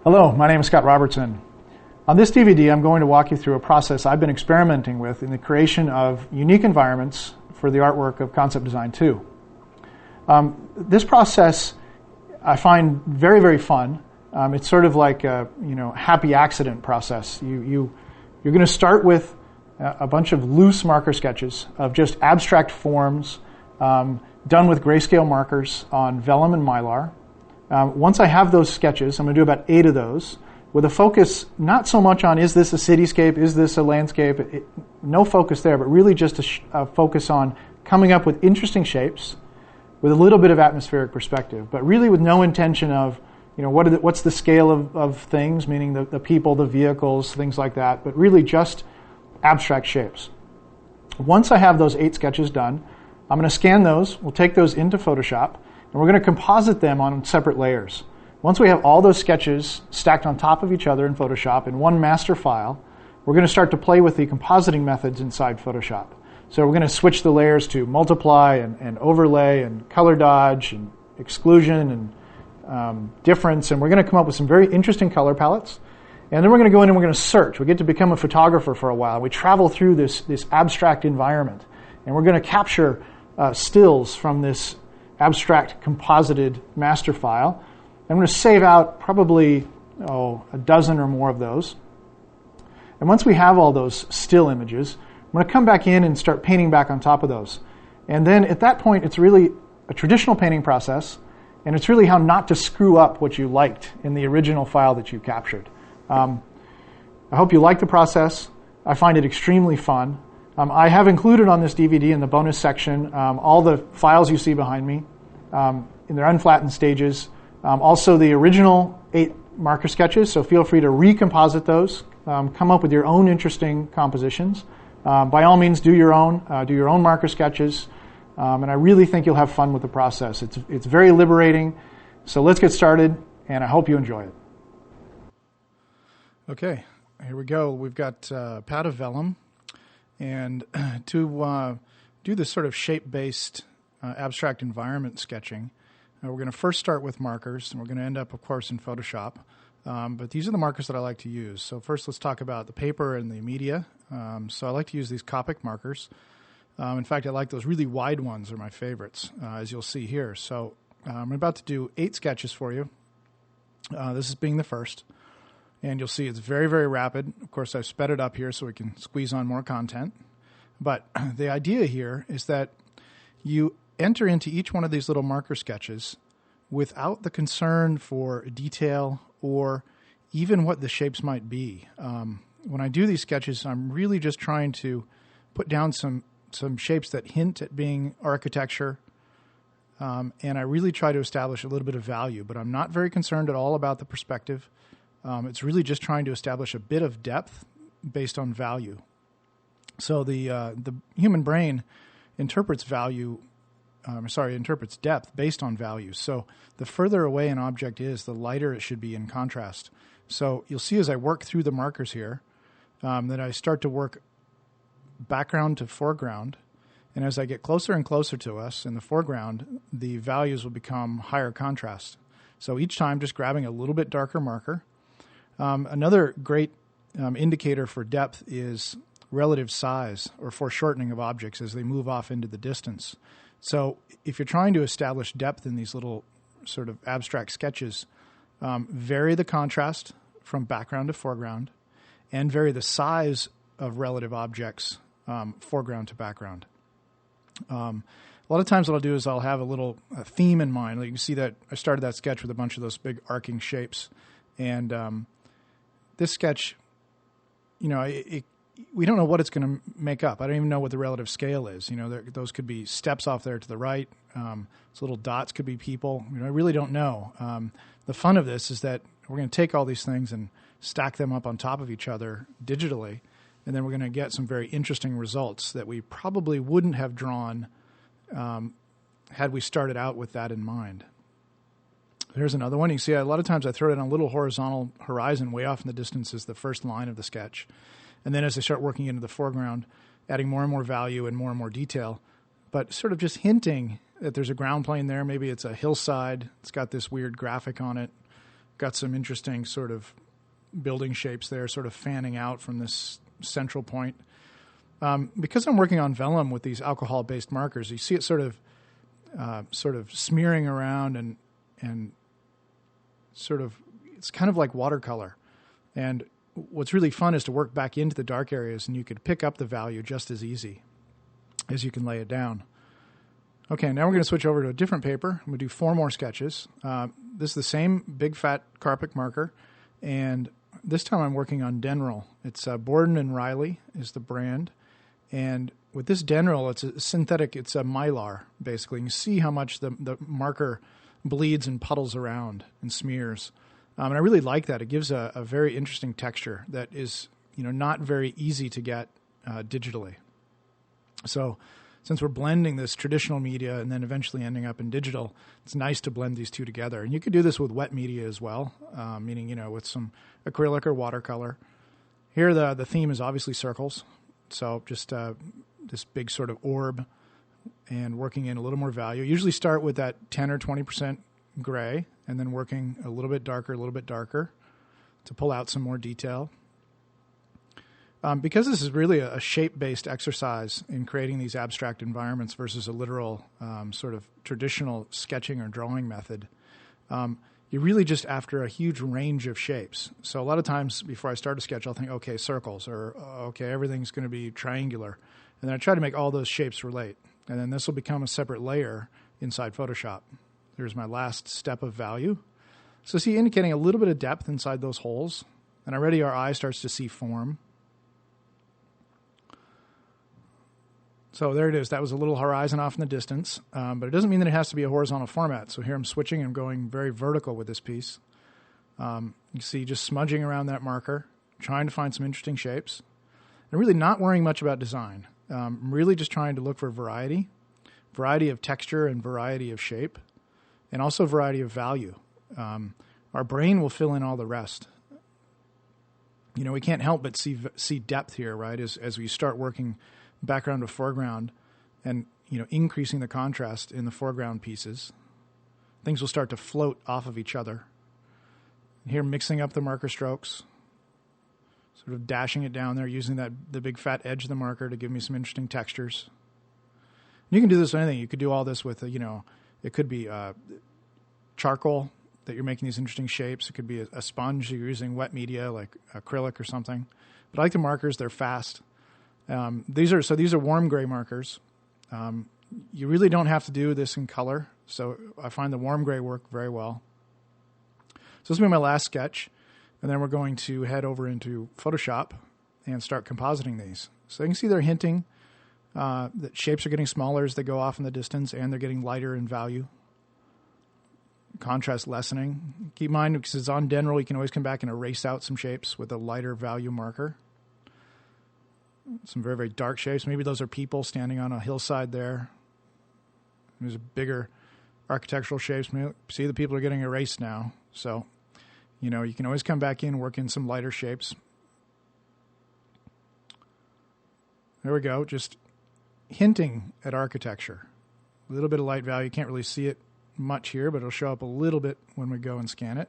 Hello, my name is Scott Robertson. On this DVD, I'm going to walk you through a process I've been experimenting with in the creation of unique environments for the artwork of Concept Design 2. This process I find very, very fun. It's sort of like a happy accident process. You're going to start with a bunch of loose marker sketches of just abstract forms done with grayscale markers on vellum and mylar. Once I have those sketches, I'm going to do about 8 of those with a focus not so much on is this a cityscape, is this a landscape, no focus there, but really just a focus on coming up with interesting shapes with a little bit of atmospheric perspective, but really with no intention of what's the scale of things, meaning the people, the vehicles, things like that, but really just abstract shapes. Once I have those 8 sketches done, I'm going to scan those, we'll take those into Photoshop, and we're going to composite them on separate layers. Once we have all those sketches stacked on top of each other in Photoshop in one master file, we're going to start to play with the compositing methods inside Photoshop. So we're going to switch the layers to multiply and overlay and color dodge and exclusion and difference, and we're going to come up with some very interesting color palettes. And then we're going to go in and we're going to search. We get to become a photographer for a while. We travel through this abstract environment, and we're going to capture stills from this abstract composited master file. I'm going to save out probably a dozen or more of those. And once we have all those still images, I'm going to come back in and start painting back on top of those. And then at that point, it's really a traditional painting process, and it's really how not to screw up what you liked in the original file that you captured. I hope you like the process. I find it extremely fun. I have included on this DVD in the bonus section all the files you see behind me in their unflattened stages. Also the original 8 marker sketches, so feel free to recomposite those. Come up with your own interesting compositions. By all means, do your own marker sketches. And I really think you'll have fun with the process. It's very liberating. So let's get started, and I hope you enjoy it. Okay, here we go. We've got a pad of vellum. And to do this sort of shape-based abstract environment sketching, we're going to first start with markers, and we're going to end up, of course, in Photoshop. But these are the markers that I like to use. So first, let's talk about the paper and the media. So I like to use these Copic markers. In fact, I like those really wide ones. They're my favorites, as you'll see here. So I'm about to do 8 sketches for you. This is being the first. And you'll see it's very, very rapid. Of course, I've sped it up here so we can squeeze on more content. But the idea here is that you enter into each one of these little marker sketches without the concern for detail or even what the shapes might be. When I do these sketches, I'm really just trying to put down some shapes that hint at being architecture. And I really try to establish a little bit of value, but I'm not very concerned at all about the perspective. It's really just trying to establish a bit of depth based on value. So the human brain interprets depth based on value. So the further away an object is, the lighter it should be in contrast. So you'll see as I work through the markers here that I start to work background to foreground. And as I get closer and closer to us in the foreground, the values will become higher contrast. So each time just grabbing a little bit darker marker. Another great indicator for depth is relative size or foreshortening of objects as they move off into the distance. So if you're trying to establish depth in these little sort of abstract sketches, vary the contrast from background to foreground and vary the size of relative objects foreground to background. A lot of times what I'll do is I'll have a theme in mind. Like you can see that I started that sketch with a bunch of those big arcing shapes. And this sketch, we don't know what it's going to make up. I don't even know what the relative scale is. Those could be steps off there to the right. Those little dots could be people. I really don't know. The fun of this is that we're going to take all these things and stack them up on top of each other digitally, and then we're going to get some very interesting results that we probably wouldn't have drawn had we started out with that in mind. Here's another one. You can see a lot of times I throw it on a little horizontal horizon way off in the distance is the first line of the sketch. And then as I start working into the foreground, adding more and more value and more detail, but sort of just hinting that there's a ground plane there. Maybe it's a hillside. It's got this weird graphic on it. got some interesting sort of building shapes there, sort of fanning out from this central point. Because I'm working on vellum with these alcohol-based markers, you see it sort of smearing around and sort of, it's kind of like watercolor. And what's really fun is to work back into the dark areas, and you could pick up the value just as easy as you can lay it down. Okay, now we're going to switch over to a different paper. I'm going to do 4 more sketches. This is the same big fat Carpic marker, and this time I'm working on Denryl. It's Borden and Riley is the brand. And with this Denryl, it's a synthetic, it's a mylar, basically. You can see how much the marker bleeds and puddles around and smears. And I really like that. It gives a very interesting texture that is, not very easy to get digitally. So since we're blending this traditional media and then eventually ending up in digital, it's nice to blend these two together. And you could do this with wet media as well, meaning, with some acrylic or watercolor. Here the theme is obviously circles. So just this big sort of orb and working in a little more value. Usually start with that 10 or 20% gray and then working a little bit darker to pull out some more detail. Because this is really a shape-based exercise in creating these abstract environments versus a literal sort of traditional sketching or drawing method, you're really just after a huge range of shapes. So a lot of times before I start a sketch, I'll think, okay, circles, or okay, everything's going to be triangular. And then I try to make all those shapes relate. And then this will become a separate layer inside Photoshop. There's my last step of value. So see, indicating a little bit of depth inside those holes. And already our eye starts to see form. So there it is. That was a little horizon off in the distance, but it doesn't mean that it has to be a horizontal format. So here I'm switching and going very vertical with this piece. You see just smudging around that marker, trying to find some interesting shapes, and really not worrying much about design. I'm really just trying to look for variety of texture and variety of shape, and also variety of value. Our brain will fill in all the rest. We can't help but see depth here, right, as we start working background to foreground and increasing the contrast in the foreground pieces. Things will start to float off of each other. Here mixing up the marker strokes, sort of dashing it down there, using the big fat edge of the marker to give me some interesting textures. And you can do this with anything. You could do all this with it could be charcoal that you're making these interesting shapes. It could be a sponge you're using wet media like acrylic or something. But I like the markers, they're fast. These are warm gray markers. You really don't have to do this in color, so I find the warm gray work very well. So this will be my last sketch, and then we're going to head over into Photoshop and start compositing these. So you can see they're hinting that shapes are getting smaller as they go off in the distance, and they're getting lighter in value. Contrast lessening. Keep in mind, because it's on Denryl, you can always come back and erase out some shapes with a lighter value marker. Some very, very dark shapes. Maybe those are people standing on a hillside there. There's bigger architectural shapes. See, the people are getting erased now. So, you can always come back in and work in some lighter shapes. There we go. Just hinting at architecture. A little bit of light value. You can't really see it much here, but it'll show up a little bit when we go and scan it.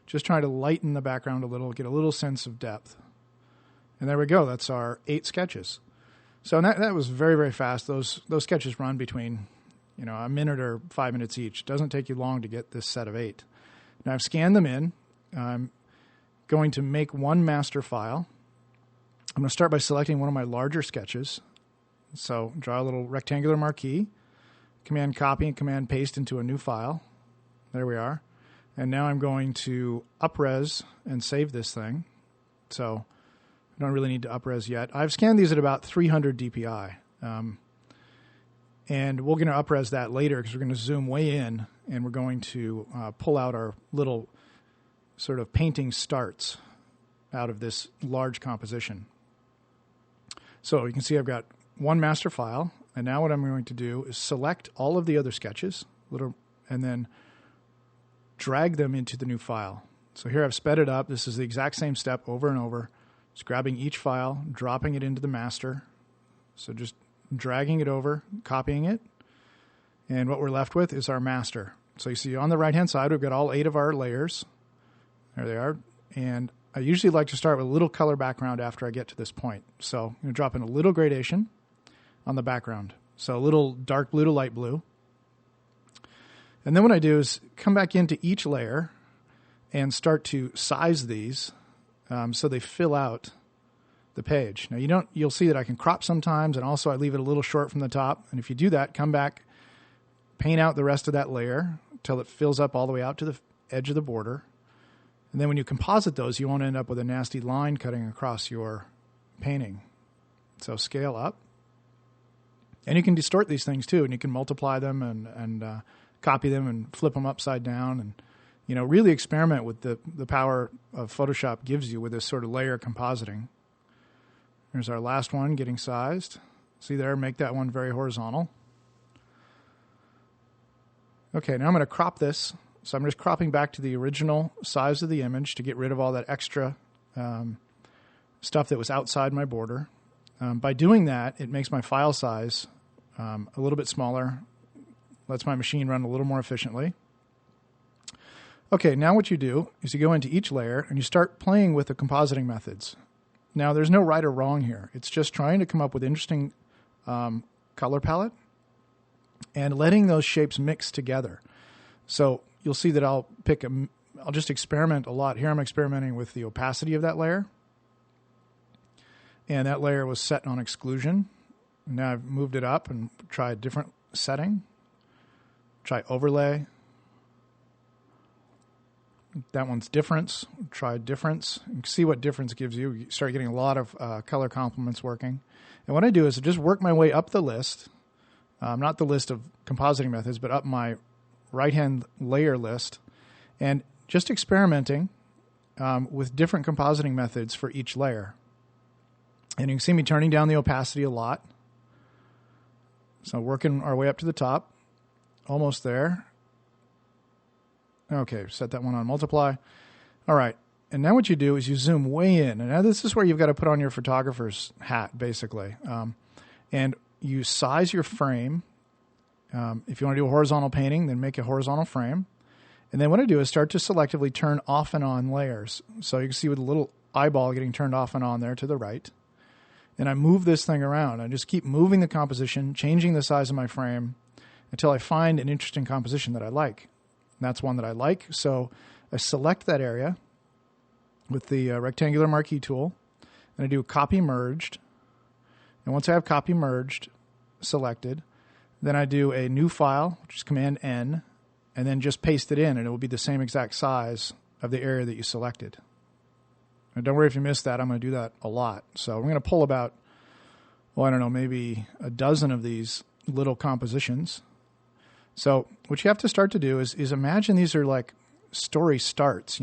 Just trying to lighten the background a little, get a little sense of depth. And there we go. That's our 8 sketches. So that was very, very fast. Those sketches run between, a minute or 5 minutes each. It doesn't take you long to get this set of 8. Now I've scanned them in. I'm going to make one master file. I'm going to start by selecting one of my larger sketches. So draw a little rectangular marquee, Command copy and Command paste into a new file. There we are. And now I'm going to upres and save this thing. So I don't really need to upres yet. I've scanned these at about 300 dpi. And we're going to upres that later because we're going to zoom way in and we're going to pull out our little sort of painting starts out of this large composition. So you can see I've got one master file, and now what I'm going to do is select all of the other sketches and then drag them into the new file. So here I've sped it up. This is the exact same step over and over. Just grabbing each file, dropping it into the master. So just dragging it over, copying it. And what we're left with is our master. So you see on the right-hand side, we've got all 8 of our layers. There they are. And I usually like to start with a little color background after I get to this point. So I'm going to drop in a little gradation on the background. So a little dark blue to light blue. And then what I do is come back into each layer and start to size these so they fill out the page. Now you'll see that I can crop sometimes, and also I leave it a little short from the top. And if you do that, come back, paint out the rest of that layer until it fills up all the way out to the edge of the border. And then when you composite those, you won't end up with a nasty line cutting across your painting. So scale up. And you can distort these things too, and you can multiply them and copy them and flip them upside down, and really experiment with the power of Photoshop gives you with this sort of layer compositing. Here's our last one getting sized. See there, make that one very horizontal. Okay, now I'm going to crop this. So I'm just cropping back to the original size of the image to get rid of all that extra stuff that was outside my border. By doing that, it makes my file size a little bit smaller, lets my machine run a little more efficiently. Okay, now what you do is you go into each layer and you start playing with the compositing methods. Now, there's no right or wrong here. It's just trying to come up with interesting color palette and letting those shapes mix together. So you'll see that I'll just experiment a lot. Here I'm experimenting with the opacity of that layer. And that layer was set on exclusion. Now I've moved it up and tried a different setting. Try overlay. That one's difference. Try difference. You can see what difference gives you. You start getting a lot of color complements working. And what I do is I just work my way up the list, not the list of compositing methods, but up my right-hand layer list, and just experimenting with different compositing methods for each layer. And you can see me turning down the opacity a lot. So working our way up to the top. Almost there. Okay, set that one on multiply. All right, and now what you do is you zoom way in. And now this is where you've got to put on your photographer's hat, basically. And you size your frame. If you want to do a horizontal painting, then make a horizontal frame. And then what I do is start to selectively turn off and on layers. So you can see with a little eyeball getting turned off and on there to the right. And I move this thing around. I just keep moving the composition, changing the size of my frame until I find an interesting composition that I like. And that's one that I like. So I select that area with the rectangular marquee tool, and I do copy merged. And once I have copy merged selected, then I do a new file, which is Command N, and then just paste it in, and it will be the same exact size of the area that you selected. And don't worry if you missed that. I'm going to do that a lot. So we're going to pull about, maybe a dozen of these little compositions. So what you have to start to do is imagine these are like story starts.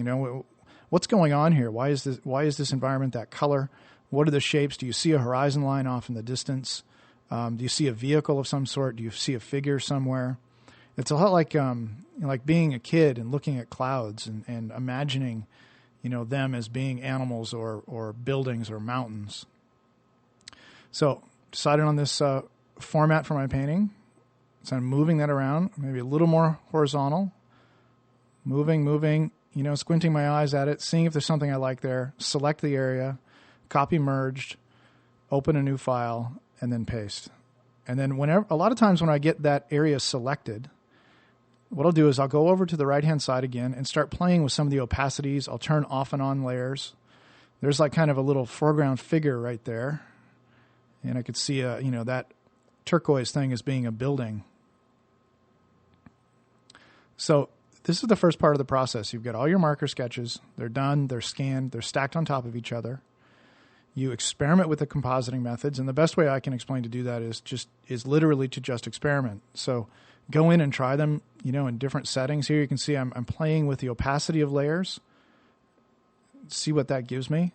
What's going on here? Why is this environment that color? What are the shapes? Do you see a horizon line off in the distance? Do you see a vehicle of some sort? Do you see a figure somewhere? It's a lot like being a kid and looking at clouds and imagining, them as being animals or buildings or mountains. So decided on this format for my painting. So I'm moving that around, maybe a little more horizontal. Moving, squinting my eyes at it, seeing if there's something I like there. Select the area, copy merged, open a new file, and then paste. And then a lot of times when I get that area selected, what I'll do is I'll go over to the right-hand side again and start playing with some of the opacities. I'll turn off and on layers. There's like kind of a little foreground figure right there. And I could see, that turquoise thing as being a building. So this is the first part of the process. You've got all your marker sketches. They're done. They're scanned. They're stacked on top of each other. You experiment with the compositing methods. And the best way I can explain to do that is literally to just experiment. So go in and try them, in different settings. Here you can see I'm playing with the opacity of layers. See what that gives me.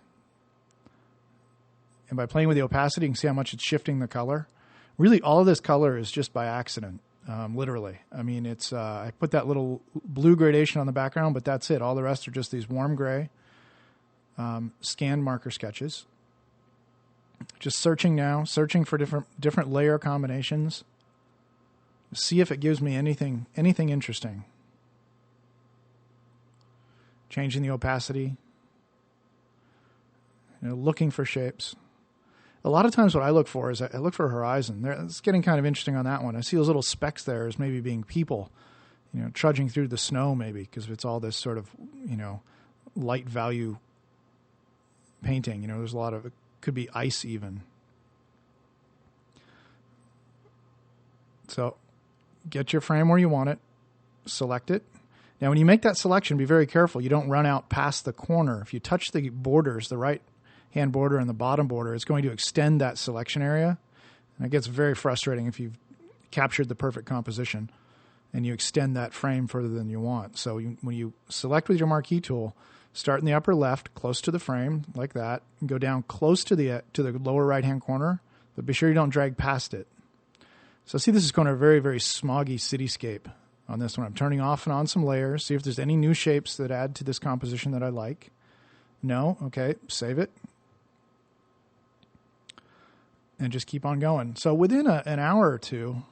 And by playing with the opacity, you can see how much it's shifting the color. Really, all of this color is just by accident, literally. I mean, it's I put that little blue gradation on the background, but that's it. All the rest are just these warm gray scanned marker sketches. Just searching for different layer combinations. See if it gives me anything interesting. changing the opacity, looking for shapes. A lot of times what I look for is I look for a horizon. It's getting kind of interesting on that one. I see those little specks there as maybe being people, trudging through the snow maybe, because it's all this sort of, light value painting. There's a lot of, it could be ice even. So get your frame where you want it, select it. Now when you make that selection, be very careful. You don't run out past the corner. If you touch the borders, the right hand border and the bottom border, it's going to extend that selection area. And it gets very frustrating if you've captured the perfect composition and you extend that frame further than you want. So when you select with your marquee tool, start in the upper left, close to the frame, like that, and go down close to the lower right-hand corner, but be sure you don't drag past it. So see, this is going to a very, very smoggy cityscape on this one. I'm turning off and on some layers, see if there's any new shapes that add to this composition that I like. No? Okay, save it. And just keep on going. So within an hour or two,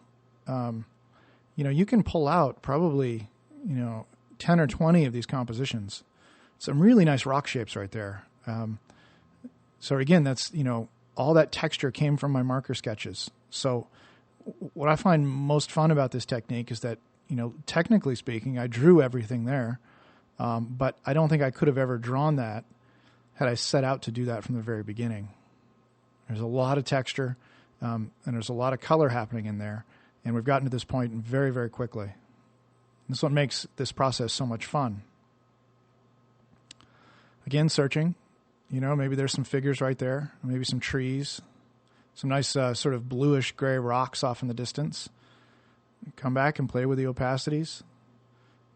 you can pull out probably, 10 or 20 of these compositions. Some really nice rock shapes right there. So again, that's, all that texture came from my marker sketches. So what I find most fun about this technique is that, technically speaking, I drew everything there. But I don't think I could have ever drawn that had I set out to do that from the very beginning. There's a lot of texture, and there's a lot of color happening in there. And we've gotten to this point very, very quickly. This is what makes this process so much fun. Again, searching. Maybe there's some figures right there. Maybe some trees. Some nice sort of bluish gray rocks off in the distance. Come back and play with the opacities.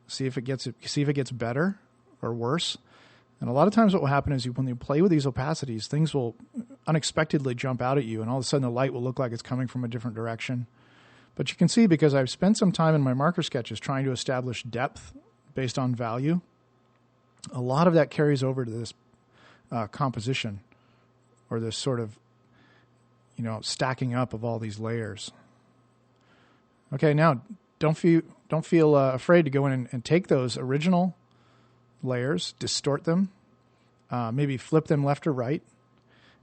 See if it gets better or worse. And a lot of times what will happen is when you play with these opacities, things will unexpectedly jump out at you, and all of a sudden the light will look like it's coming from a different direction. But you can see, because I've spent some time in my marker sketches trying to establish depth based on value, a lot of that carries over to this composition, or this sort of, stacking up of all these layers. Okay, now don't feel afraid to go in and take those original layers, distort them, maybe flip them left or right.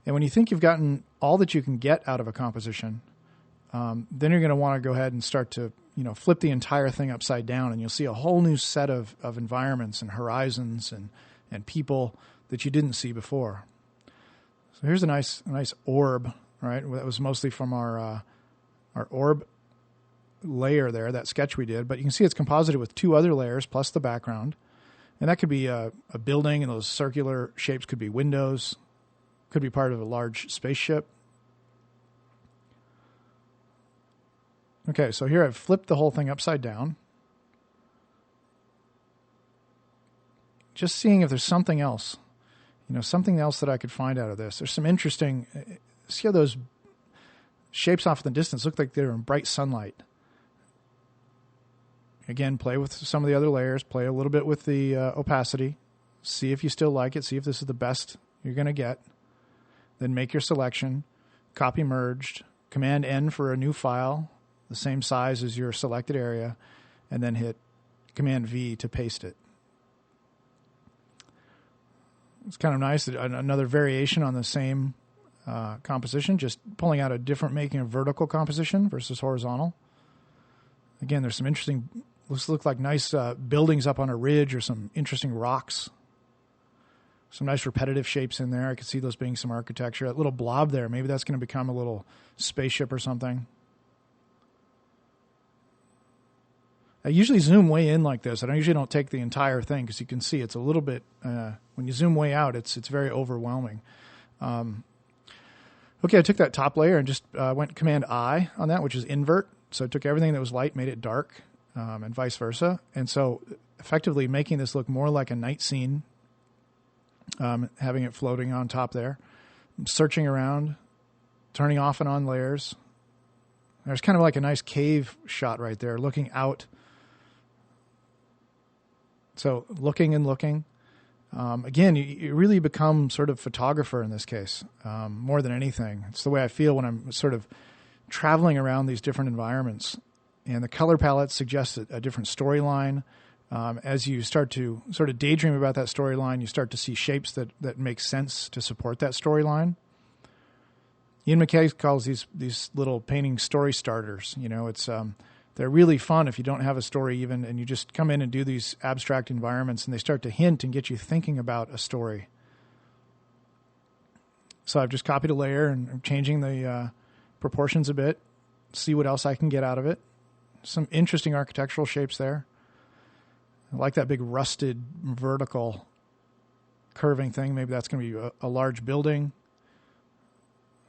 And when you think you've gotten all that you can get out of a composition, then you're going to want to go ahead and start to, flip the entire thing upside down, and you'll see a whole new set of environments and horizons and people that you didn't see before. So here's a nice orb, right? That was mostly from our orb layer there, that sketch we did. But you can see it's composited with two other layers plus the background. And that could be a building, and those circular shapes could be windows, could be part of a large spaceship. Okay, so here I've flipped the whole thing upside down. Just seeing if there's something else, something else that I could find out of this. There's some interesting, see how those shapes off in the distance look like they're in bright sunlight. Again, play with some of the other layers, play a little bit with the opacity, see if you still like it, see if this is the best you're going to get. Then make your selection, copy merged, Command N for a new file, the same size as your selected area, and then hit Command V to paste it. It's kind of nice, another variation on the same composition, just pulling out a different, making a vertical composition versus horizontal. Again, there's some interesting, look like nice buildings up on a ridge, or some interesting rocks. Some nice repetitive shapes in there. I could see those being some architecture. That little blob there, maybe that's going to become a little spaceship or something. I usually zoom way in like this. I usually don't take the entire thing, because you can see it's a little bit, when you zoom way out, it's very overwhelming. Okay, I took that top layer and just went Command I on that, which is invert. So I took everything that was light, made it dark, and vice versa. And so effectively making this look more like a night scene, having it floating on top there. I'm searching around, turning off and on layers. There's kind of like a nice cave shot right there, looking out. So looking and looking. Again, you really become sort of photographer in this case, more than anything. It's the way I feel when I'm sort of traveling around these different environments. And the color palette suggests a different storyline, As you start to sort of daydream about that storyline, you start to see shapes that make sense to support that storyline. Ian McKay calls these little painting story starters. They're really fun if you don't have a story even, and you just come in and do these abstract environments, and they start to hint and get you thinking about a story. So I've just copied a layer and I'm changing the proportions a bit, see what else I can get out of it. Some interesting architectural shapes there. I like that big rusted vertical curving thing. Maybe that's going to be a large building.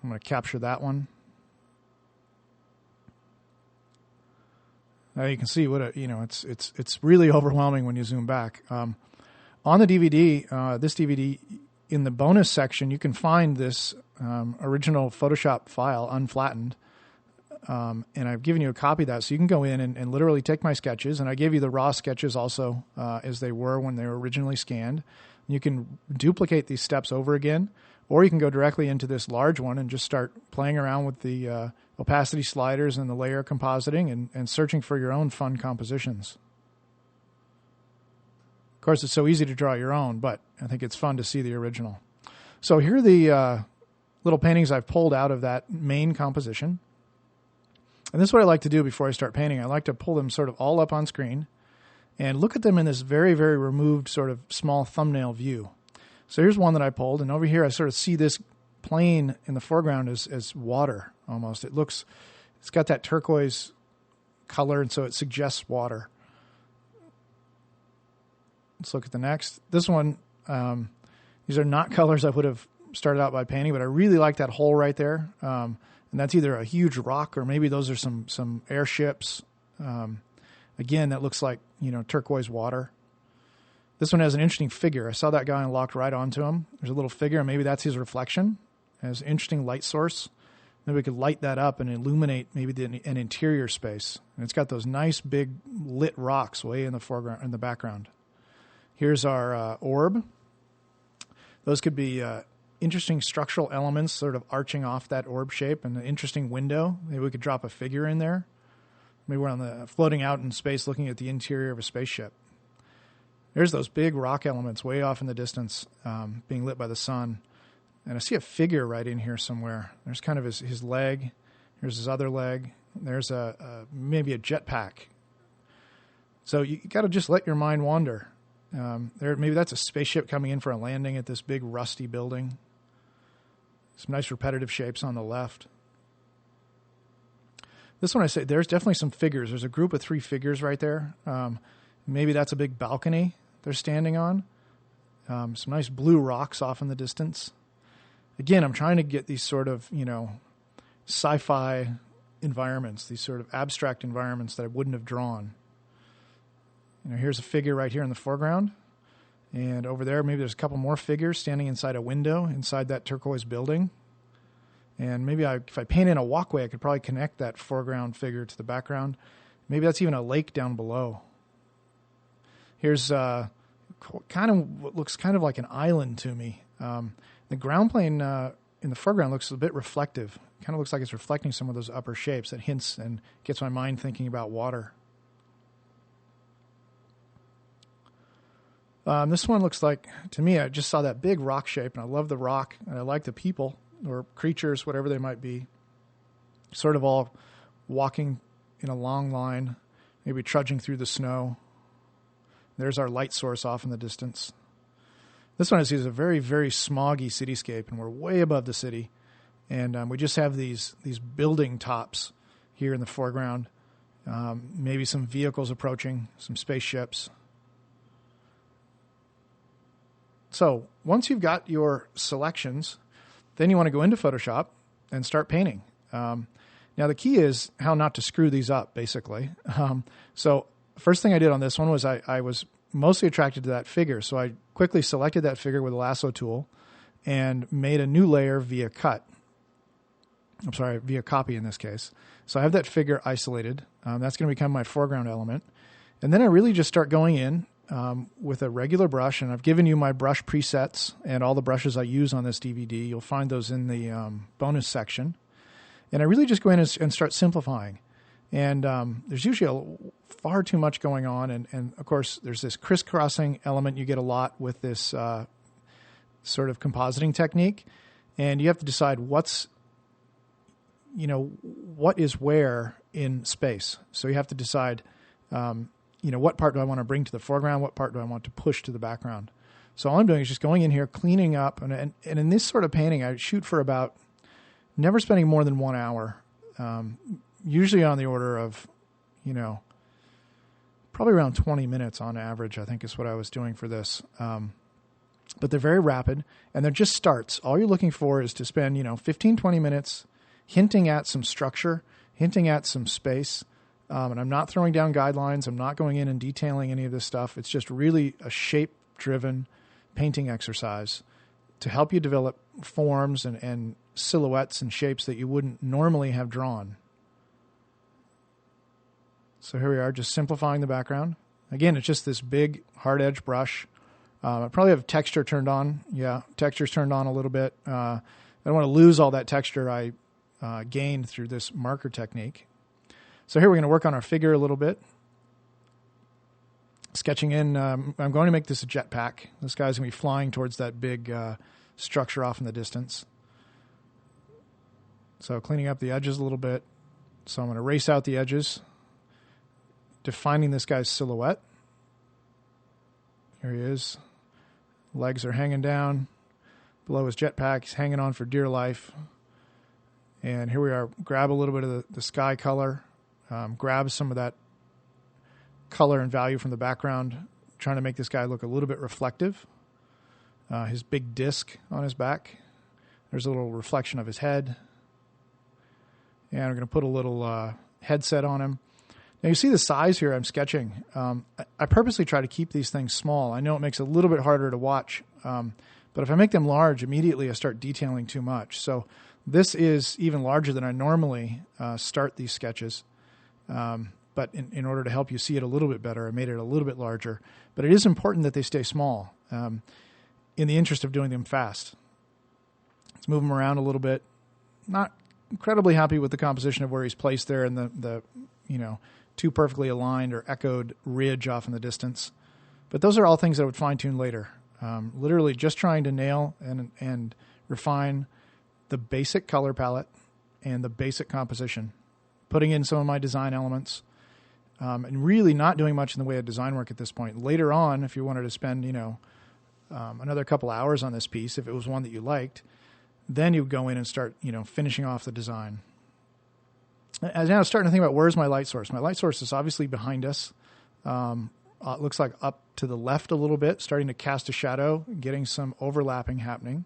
I'm going to capture that one. Now you can see what it's really overwhelming when you zoom back. On the DVD, this DVD, in the bonus section, you can find this original Photoshop file unflattened. And I've given you a copy of that, so you can go in and literally take my sketches, and I gave you the raw sketches also as they were when they were originally scanned. You can duplicate these steps over again, or you can go directly into this large one and just start playing around with the opacity sliders and the layer compositing and searching for your own fun compositions. Of course, it's so easy to draw your own, but I think it's fun to see the original. So here are the little paintings I've pulled out of that main composition. And this is what I like to do before I start painting. I like to pull them sort of all up on screen and look at them in this very, very removed sort of small thumbnail view. So here's one that I pulled, and over here I sort of see this plane in the foreground as water almost. It's got that turquoise color, and so it suggests water. Let's look at the next. This one, these are not colors I would have started out by painting, but I really like that hole right there. And that's either a huge rock or maybe those are some airships. Again, that looks like, turquoise water. This one has an interesting figure. I saw that guy and locked right onto him. There's a little figure, and maybe that's his reflection. It has an interesting light source. Maybe we could light that up and illuminate maybe an interior space. And it's got those nice big lit rocks way in the foreground, in the background. Here's our orb. Those could be interesting structural elements sort of arching off that orb shape, and an interesting window. Maybe we could drop a figure in there. Maybe we're floating out in space looking at the interior of a spaceship. There's those big rock elements way off in the distance being lit by the sun. And I see a figure right in here somewhere. There's kind of his leg. Here's his other leg. There's maybe a jetpack. So you got to just let your mind wander. Maybe that's a spaceship coming in for a landing at this big rusty building. Some nice repetitive shapes on the left. This one I say, there's definitely some figures. There's a group of 3 figures right there. Maybe that's a big balcony they're standing on. Some nice blue rocks off in the distance. Again, I'm trying to get these sort of, sci-fi environments, these sort of abstract environments that I wouldn't have drawn. Here's a figure right here in the foreground. And over there, maybe there's a couple more figures standing inside a window inside that turquoise building. And maybe if I paint in a walkway, I could probably connect that foreground figure to the background. Maybe that's even a lake down below. Here's kind of what looks kind of like an island to me. The ground plane in the foreground looks a bit reflective. Kind of looks like it's reflecting some of those upper shapes that hints and gets my mind thinking about water. This one looks like, to me, I just saw that big rock shape, and I love the rock, and I like the people, or creatures, whatever they might be, sort of all walking in a long line, maybe trudging through the snow. There's our light source off in the distance. This one I see is a very, very smoggy cityscape, and we're way above the city, and we just have these building tops here in the foreground, maybe some vehicles approaching, some spaceships. So once you've got your selections, then you want to go into Photoshop and start painting. Now the key is how not to screw these up, basically. So first thing I did on this one was I was mostly attracted to that figure. So I quickly selected that figure with a lasso tool and made a new layer via via copy in this case. So I have that figure isolated. That's going to become my foreground element. And then I really just start going in with a regular brush, and I've given you my brush presets and all the brushes I use on this DVD. You'll find those in the bonus section. And I really just go in and start simplifying. And there's usually far too much going on. And of course, there's this crisscrossing element you get a lot with this sort of compositing technique. And you have to decide what is where in space. So you have to decide, what part do I want to bring to the foreground? What part do I want to push to the background? So all I'm doing is just going in here, cleaning up. And in this sort of painting, I shoot for about never spending more than 1 hour, usually on the order of, probably around 20 minutes on average, I think is what I was doing for this. But they're very rapid, and they're just starts. All you're looking for is to spend, 15, 20 minutes hinting at some structure, hinting at some space. And I'm not throwing down guidelines. I'm not going in and detailing any of this stuff. It's just really a shape-driven painting exercise to help you develop forms and silhouettes and shapes that you wouldn't normally have drawn. So here we are, just simplifying the background. Again, it's just this big hard edge brush. I probably have texture turned on. Yeah, texture's turned on a little bit. I don't want to lose all that texture I gained through this marker technique. So here we're going to work on our figure a little bit. Sketching in, I'm going to make this a jetpack. This guy's going to be flying towards that big structure off in the distance. So cleaning up the edges a little bit. So I'm going to erase out the edges, defining this guy's silhouette. Here he is. Legs are hanging down. Below his jetpack, he's hanging on for dear life. And here we are. Grab a little bit of the sky color. Grab some of that color and value from the background, trying to make this guy look a little bit reflective. His big disc on his back. There's a little reflection of his head. And we're going to put a little headset on him. Now you see the size here I'm sketching. I purposely try to keep these things small. I know it makes it a little bit harder to watch, but if I make them large, immediately I start detailing too much. So this is even larger than I normally start these sketches. But in order to help you see it a little bit better, I made it a little bit larger. But it is important that they stay small in the interest of doing them fast. Let's move him around a little bit. Not incredibly happy with the composition of where he's placed there and the too perfectly aligned or echoed ridge off in the distance. But those are all things that I would fine-tune later. Literally just trying to nail and refine the basic color palette and the basic composition. Putting in some of my design elements, and really not doing much in the way of design work at this point. Later on, if you wanted to spend, another couple hours on this piece, if it was one that you liked, then you would go in and start, finishing off the design. As now I'm starting to think about where's my light source. My light source is obviously behind us. It looks like up to the left a little bit, starting to cast a shadow, getting some overlapping happening.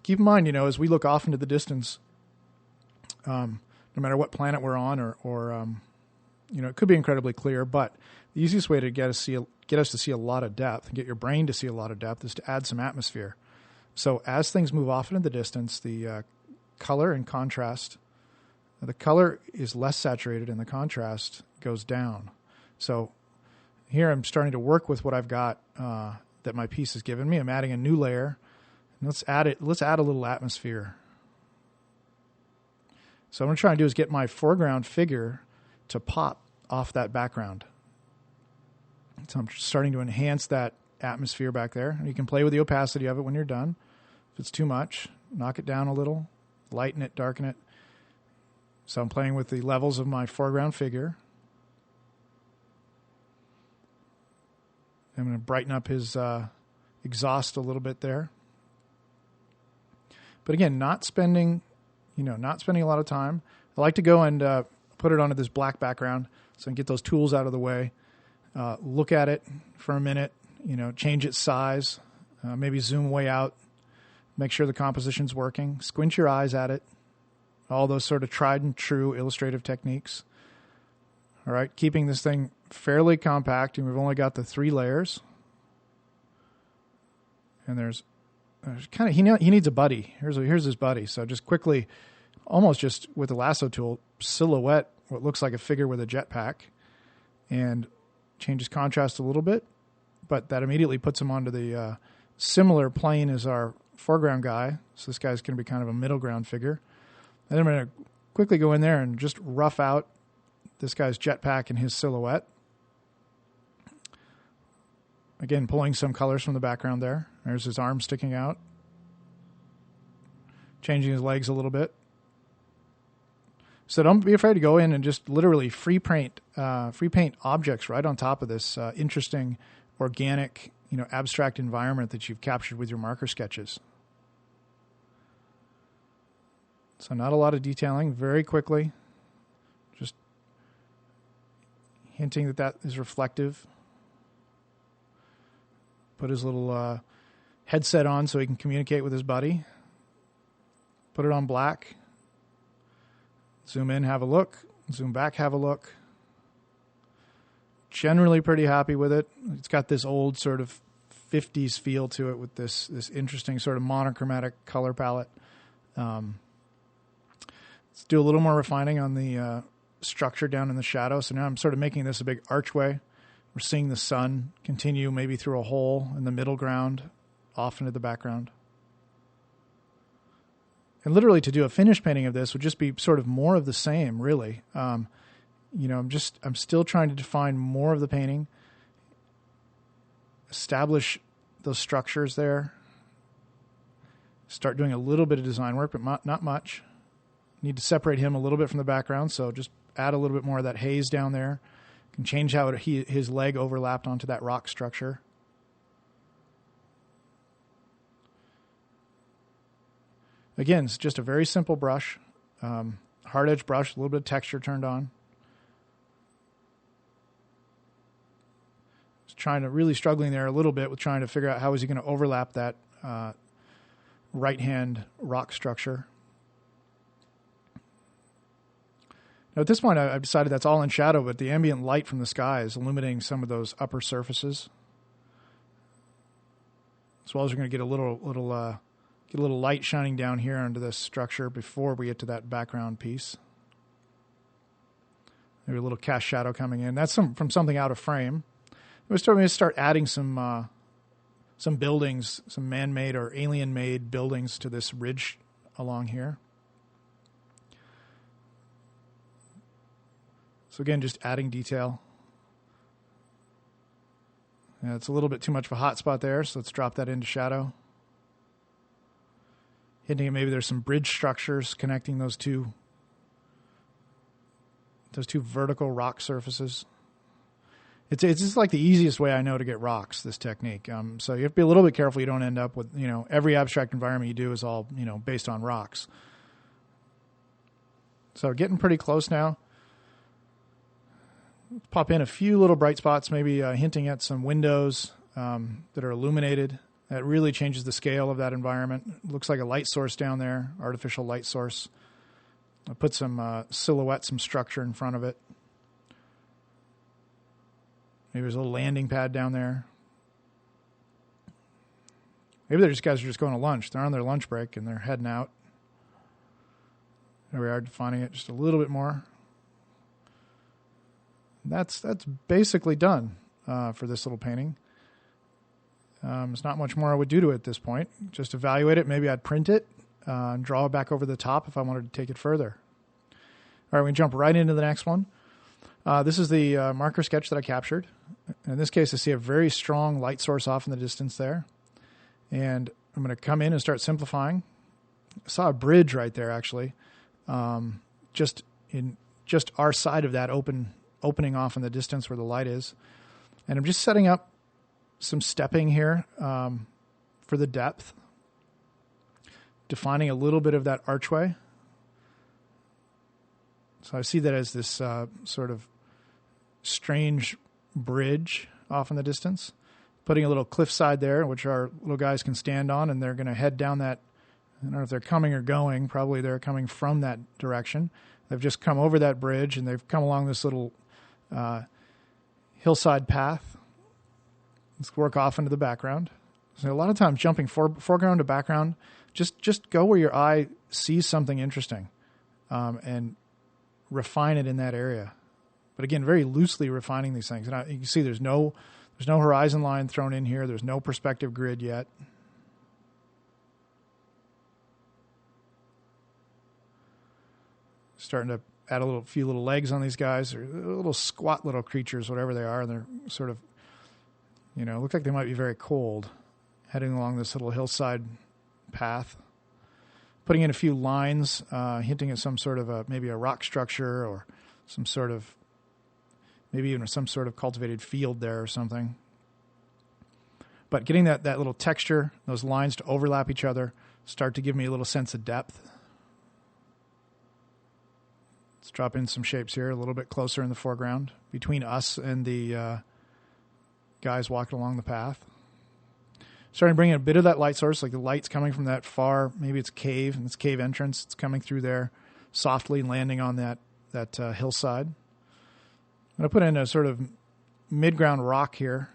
Keep in mind, as we look off into the distance, no matter what planet we're on, or it could be incredibly clear, but the easiest way to get us to see a lot of depth, get your brain to see a lot of depth, is to add some atmosphere. So as things move off into the distance, the color and contrast, the color is less saturated and the contrast goes down. So here I'm starting to work with what I've got that my piece has given me. I'm adding a new layer. And let's add a little atmosphere. So what I'm trying to do is get my foreground figure to pop off that background. So I'm starting to enhance that atmosphere back there. You can play with the opacity of it when you're done. If it's too much, knock it down a little, lighten it, darken it. So I'm playing with the levels of my foreground figure. I'm going to brighten up his exhaust a little bit there. But again, not spending a lot of time. I like to go and put it onto this black background so I can get those tools out of the way. Look at it for a minute, change its size, maybe zoom way out, make sure the composition's working, squint your eyes at it, all those sort of tried and true illustrative techniques. All right, keeping this thing fairly compact, and we've only got the 3 layers. And there's kind of, he needs a buddy. Here's his buddy. So just quickly, almost just with the lasso tool, silhouette what looks like a figure with a jetpack, and changes contrast a little bit, but that immediately puts him onto the similar plane as our foreground guy. So this guy's going to be kind of a middle ground figure. And I'm going to quickly go in there and just rough out this guy's jetpack and his silhouette. Again, pulling some colors from the background there. There's his arm sticking out. Changing his legs a little bit. So don't be afraid to go in and just literally free paint objects right on top of this interesting, organic, abstract environment that you've captured with your marker sketches. So not a lot of detailing, very quickly. Just hinting that is reflective. Put his little headset on so he can communicate with his buddy. Put it on black. Zoom in, have a look. Zoom back, have a look. Generally pretty happy with it. It's got this old sort of 50s feel to it with this interesting sort of monochromatic color palette. Let's do a little more refining on the structure down in the shadow. So now I'm sort of making this a big archway. We're seeing the sun continue maybe through a hole in the middle ground, off into the background. And literally to do a finished painting of this would just be sort of more of the same, really. I'm still trying to define more of the painting, establish those structures there, start doing a little bit of design work, but not much. Need to separate him a little bit from the background, so just add a little bit more of that haze down there. Can change how his leg overlapped onto that rock structure. Again, it's just a very simple brush, hard edge brush, a little bit of texture turned on. Just really struggling there a little bit with trying to figure out how is he going to overlap that right-hand rock structure. Now at this point, I've decided that's all in shadow, but the ambient light from the sky is illuminating some of those upper surfaces. As well as we're going to get a little light shining down here onto this structure before we get to that background piece. Maybe a little cast shadow coming in. That's from something out of frame. We're going to start adding some buildings, some man-made or alien-made buildings to this ridge along here. So again, just adding detail. Yeah, it's a little bit too much of a hot spot there, so let's drop that into shadow. Hinting at maybe there's some bridge structures connecting those two vertical rock surfaces. It's just like the easiest way I know to get rocks, this technique. So you have to be a little bit careful you don't end up with, every abstract environment you do is all, based on rocks. So getting pretty close now. Let's pop in a few little bright spots, maybe hinting at some windows that are illuminated. That really changes the scale of that environment. It looks like a light source down there, artificial light source. I'll put some silhouette, some structure in front of it. Maybe there's a little landing pad down there. Maybe these guys are just going to lunch. They're on their lunch break and they're heading out. There we are, defining it just a little bit more. That's basically done for this little painting. There's not much more I would do to it at this point. Just evaluate it. Maybe I'd print it and draw it back over the top if I wanted to take it further. All right, we jump right into the next one. This is the marker sketch that I captured. In this case, I see a very strong light source off in the distance there. And I'm going to come in and start simplifying. I saw a bridge right there, actually. Just our side of that opening off in the distance where the light is. And I'm just setting up some stepping here for the depth. Defining a little bit of that archway. So I see that as this sort of strange bridge off in the distance. Putting a little cliffside there, which our little guys can stand on, and they're going to head down that. I don't know if they're coming or going. Probably they're coming from that direction. They've just come over that bridge, and they've come along this little hillside path. Let's work off into the background. So a lot of times jumping foreground to background, just go where your eye sees something interesting and refine it in that area. But again, very loosely refining these things. And you can see there's no horizon line thrown in here. There's no perspective grid yet. starting to add a few little legs on these guys, or little squat little creatures, whatever they are, and they're sort of, look like they might be very cold, heading along this little hillside path. Putting in a few lines, hinting at some sort of maybe a rock structure or some sort of, maybe even some sort of cultivated field there or something. But getting that little texture, those lines to overlap each other, start to give me a little sense of depth. Let's drop in some shapes here a little bit closer in the foreground between us and the guys walking along the path. Starting to bring in a bit of that light source, like the light's coming from that far, maybe it's cave, and it's cave entrance. It's coming through there softly, landing on that hillside. I'm going to put in a sort of mid-ground rock here.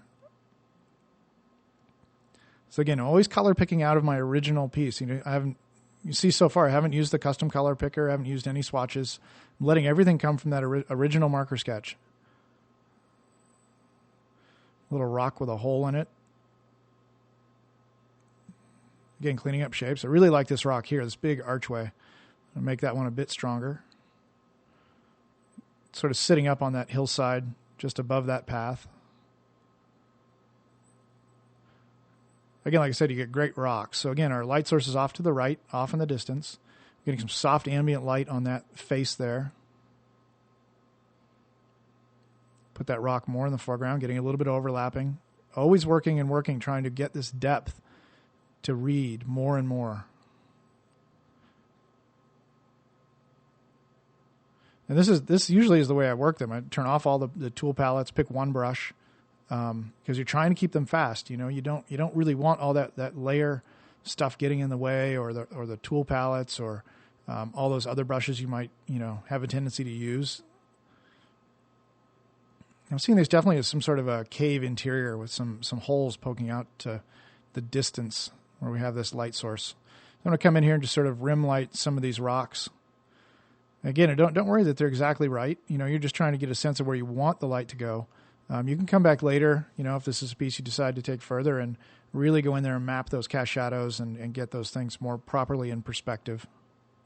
So again, always color picking out of my original piece. You see so far, I haven't used the custom color picker. I haven't used any swatches. I'm letting everything come from that original marker sketch. A little rock with a hole in it. Again, cleaning up shapes. I really like this rock here, this big archway. I'll make that one a bit stronger. Sort of sitting up on that hillside just above that path. Again, like I said, you get great rocks. So again, our light source is off to the right, off in the distance. Getting some soft ambient light on that face there. Put that rock more in the foreground, getting a little bit overlapping. Always working and working, trying to get this depth to read more and more. And this usually is the way I work them. I turn off all the tool palettes, pick one brush, because you're trying to keep them fast. You don't really want all that layer stuff getting in the way, or the tool palettes, or all those other brushes you might have a tendency to use. I'm seeing there's definitely some sort of a cave interior with some holes poking out to the distance where we have this light source. I'm going to come in here and just sort of rim light some of these rocks. Again, don't worry that they're exactly right. You're just trying to get a sense of where you want the light to go. You can come back later, if this is a piece you decide to take further, and really go in there and map those cast shadows and get those things more properly in perspective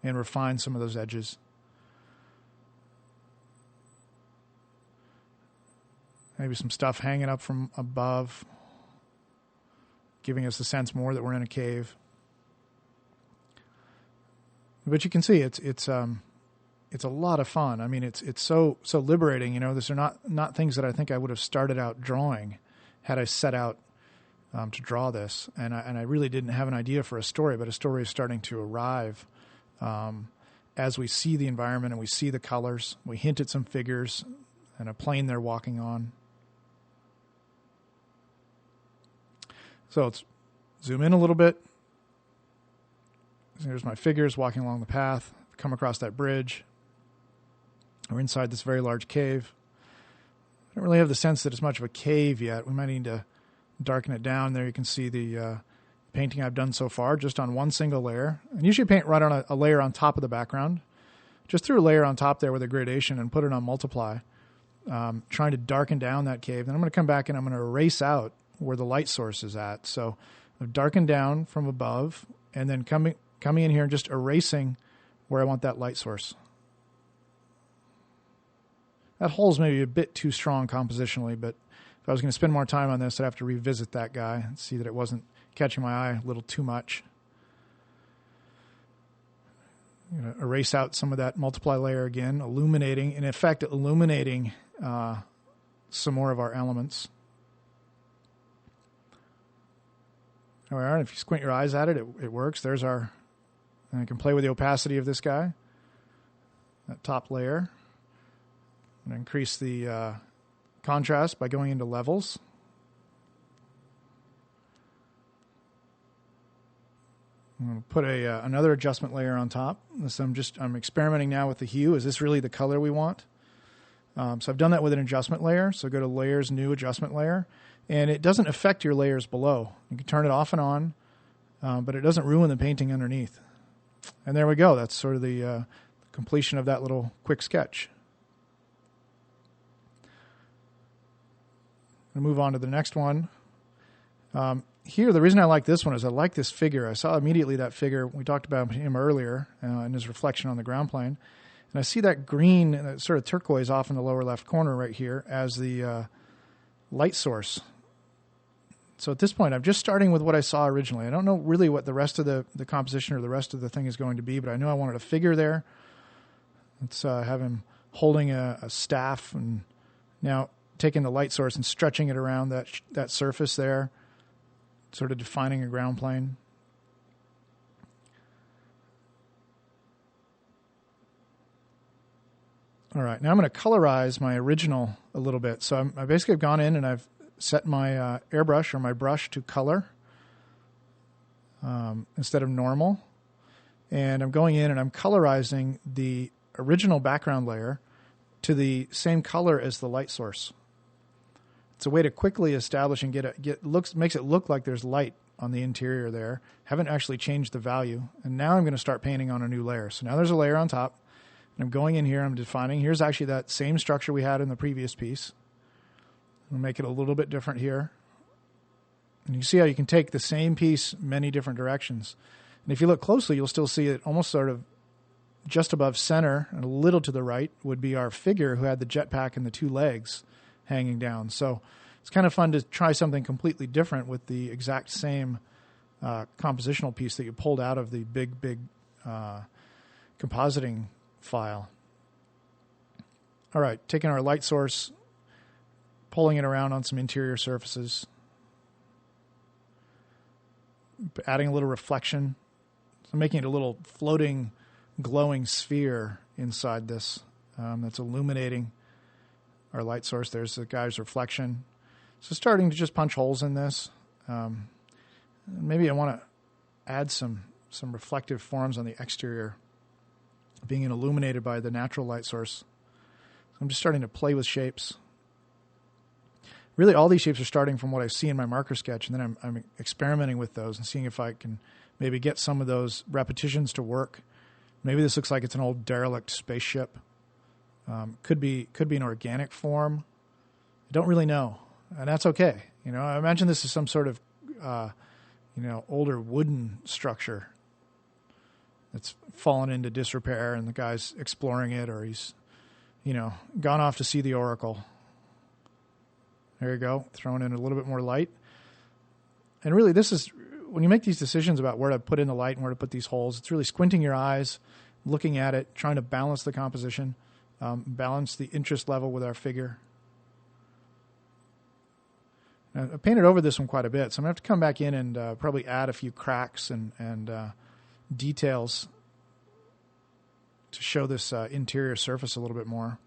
and refine some of those edges. Maybe some stuff hanging up from above, giving us the sense more that we're in a cave. But you can see it's a lot of fun. I mean, it's so liberating. These are not things that I think I would have started out drawing had I set out to draw this. And I really didn't have an idea for a story, but a story is starting to arrive as we see the environment and we see the colors. We hint at some figures and a plane they're walking on. So let's zoom in a little bit. Here's my figures walking along the path. Come across that bridge. We're inside this very large cave. I don't really have the sense that it's much of a cave yet. We might need to darken it down. There you can see the painting I've done so far, just on one single layer. And usually paint right on a layer on top of the background. Just threw a layer on top there with a gradation and put it on multiply, trying to darken down that cave. Then I'm going to come back and I'm going to erase out where the light source is at. So I've darkened down from above and then coming in here and just erasing where I want that light source. That hole's maybe a bit too strong compositionally, but if I was going to spend more time on this, I'd have to revisit that guy and see that it wasn't catching my eye a little too much. I'm going to erase out some of that multiply layer again, illuminating some more of our elements. There we are. If you squint your eyes at it, it works. And I can play with the opacity of this guy, that top layer. I'm going to increase the contrast by going into levels. I'm going to put another adjustment layer on top. I'm experimenting now with the hue. Is this really the color we want? So I've done that with an adjustment layer. So go to Layers, New Adjustment Layer. And it doesn't affect your layers below. You can turn it off and on, but it doesn't ruin the painting underneath. And there we go. That's sort of the completion of that little quick sketch. I'm going to move on to the next one. Here, the reason I like this one is I like this figure. I saw immediately that figure. We talked about him earlier and his reflection on the ground plane. And I see that green and that sort of turquoise off in the lower left corner right here as the light source. So at this point, I'm just starting with what I saw originally. I don't know really what the rest of the composition or the rest of the thing is going to be, but I knew I wanted a figure there. Let's have him holding a staff and now taking the light source and stretching it around that surface there, sort of defining a ground plane. All right, now I'm going to colorize my original a little bit. So I basically have gone in and I've set my airbrush or my brush to color instead of normal. And I'm going in and I'm colorizing the original background layer to the same color as the light source. It's a way to quickly establish and makes it look like there's light on the interior there. Haven't actually changed the value. And now I'm going to start painting on a new layer. So now there's a layer on top. And I'm going in here, I'm defining. Here's actually that same structure we had in the previous piece. We'll make it a little bit different here. And you see how you can take the same piece many different directions. And if you look closely, you'll still see it almost sort of just above center and a little to the right would be our figure who had the jetpack and the two legs hanging down. So it's kind of fun to try something completely different with the exact same compositional piece that you pulled out of the big compositing file. All right, taking our light source, pulling it around on some interior surfaces, adding a little reflection. So making it a little floating, glowing sphere inside this that's illuminating our light source. There's the guy's reflection. So starting to just punch holes in this. Maybe I want to add some reflective forms on the exterior, being illuminated by the natural light source. So I'm just starting to play with shapes. Really, all these shapes are starting from what I see in my marker sketch, and then I'm experimenting with those and seeing if I can maybe get some of those repetitions to work. Maybe this looks like it's an old derelict spaceship. Could be an organic form. I don't really know, and that's okay. I imagine this is some sort of older wooden structure that's fallen into disrepair, and the guy's exploring it, or he's gone off to see the Oracle. There you go, throwing in a little bit more light. And really, this is when you make these decisions about where to put in the light and where to put these holes, it's really squinting your eyes, looking at it, trying to balance the composition, balance the interest level with our figure. Now, I painted over this one quite a bit, so I'm going to have to come back in and probably add a few cracks and details to show this interior surface a little bit more.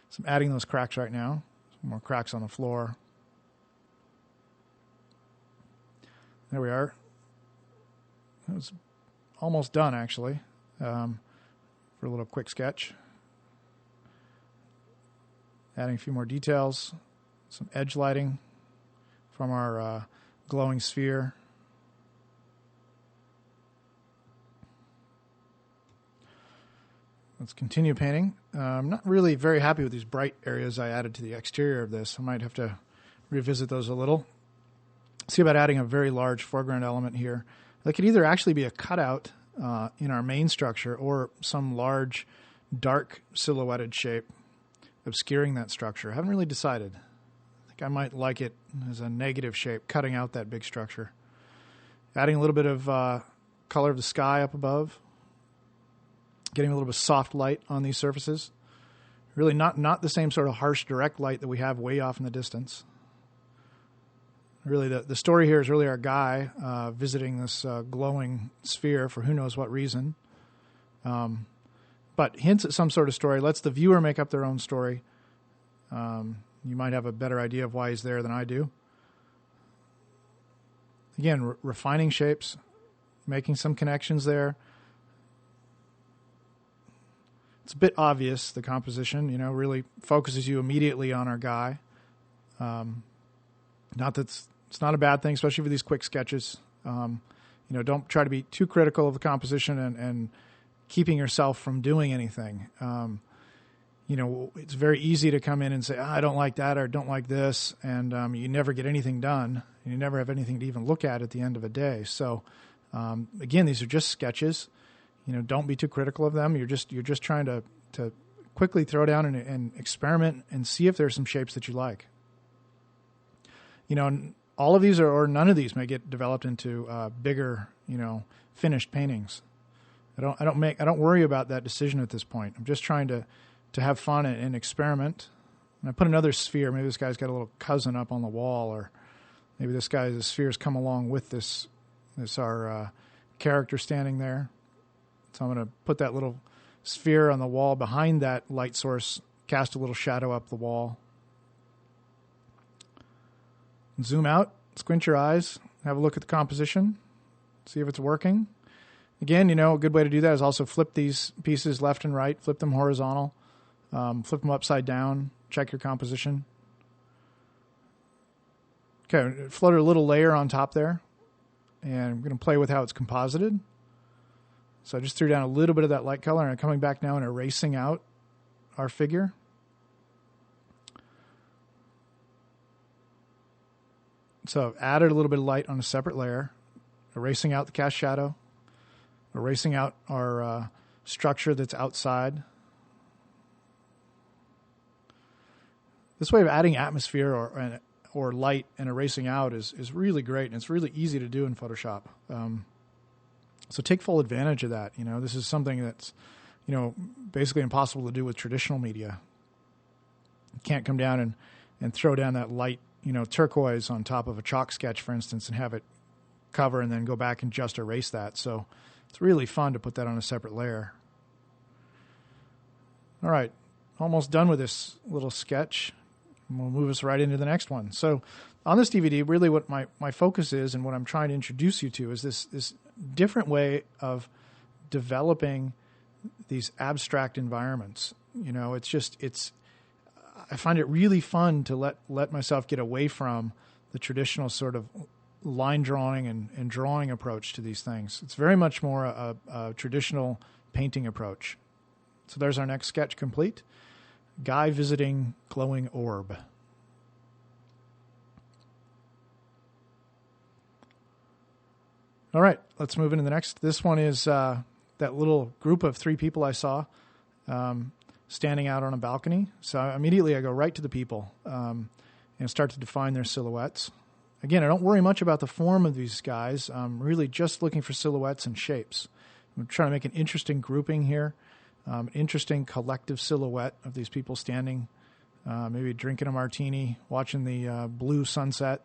So I'm adding those cracks right now. Some more cracks on the floor. There we are. It was almost done, actually, for a little quick sketch. Adding a few more details, some edge lighting from our glowing sphere. Let's continue painting. I'm not really very happy with these bright areas I added to the exterior of this. I might have to revisit those a little. See about adding a very large foreground element here. That could either actually be a cutout in our main structure or some large, dark silhouetted shape obscuring that structure. I haven't really decided. I think I might like it as a negative shape, cutting out that big structure. Adding a little bit of color of the sky up above. Getting a little bit of soft light on these surfaces. Really not the same sort of harsh, direct light that we have way off in the distance. Really, the story here is really our guy visiting this glowing sphere for who knows what reason. But hints at some sort of story, lets the viewer make up their own story. You might have a better idea of why he's there than I do. Again, refining shapes, making some connections there. It's a bit obvious, the composition, really focuses you immediately on our guy. Not that it's not a bad thing, especially for these quick sketches. Don't try to be too critical of the composition and keeping yourself from doing anything. It's very easy to come in and say, I don't like that or don't like this, and you never get anything done. And you never have anything to even look at the end of a day. So, again, these are just sketches. Don't be too critical of them. You're just trying to to quickly throw down and experiment and see if there's some shapes that you like. All of these or none of these may get developed into bigger, finished paintings. I don't worry about that decision at this point. I'm just trying to have fun and experiment. And I put another sphere. Maybe this guy's got a little cousin up on the wall, or maybe the sphere's come along with this our character standing there. So I'm going to put that little sphere on the wall behind that light source, cast a little shadow up the wall. Zoom out, squint your eyes, have a look at the composition, see if it's working. Again, a good way to do that is also flip these pieces left and right, flip them horizontal, flip them upside down, check your composition. Okay, float a little layer on top there, and I'm going to play with how it's composited. So I just threw down a little bit of that light color, and I'm coming back now and erasing out our figure. So I've added a little bit of light on a separate layer, erasing out the cast shadow, erasing out our structure that's outside. This way of adding atmosphere or light and erasing out is really great, and it's really easy to do in Photoshop. So take full advantage of that. This is something that's, basically impossible to do with traditional media. You can't come down and throw down that light, turquoise on top of a chalk sketch, for instance, and have it cover and then go back and just erase that. So it's really fun to put that on a separate layer. All right, almost done with this little sketch. And we'll move us right into the next one. So on this DVD, really what my focus is and what I'm trying to introduce you to is this different way of developing these abstract environments. I find it really fun to let myself get away from the traditional sort of line drawing and drawing approach to these things. It's very much more a traditional painting approach. So there's our next sketch complete. Guy visiting glowing orb. All right, let's move into the next. This one is that little group of 3 people I saw standing out on a balcony. So immediately I go right to the people and start to define their silhouettes. Again, I don't worry much about the form of these guys. I'm really just looking for silhouettes and shapes. I'm trying to make an interesting grouping here, interesting collective silhouette of these people standing, maybe drinking a martini, watching the blue sunset.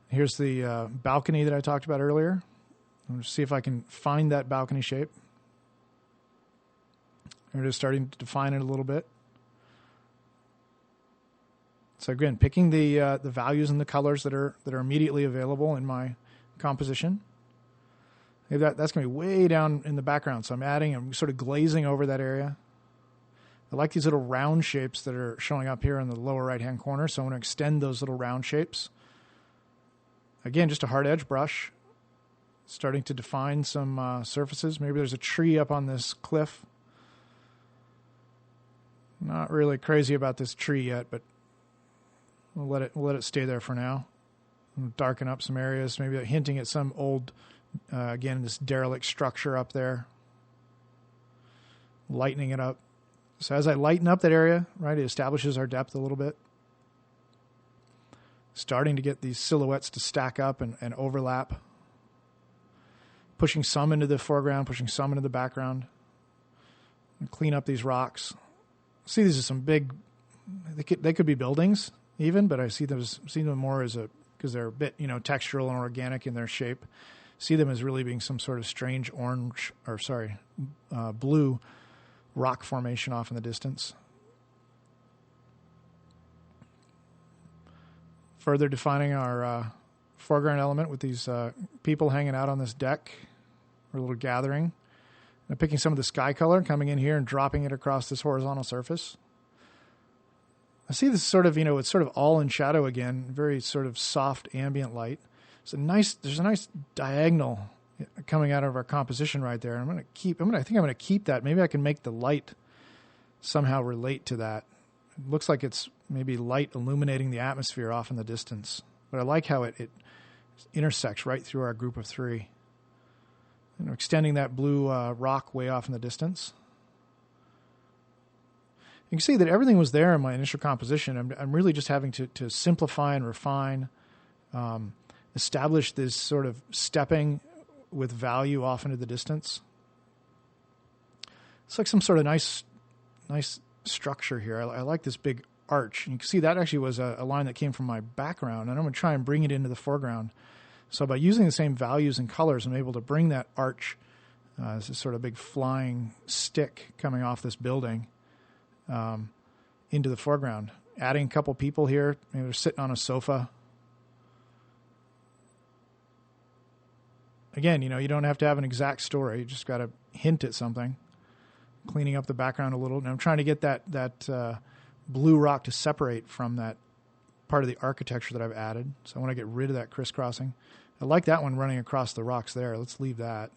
Here's the balcony that I talked about earlier. I'm going to see if I can find that balcony shape. I'm just starting to define it a little bit. So again, picking the values and the colors that are immediately available in my composition. Maybe that's going to be way down in the background. So I'm sort of glazing over that area. I like these little round shapes that are showing up here in the lower right-hand corner. So I'm going to extend those little round shapes. Again, just a hard edge brush. Starting to define some surfaces. Maybe there's a tree up on this cliff. Not really crazy about this tree yet, but we'll let it stay there for now. We'll darken up some areas, maybe hinting at some old, again, this derelict structure up there. Lightening it up. So as I lighten up that area, right, it establishes our depth a little bit. Starting to get these silhouettes to stack up and overlap. Pushing some into the foreground, pushing some into the background. And clean up these rocks. See, these are some big, they could be buildings even, but I see them more as because they're a bit, textural and organic in their shape. See them as really being some sort of strange blue rock formation off in the distance. Further defining our foreground element with these people hanging out on this deck, or a little gathering. I'm picking some of the sky color, coming in here and dropping it across this horizontal surface. I see this sort of, it's sort of all in shadow again, very sort of soft ambient light. There's a nice diagonal coming out of our composition right there. I think I'm going to keep that. Maybe I can make the light somehow relate to that. It looks like it's maybe light illuminating the atmosphere off in the distance. But I like how it intersects right through our group of 3. Extending that blue rock way off in the distance. can see that everything was there in my initial composition. I'm really just having to simplify and refine, establish this sort of stepping with value off into the distance. It's like some sort of nice structure here. I like this big arch. And you can see that actually was a line that came from my background, and I'm going to try and bring it into the foreground. So by using the same values and colors, I'm able to bring that arch, this sort of big flying stick coming off this building, into the foreground. Adding a couple people here, maybe they're sitting on a sofa. Again, you don't have to have an exact story. You just got to hint at something. Cleaning up the background a little. And I'm trying to get that blue rock to separate from that part of the architecture that I've added. So I want to get rid of that crisscrossing. I like that one running across the rocks there. Let's leave that.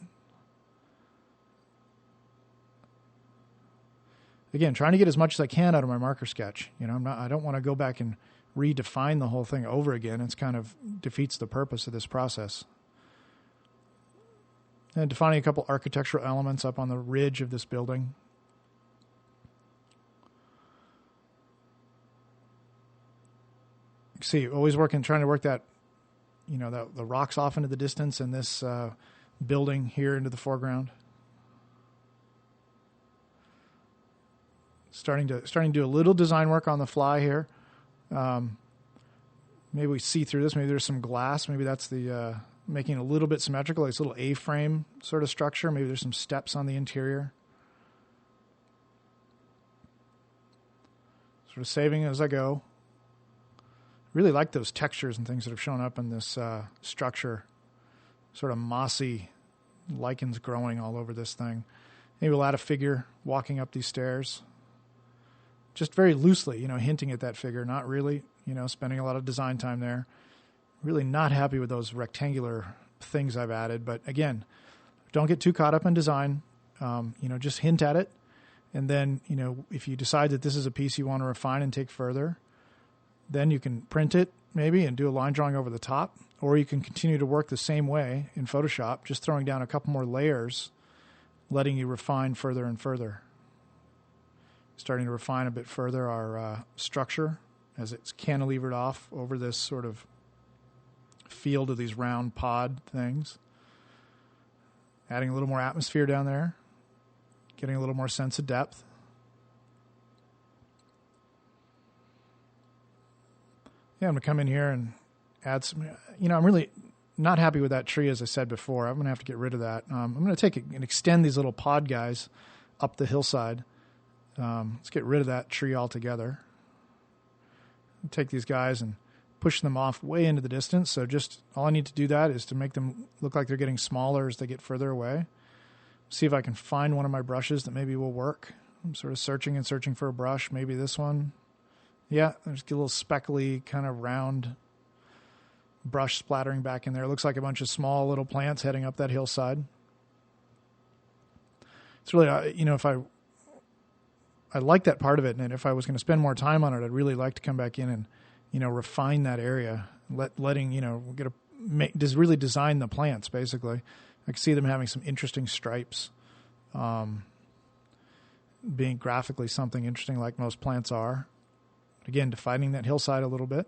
Again, trying to get as much as I can out of my marker sketch. I don't want to go back and redefine the whole thing over again. It's kind of defeats the purpose of this process. And defining a couple architectural elements up on the ridge of this building. You see, always trying to work that, the rocks off into the distance and this building here into the foreground. Starting to do a little design work on the fly here. Maybe we see through this. Maybe there's some glass. Maybe that's the making it a little bit symmetrical, like this little A-frame sort of structure. Maybe there's some steps on the interior. Sort of saving as I go. Really like those textures and things that have shown up in this structure. Sort of mossy lichens growing all over this thing. Maybe we'll add a figure walking up these stairs. Just very loosely, hinting at that figure. Not really, spending a lot of design time there. Really not happy with those rectangular things I've added. But again, don't get too caught up in design. Just hint at it. And then, if you decide that this is a piece you want to refine and take further, then you can print it maybe and do a line drawing over the top. Or you can continue to work the same way in Photoshop, just throwing down a couple more layers, letting you refine further and further. Starting to refine a bit further our structure as it's cantilevered off over this sort of field of these round pod things. Adding a little more atmosphere down there. Getting a little more sense of depth. Yeah, I'm going to come in here and add some, I'm really not happy with that tree, as I said before. I'm going to have to get rid of that. I'm going to take and extend these little pod guys up the hillside. Let's get rid of that tree altogether. Take these guys and push them off way into the distance. So just all I need to do that is to make them look like they're getting smaller as they get further away. See if I can find one of my brushes that maybe will work. I'm sort of searching for a brush. Maybe this one. Yeah, there's a little speckly kind of round brush splattering back in there. It looks like a bunch of small little plants heading up that hillside. It's really, if I like that part of it, and if I was going to spend more time on it, I'd really like to come back in and, refine that area, really design the plants, basically. I can see them having some interesting stripes, being graphically something interesting like most plants are. Again, defining that hillside a little bit.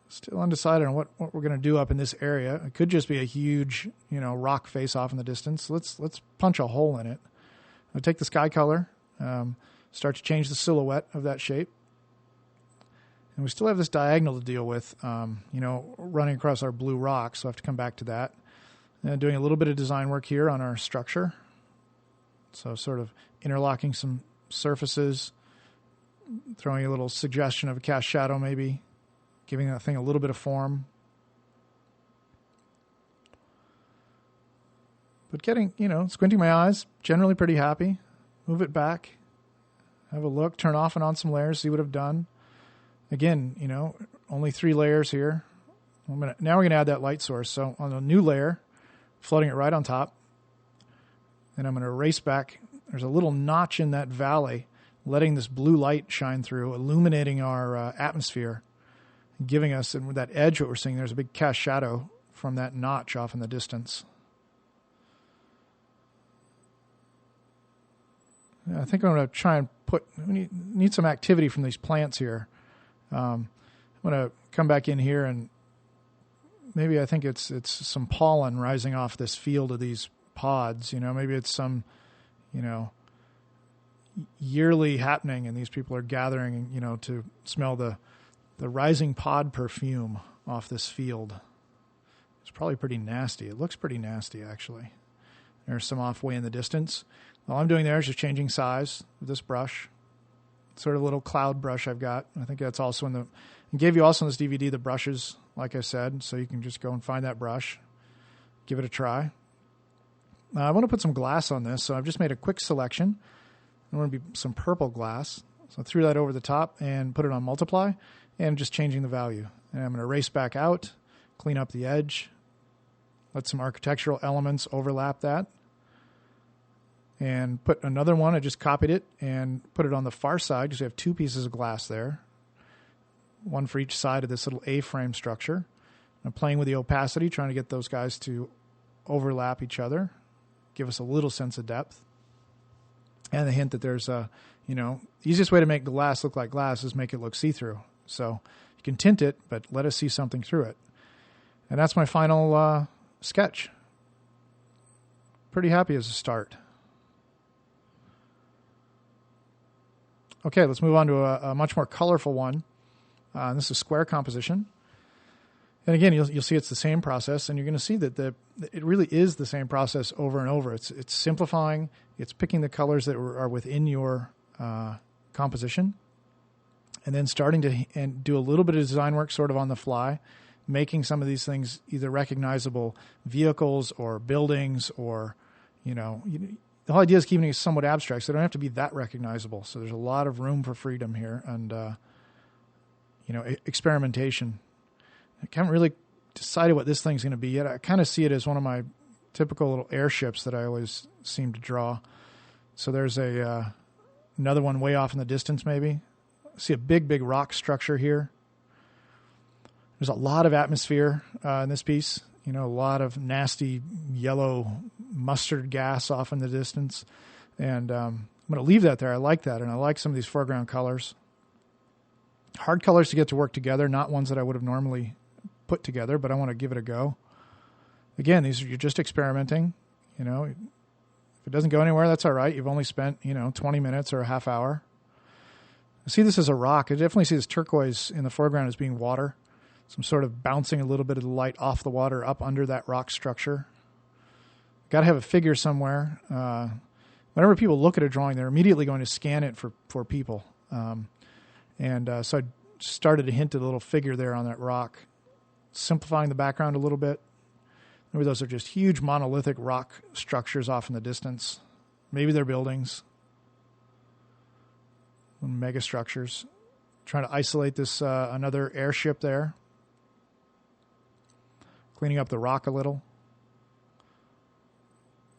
Still undecided on what we're going to do up in this area. It could just be a huge, rock face off in the distance. Let's punch a hole in it. I'll take the sky color, start to change the silhouette of that shape. And we still have this diagonal to deal with, running across our blue rock, so I have to come back to that. And doing a little bit of design work here on our structure. So sort of interlocking some surfaces, throwing a little suggestion of a cast shadow maybe, giving that thing a little bit of form. But getting, squinting my eyes, generally pretty happy. Move it back, have a look, turn off and on some layers, see what I've done. Again, only 3 layers here. Now we're going to add that light source. So on a new layer, floating it right on top. And I'm going to erase back. There's a little notch in that valley, letting this blue light shine through, illuminating our atmosphere, giving us, and with that edge, what we're seeing, there's a big cast shadow from that notch off in the distance. I think I'm going to try and we need some activity from these plants here. I'm going to come back in here and maybe I think it's some pollen rising off this field of these pods. Maybe it's some, yearly happening, and these people are gathering, to smell the rising pod perfume off this field. It's probably pretty nasty. It looks pretty nasty, actually. There's some off way in the distance. All I'm doing there is just changing size with this brush. Sort of little cloud brush I've got. I think that's also I gave you also in this DVD the brushes, like I said, so you can just go and find that brush. Give it a try. I want to put some glass on this, so I've just made a quick selection. I want to be some purple glass. So I threw that over the top and put it on multiply, and just changing the value. And I'm going to erase back out, clean up the edge, let some architectural elements overlap that, and put another one. I just copied it and put it on the far side because we have two pieces of glass there, one for each side of this little A-frame structure. I'm playing with the opacity, trying to get those guys to overlap each other, give us a little sense of depth. And the hint that there's the easiest way to make glass look like glass is make it look see-through. So you can tint it, but let us see something through it. And that's my final sketch. Pretty happy as a start. Okay, let's move on to a much more colorful one. This is square composition. And again, you'll see it's the same process, and you're going to see that it really is the same process over and over. It's simplifying. It's picking the colors that are within your composition, and then starting to do a little bit of design work sort of on the fly, making some of these things either recognizable vehicles or buildings or, the whole idea is keeping it somewhat abstract, so they don't have to be that recognizable. So there's a lot of room for freedom here and, experimentation. I haven't really decided what this thing's going to be yet. I kind of see it as one of my typical little airships that I always seem to draw. So there's another one way off in the distance maybe. I see a big rock structure here. There's a lot of atmosphere in this piece. A lot of nasty yellow mustard gas off in the distance. And I'm going to leave that there. I like that, and I like some of these foreground colors. Hard colors to get to work together, not ones that I would have normally put together, but I want to give it a go. Again, you're just experimenting. If it doesn't go anywhere, that's all right. You've only spent 20 minutes or a half hour. I see this as a rock. I definitely see this turquoise in the foreground as being water. So I'm sort of bouncing a little bit of the light off the water up under that rock structure. Got to have a figure somewhere. Whenever people look at a drawing, they're immediately going to scan it for people. So I started to hint at a little figure there on that rock, simplifying the background a little bit. Maybe those are just huge monolithic rock structures off in the distance. Maybe they're buildings, mega structures. Trying to isolate this another airship there. Cleaning up the rock a little.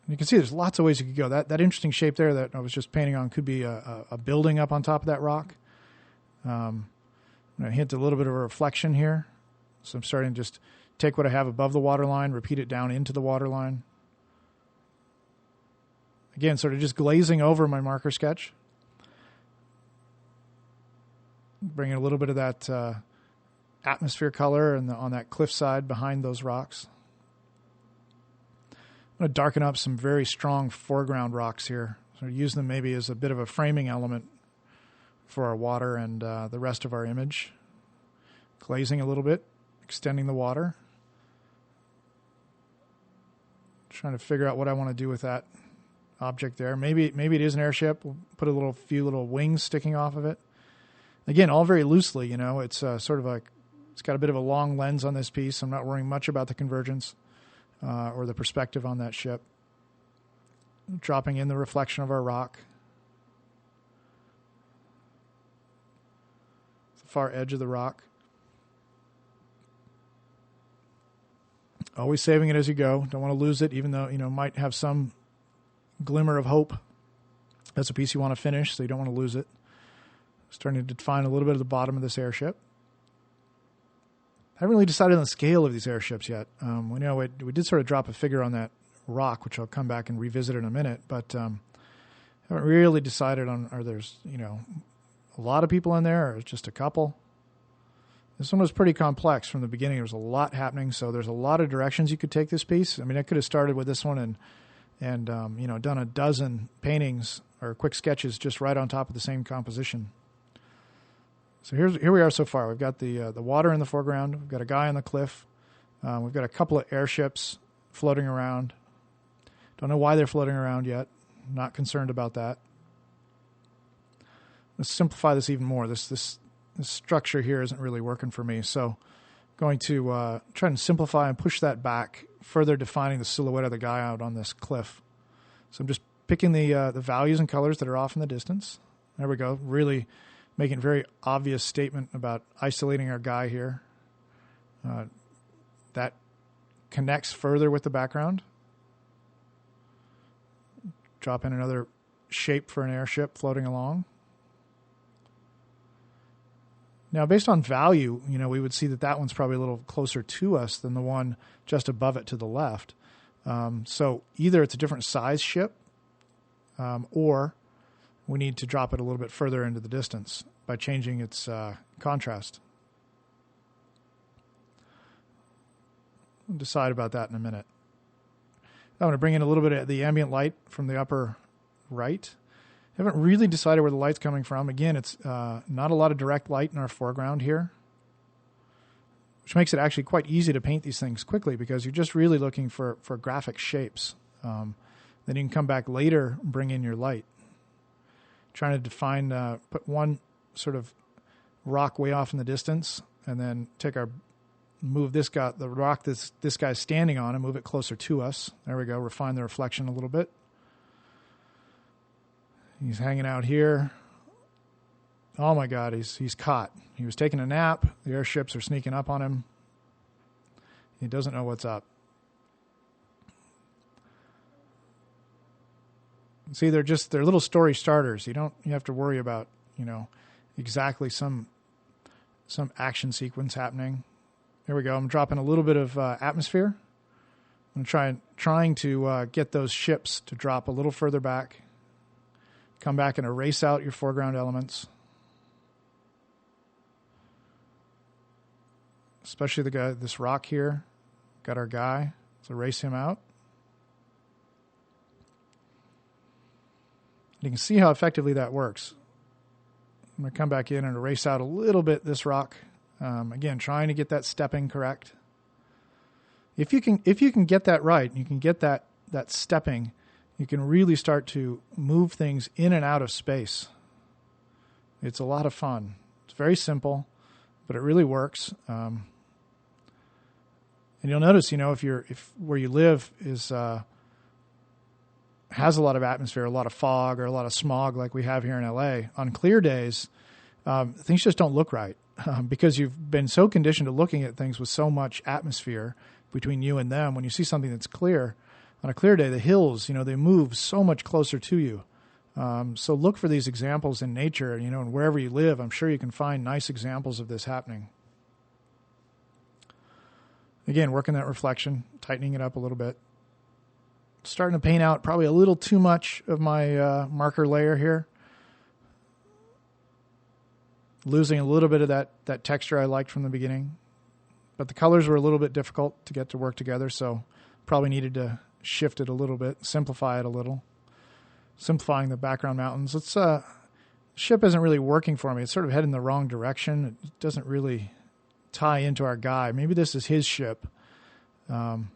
And you can see there's lots of ways you could go. That interesting shape there that I was just painting on could be a building up on top of that rock. I'm going to hint a little bit of a reflection here. So I'm starting to just take what I have above the waterline, repeat it down into the waterline. Again, sort of just glazing over my marker sketch. Bringing a little bit of that atmosphere color on that cliffside behind those rocks. I'm going to darken up some very strong foreground rocks here. So use them maybe as a bit of a framing element for our water and the rest of our image. Glazing a little bit, extending the water. Trying to figure out what I want to do with that object there. Maybe it is an airship. We'll put a few little wings sticking off of it. Again, all very loosely, it's sort of like, it's got a bit of a long lens on this piece. I'm not worrying much about the convergence or the perspective on that ship. Dropping in the reflection of our rock. The far edge of the rock. Always saving it as you go. Don't want to lose it, even though, might have some glimmer of hope. That's a piece you want to finish, so you don't want to lose it. Starting to define a little bit of the bottom of this airship. I haven't really decided on the scale of these airships yet. We did sort of drop a figure on that rock, which I'll come back and revisit in a minute, but haven't Haven't really decided on, are there's, a lot of people in there or just a couple. This one was pretty complex from the beginning. There was a lot happening, so there's a lot of directions you could take this piece. I mean, I could have started with this one and done a dozen paintings or quick sketches just right on top of the same composition. So here we are so far. We've got the water in the foreground. We've got a guy on the cliff. We've got a couple of airships floating around. Don't know why they're floating around yet. Not concerned about that. Let's simplify this even more. This structure here isn't really working for me, so going to try and simplify and push that back, further defining the silhouette of the guy out on this cliff. So I'm just picking the values and colors that are off in the distance. There we go. Really making a very obvious statement about isolating our guy here. That connects further with the background. Drop in another shape for an airship floating along. Now, based on value, we would see that one's probably a little closer to us than the one just above it to the left. So either it's a different size ship, or we need to drop it a little bit further into the distance by changing its contrast. We'll decide about that in a minute. I'm going to bring in a little bit of the ambient light from the upper right. I haven't really decided where the light's coming from. Again, it's not a lot of direct light in our foreground here, which makes it actually quite easy to paint these things quickly because you're just really looking for graphic shapes. Then you can come back later and bring in your light. Trying to define, put one sort of rock way off in the distance, and then move this guy, the rock this guy's standing on, and move it closer to us. There we go. Refine the reflection a little bit. He's hanging out here. Oh my God, he's caught. He was taking a nap. The airships are sneaking up on him. He doesn't know what's up. See, they're little story starters. You have to worry about, exactly some action sequence happening. There we go. I'm dropping a little bit of atmosphere. I'm trying to get those ships to drop a little further back. Come back and erase out your foreground elements. Especially this rock here. Got our guy. Let's erase him out. You can see how effectively that works. I'm going to come back in and erase out a little bit this rock. Again, trying to get that stepping correct. If you can get that right, you can get that stepping, you can really start to move things in and out of space. It's a lot of fun. It's very simple, but it really works. And you'll notice, if where you live has a lot of atmosphere, a lot of fog or a lot of smog like we have here in LA, on clear days, things just don't look right because you've been so conditioned to looking at things with so much atmosphere between you and them. When you see something that's clear, on a clear day, the hills, they move so much closer to you. So look for these examples in nature, and wherever you live, I'm sure you can find nice examples of this happening. Again, working that reflection, tightening it up a little bit. Starting to paint out probably a little too much of my marker layer here. Losing a little bit of that texture I liked from the beginning. But the colors were a little bit difficult to get to work together, so probably needed to shift it a little bit, simplify it a little. Simplifying the background mountains. Ship isn't really working for me. It's sort of heading the wrong direction. It doesn't really tie into our guy. Maybe this is his ship. I'm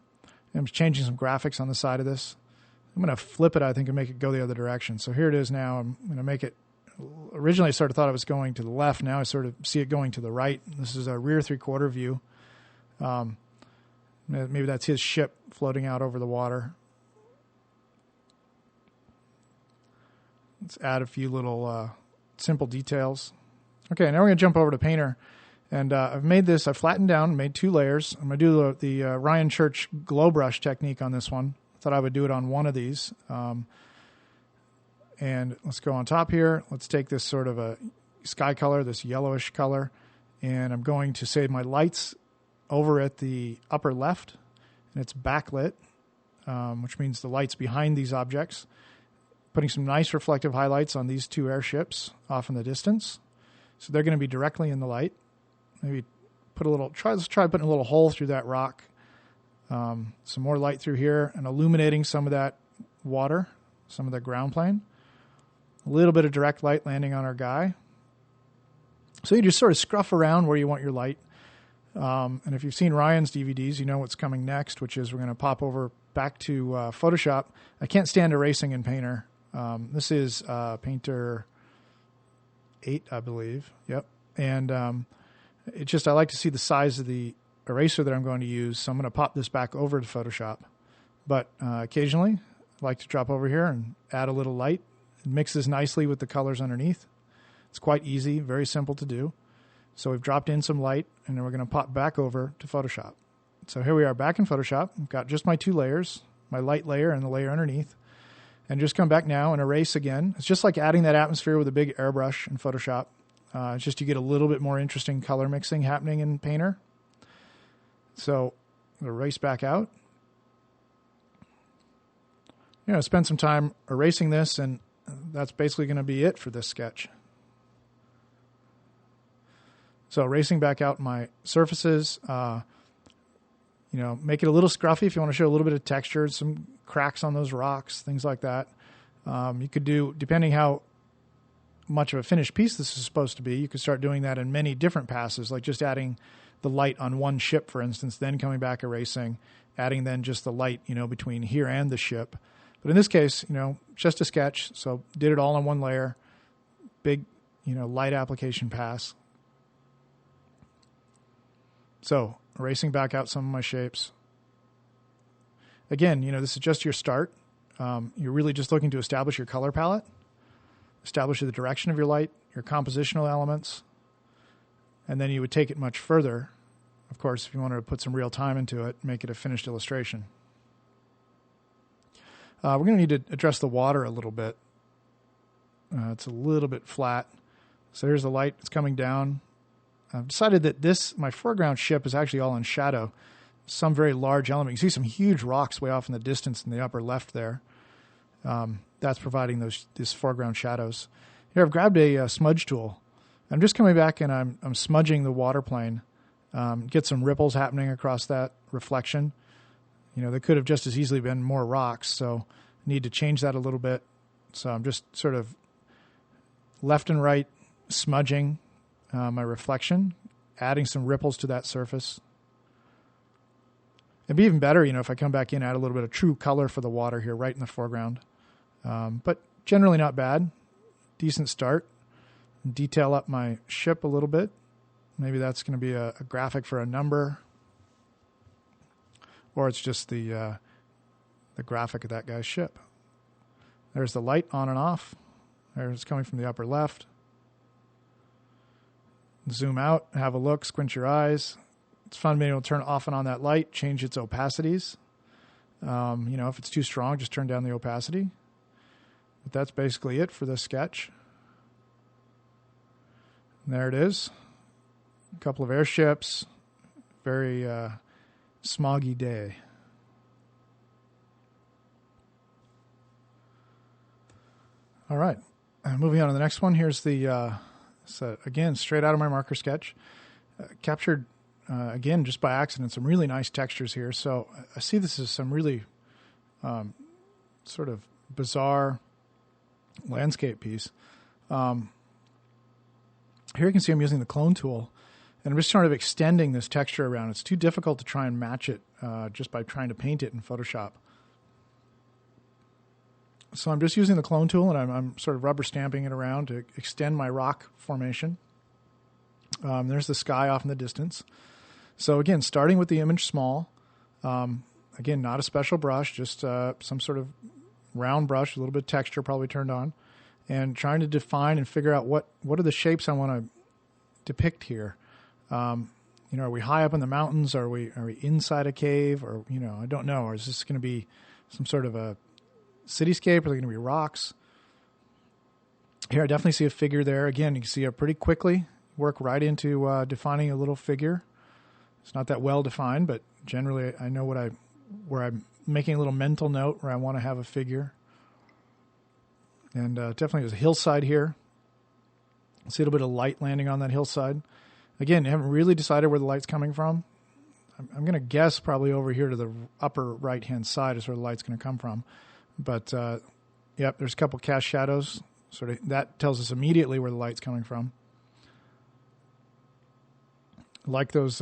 changing some graphics on the side of this. I'm going to flip it, I think, and make it go the other direction. So here it is now. I'm going to make it... Originally, I sort of thought it was going to the left. Now I sort of see it going to the right. This is a rear three-quarter view. Maybe that's his ship floating out over the water. Let's add a few little simple details. Okay, now we're going to jump over to Painter. And I've flattened down, made 2 layers. I'm going to do the Ryan Church glow brush technique on this one. I thought I would do it on one of these. And let's go on top here. Let's take this sort of a sky color, this yellowish color, and I'm going to save my lights over at the upper left, and it's backlit, which means the lights behind these objects. putting some nice reflective highlights on these two airships off in the distance. So they're going to be directly in the light. Maybe let's try putting a little hole through that rock. Some more light through here and illuminating some of that water, some of the ground plane. A little bit of direct light landing on our guy. So you just sort of scruff around where you want your light. And if you've seen Ryan's DVDs, you know what's coming next, which is we're going to pop over back to Photoshop. I can't stand erasing in Painter. This is Painter 8, I believe. Yep. And I like to see the size of the eraser that I'm going to use, so I'm going to pop this back over to Photoshop. But occasionally, I like to drop over here and add a little light. It mixes nicely with the colors underneath. It's quite easy, very simple to do. So we've dropped in some light, and then we're going to pop back over to Photoshop. So here we are back in Photoshop. I've got just my two layers, my light layer and the layer underneath. And just come back now and erase again. It's just like adding that atmosphere with a big airbrush in Photoshop. It's just you get a little bit more interesting color mixing happening in Painter. So erase back out. Spend some time erasing this, and that's basically going to be it for this sketch. So erasing back out my surfaces, make it a little scruffy if you want to show a little bit of texture, some cracks on those rocks, things like that. You could do, depending how much of a finished piece this is supposed to be, you could start doing that in many different passes, like just adding the light on one ship, for instance, then coming back erasing, adding then just the light, between here and the ship. But in this case, just a sketch, so did it all on one layer, big, light application pass. So erasing back out some of my shapes. Again, this is just your start. You're really just looking to establish your color palette, establish the direction of your light, your compositional elements, and then you would take it much further. Of course, if you wanted to put some real time into it, make it a finished illustration. We're going to need to address the water a little bit. It's a little bit flat. So here's the light. It's coming down. I've decided that my foreground ship is actually all in shadow. Some very large element. You see some huge rocks way off in the distance in the upper left there. That's providing these foreground shadows. Here I've grabbed a smudge tool. I'm just coming back and I'm smudging the water plane. Get some ripples happening across that reflection. There could have just as easily been more rocks, so I need to change that a little bit. So I'm just sort of left and right smudging my reflection, adding some ripples to that surface. It'd be even better, if I come back in, add a little bit of true color for the water here right in the foreground. But generally not bad. Decent start. Detail up my ship a little bit. Maybe that's going to be a graphic for a number. Or it's just the graphic of that guy's ship. There's the light on and off. It's coming from the upper left. Zoom out, have a look, squint your eyes. It's fun being able to turn off and on that light, change its opacities. If it's too strong, just turn down the opacity. But that's basically it for this sketch. And there it is. A couple of airships. Very smoggy day. All right. Moving on to the next one. Here's the, again, straight out of my marker sketch. Captured, again, just by accident, some really nice textures here. So I see this as some really sort of bizarre landscape piece. Here you can see I'm using the clone tool, and I'm just sort of extending this texture around. It's too difficult to try and match it just by trying to paint it in Photoshop. So I'm just using the clone tool, and I'm sort of rubber stamping it around to extend my rock formation. There's the sky off in the distance. So again, starting with the image small. Again, not a special brush, just some sort of round brush, a little bit of texture probably turned on, and trying to define and figure out what are the shapes I want to depict here. Are we high up in the mountains? Are we inside a cave? Or, I don't know. Or is this going to be some sort of a cityscape? Are they going to be rocks? Here, I definitely see a figure there. Again, you can see it pretty quickly work right into defining a little figure. It's not that well defined, but generally I know where I'm making a little mental note where I want to have a figure. And definitely there's a hillside here. See a little bit of light landing on that hillside. Again, you haven't really decided where the light's coming from. I'm going to guess probably over here to the upper right-hand side is where the light's going to come from. But, yep, there's a couple cast shadows. Sort of that tells us immediately where the light's coming from. Like those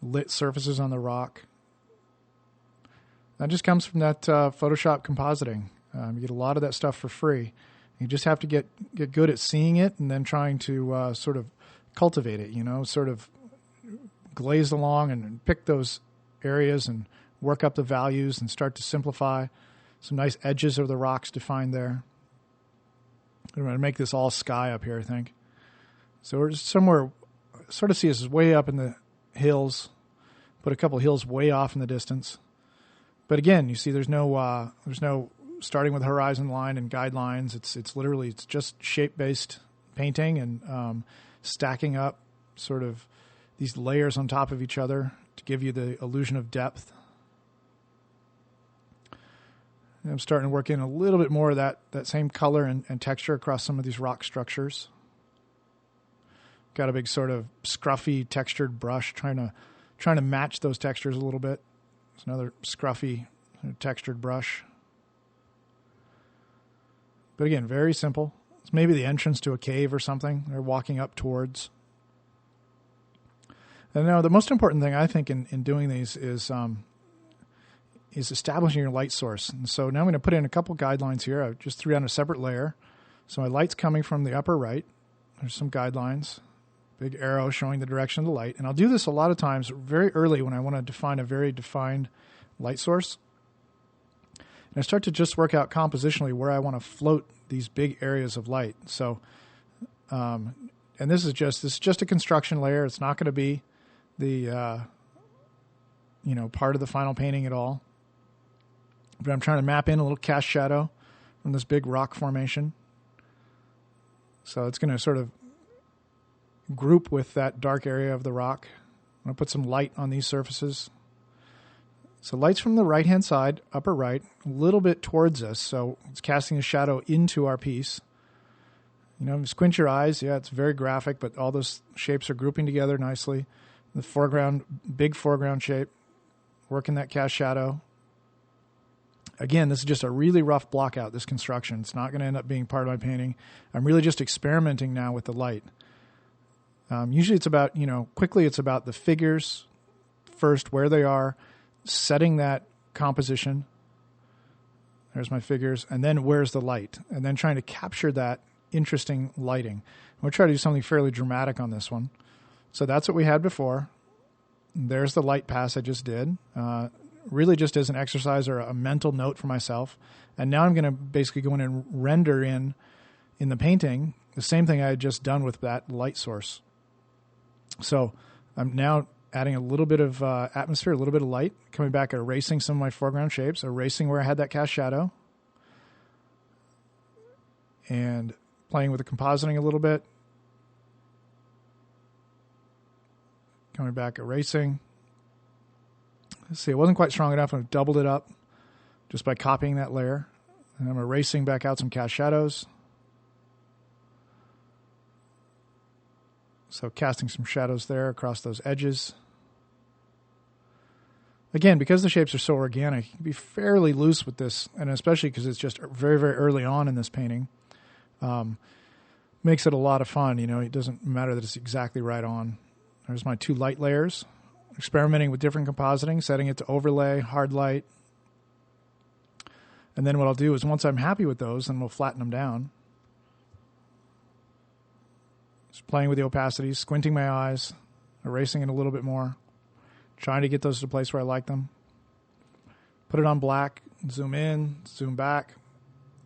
lit surfaces on the rock. That just comes from that Photoshop compositing. You get a lot of that stuff for free. You just have to get good at seeing it and then trying to sort of cultivate it, sort of glaze along and pick those areas and work up the values and start to simplify. Some nice edges of the rocks defined there. I'm going to make this all sky up here, I think. So we're somewhere, sort of see this is way up in the hills, put a couple of hills way off in the distance. But again, you see there's no starting with horizon line and guidelines. It's literally just shape-based painting and stacking up sort of these layers on top of each other to give you the illusion of depth. And I'm starting to work in a little bit more of that same color and texture across some of these rock structures. Got a big sort of scruffy textured brush trying to match those textures a little bit. It's another scruffy textured brush. But again, very simple. It's maybe the entrance to a cave or something they're walking up towards. And now the most important thing I think in doing these is establishing your light source. And so now I'm going to put in a couple guidelines here. I just threw on a separate layer. So my light's coming from the upper right. There's some guidelines. Big arrow showing the direction of the light. And I'll do this a lot of times very early when I want to define a very defined light source. And I start to just work out compositionally where I want to float these big areas of light. So, and this is just a construction layer. It's not going to be the, part of the final painting at all. But I'm trying to map in a little cast shadow from this big rock formation. So it's going to sort of group with that dark area of the rock. I'm going to put some light on these surfaces. So light's from the right-hand side, upper right, a little bit towards us. So it's casting a shadow into our piece. Squint your eyes. Yeah, it's very graphic, but all those shapes are grouping together nicely. The foreground, big foreground shape, working that cast shadow. Again, this is just a really rough block out, this construction. It's not going to end up being part of my painting. I'm really just experimenting now with the light. Usually it's about, quickly it's about the figures first, where they are, setting that composition. There's my figures. And then where's the light? And then trying to capture that interesting lighting. I'm going to try to do something fairly dramatic on this one. So that's what we had before. There's the light pass I just did. Really just as an exercise or a mental note for myself. And now I'm going to basically go in and render in the painting the same thing I had just done with that light source. So I'm now adding a little bit of atmosphere, a little bit of light, coming back, erasing some of my foreground shapes, erasing where I had that cast shadow, and playing with the compositing a little bit. Coming back, erasing. Let's see, it wasn't quite strong enough. I've doubled it up just by copying that layer. And I'm erasing back out some cast shadows. So casting some shadows there across those edges. Again, because the shapes are so organic, you can be fairly loose with this, and especially because it's just very, very early on in this painting. Makes it a lot of fun. It doesn't matter that it's exactly right on. There's my two light layers. Experimenting with different compositing, setting it to overlay, hard light. And then what I'll do is once I'm happy with those, then we'll flatten them down. Just playing with the opacities, squinting my eyes, erasing it a little bit more, trying to get those to the place where I like them. Put it on black, zoom in, zoom back,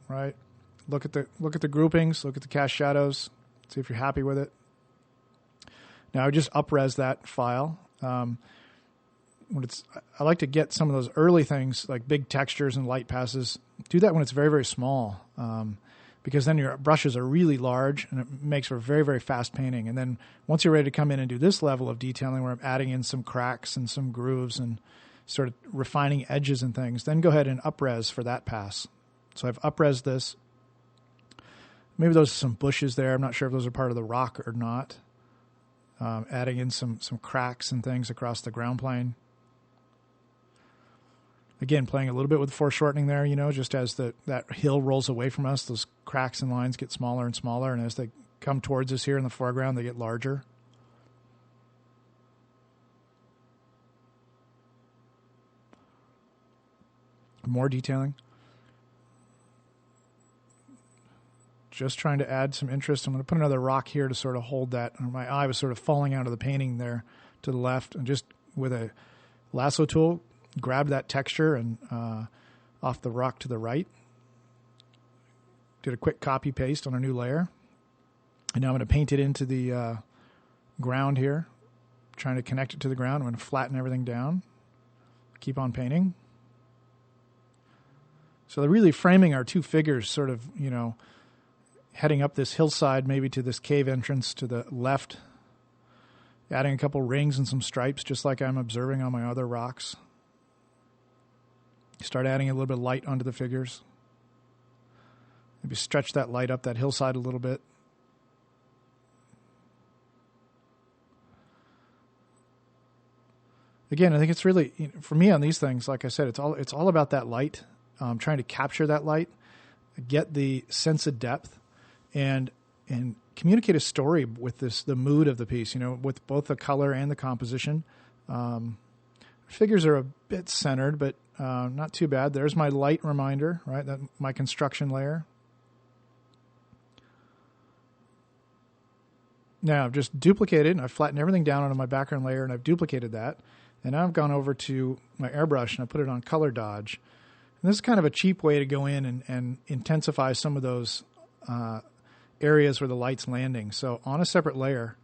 right? Look at the groupings, look at the cast shadows, see if you're happy with it. Now I just up-res that file. I like to get some of those early things like big textures and light passes. Do that when it's very, very small, because then your brushes are really large and it makes for very, very fast painting. And then once you're ready to come in and do this level of detailing where I'm adding in some cracks and some grooves and sort of refining edges and things, then go ahead and up-res for that pass. So I've up-res this. Maybe those are some bushes there. I'm not sure if those are part of the rock or not. Adding in some cracks and things across the ground plane. Again, playing a little bit with foreshortening there, just as that hill rolls away from us, those cracks and lines get smaller and smaller, and as they come towards us here in the foreground, they get larger. More detailing. Just trying to add some interest. I'm going to put another rock here to sort of hold that. My eye was sort of falling out of the painting there to the left, and just with a lasso tool, grab that texture and off the rock to the right. Did a quick copy paste on a new layer. And now I'm going to paint it into the ground here, trying to connect it to the ground. I'm going to flatten everything down. Keep on painting. So they're really framing our two figures sort of, heading up this hillside, maybe to this cave entrance to the left, adding a couple rings and some stripes, just like I'm observing on my other rocks. Start adding a little bit of light onto the figures. Maybe stretch that light up that hillside a little bit. Again, I think it's really, for me on these things, like I said, it's all about that light, trying to capture that light, get the sense of depth, and communicate a story with the mood of the piece, with both the color and the composition. Figures are a bit centered, but not too bad. There's my light reminder, right? That my construction layer. Now I've just duplicated, and I've flattened everything down onto my background layer, and I've duplicated that. And now I've gone over to my airbrush, and I put it on color dodge. And this is kind of a cheap way to go in and intensify some of those areas where the light's landing. So on a separate layer,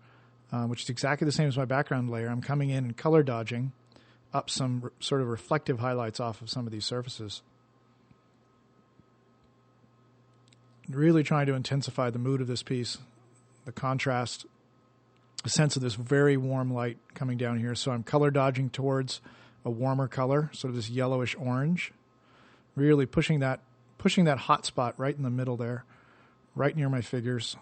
which is exactly the same as my background layer, I'm coming in and color dodging up some sort of reflective highlights off of some of these surfaces. Really trying to intensify the mood of this piece, the contrast, a sense of this very warm light coming down here. So I'm color dodging towards a warmer color, sort of this yellowish orange, really pushing that hot spot right in the middle there, right near my figures,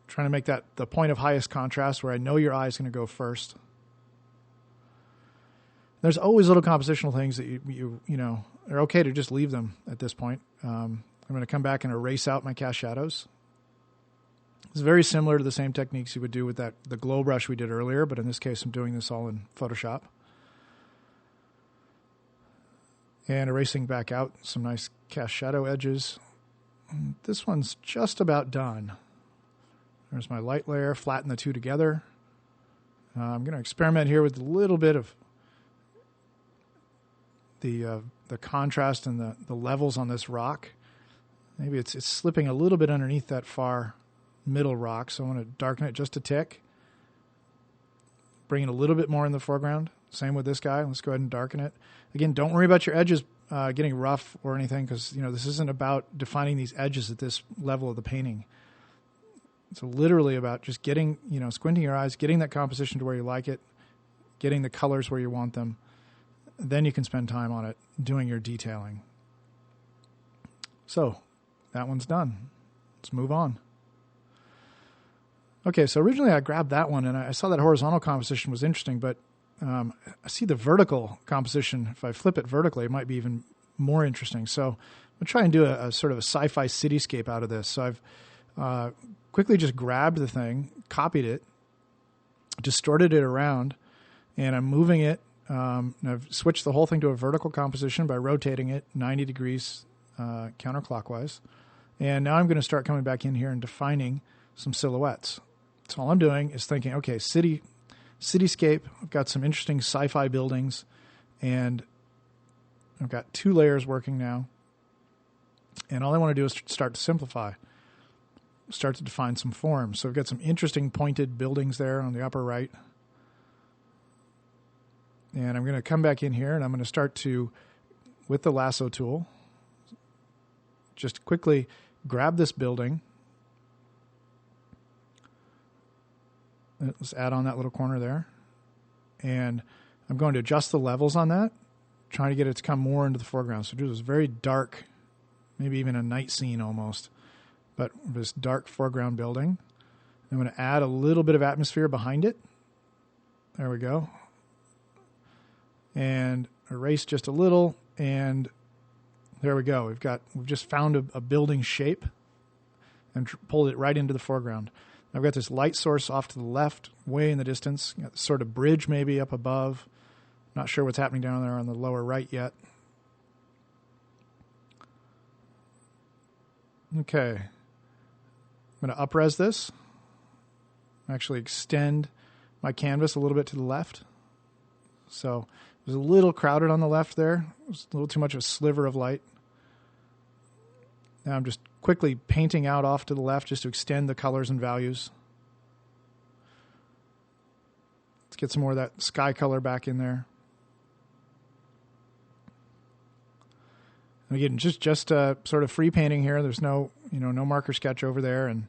trying to make that the point of highest contrast where I know your eye is going to go first. There's always little compositional things that you are okay to just leave them at this point. I'm going to come back and erase out my cast shadows. It's very similar to the same techniques you would do with the glow brush we did earlier, but in this case I'm doing this all in Photoshop. And erasing back out some nice cast shadow edges. This one's just about done. There's my light layer, flatten the two together. I'm going to experiment here with a little bit of the contrast and the levels on this rock. Maybe it's slipping a little bit underneath that far middle rock, so I want to darken it just a tick. Bring it a little bit more in the foreground. Same with this guy. Let's go ahead and darken it. Again, don't worry about your edges getting rough or anything, because this isn't about defining these edges at this level of the painting. It's literally about just getting, squinting your eyes, getting that composition to where you like it, getting the colors where you want them. Then you can spend time on it doing your detailing. So that one's done. Let's move on. Okay, so originally I grabbed that one, and I saw that horizontal composition was interesting, but I see the vertical composition. If I flip it vertically, it might be even more interesting. So I'm going to try and do a sort of a sci-fi cityscape out of this. So I've quickly just grabbed the thing, copied it, distorted it around, and I'm moving it. And I've switched the whole thing to a vertical composition by rotating it 90 degrees counterclockwise. And now I'm going to start coming back in here and defining some silhouettes. So all I'm doing is thinking, okay, cityscape. I've got some interesting sci-fi buildings, and I've got two layers working now. And all I want to do is start to simplify, start to define some forms. So I've got some interesting pointed buildings there on the upper right. And I'm going to come back in here, and I'm going to start to, with the lasso tool, just quickly grab this building. Let's add on that little corner there. And I'm going to adjust the levels on that, trying to get it to come more into the foreground. So do this very dark, maybe even a night scene almost. but this dark foreground building. I'm going to add a little bit of atmosphere behind it. There we go. And erase just a little, and there we go. We've just found a building shape and pulled it right into the foreground. I've got this light source off to the left, way in the distance. Got this sort of bridge maybe up above. Not sure what's happening down there on the lower right yet. Okay. I'm going to up-res this. Actually extend my canvas a little bit to the left. So it was a little crowded on the left there. It was a little too much of a sliver of light. Now I'm just quickly painting out off to the left just to extend the colors and values. Let's get some more of that sky color back in there. And again, just sort of free painting here. There's no marker sketch over there, and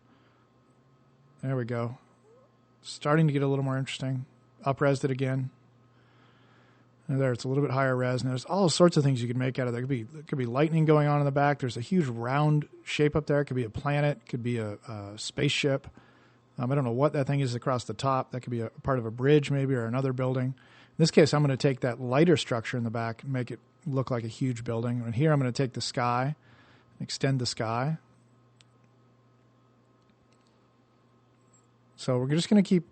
there we go. Starting to get a little more interesting. Up-resed it again. And there, it's a little bit higher res. And there's all sorts of things you could make out of there. There could be lightning going on in the back. There's a huge round shape up there. It could be a planet. It could be a spaceship. I don't know what that thing is across the top. That could be a part of a bridge maybe, or another building. In this case, I'm going to take that lighter structure in the back and make it look like a huge building. And here I'm going to take the sky, extend the sky. So we're just going to keep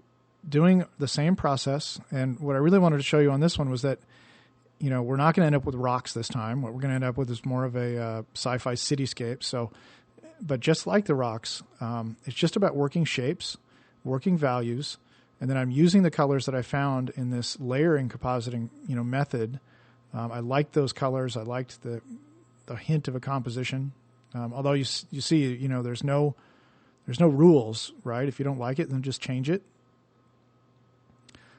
doing the same process. And what I really wanted to show you on this one was that, we're not going to end up with rocks this time. What we're going to end up with is more of a sci-fi cityscape. So, but just like the rocks, it's just about working shapes, working values, and then I'm using the colors that I found in this layering compositing, method. I liked those colors. I liked the hint of a composition. Although you see, there's no rules, right? If you don't like it, then just change it.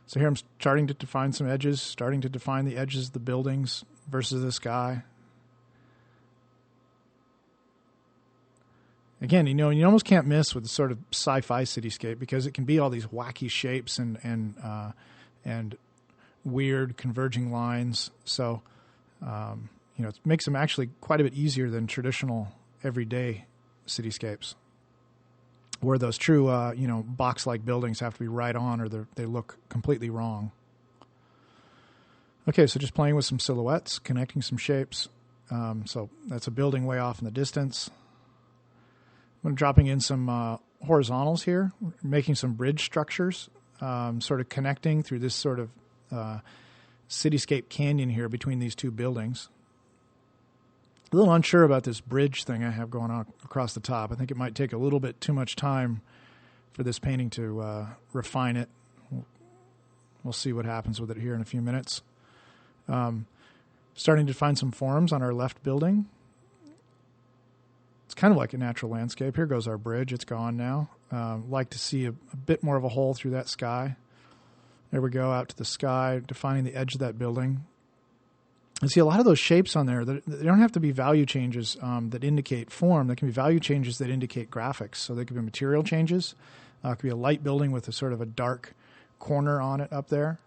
So here I'm starting to define some edges, starting to define the edges of the buildings versus the sky. Again, you almost can't miss with the sort of sci-fi cityscape because it can be all these wacky shapes and weird converging lines. So, it makes them actually quite a bit easier than traditional everyday cityscapes, where those true, box-like buildings have to be right on or they look completely wrong. Okay, so just playing with some silhouettes, connecting some shapes. So that's a building way off in the distance. I'm dropping in some horizontals here, making some bridge structures, sort of connecting through this sort of cityscape canyon here between these two buildings. A little unsure about this bridge thing I have going on across the top. I think it might take a little bit too much time for this painting to refine it. We'll see what happens with it here in a few minutes. Starting to find some forms on our left building. It's kind of like a natural landscape. Here goes our bridge. It's gone now. Like to see a bit more of a hole through that sky. There we go, out to the sky, defining the edge of that building. And see, a lot of those shapes on there, they don't have to be value changes that indicate form. They can be value changes that indicate graphics. So they could be material changes. It could be a light building with a sort of a dark corner on it up there.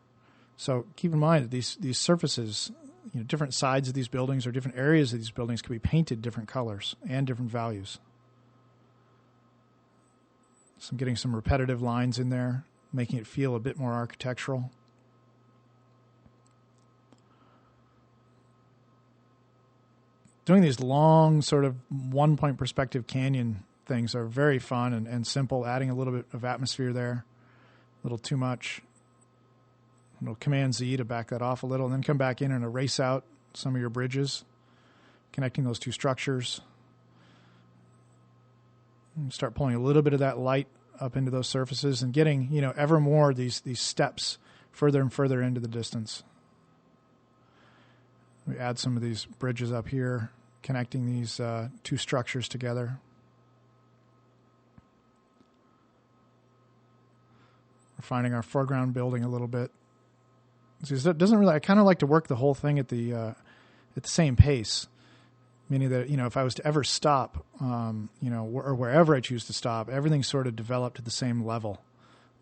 So keep in mind that these surfaces, different sides of these buildings or different areas of these buildings could be painted different colors and different values. So I'm getting some repetitive lines in there, making it feel a bit more architectural. Doing these long sort of one-point perspective canyon things are very fun and simple, adding a little bit of atmosphere there. A little too much. Command-Z to back that off a little, and then come back in and erase out some of your bridges, connecting those two structures. And start pulling a little bit of that light up into those surfaces and getting, ever more these steps further and further into the distance. We add some of these bridges up here, connecting these two structures together. Refining our foreground building a little bit. So it doesn't really. I kind of like to work the whole thing at the same pace, meaning that if I was to ever stop, or wherever I choose to stop, everything's sort of developed at the same level.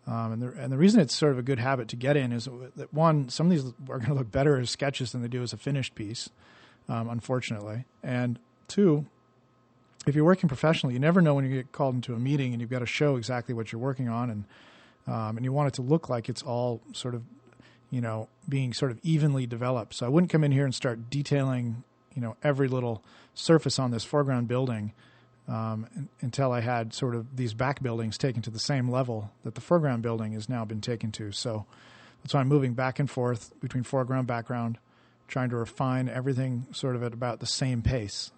And the reason it's sort of a good habit to get in is that, one, some of these are going to look better as sketches than they do as a finished piece, unfortunately. And two, if you're working professionally, you never know when you get called into a meeting and you've got to show exactly what you're working on, and you want it to look like it's all sort of, being sort of evenly developed. So I wouldn't come in here and start detailing, every little surface on this foreground building until I had sort of these back buildings taken to the same level that the foreground building has now been taken to. So that's why I'm moving back and forth between foreground, background, trying to refine everything sort of at about the same pace.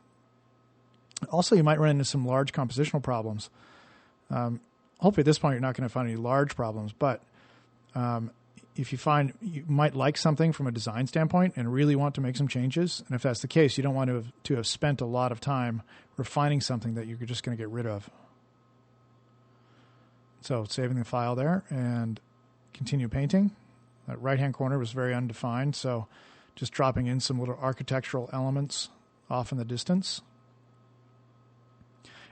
Also, you might run into some large compositional problems. Hopefully at this point you're not going to find any large problems, but if you find you might like something from a design standpoint and really want to make some changes, and if that's the case, you don't want to have spent a lot of time refining something that you're just going to get rid of. So saving the file there and continue painting. That right-hand corner was very undefined, so just dropping in some little architectural elements off in the distance.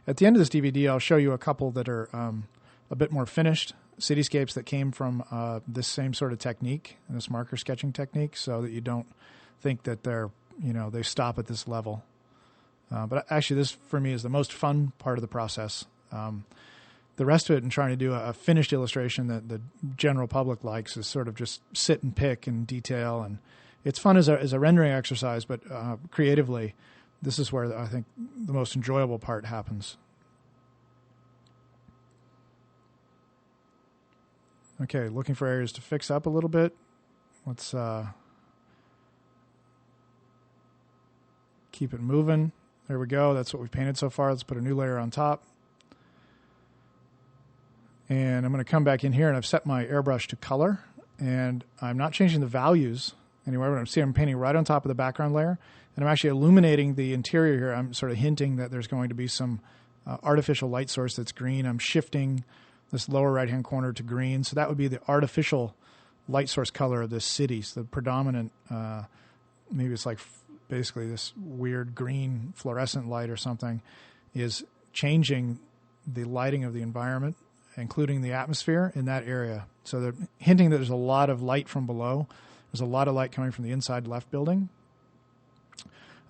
At the end of this DVD, I'll show you a couple that are a bit more finished cityscapes that came from this same sort of technique, this marker sketching technique, so that you don't think that they stop at this level. But actually, this for me is the most fun part of the process. The rest of it, and trying to do a finished illustration that the general public likes, is sort of just sit and pick and detail, and it's fun as a rendering exercise, but creatively, this is where I think the most enjoyable part happens. Okay, looking for areas to fix up a little bit. Let's keep it moving. There we go. That's what we've painted so far. Let's put a new layer on top. And I'm going to come back in here, and I've set my airbrush to color, and I'm not changing the values anywhere, but I'm painting right on top of the background layer, and I'm actually illuminating the interior here. I'm sort of hinting that there's going to be some artificial light source that's green. I'm shifting this lower right-hand corner to green, so that would be the artificial light source color of this city. So the predominant, maybe it's like basically this weird green fluorescent light or something, is changing the lighting of the environment, including the atmosphere in that area. So they're hinting that there's a lot of light from below. There's a lot of light coming from the inside left building.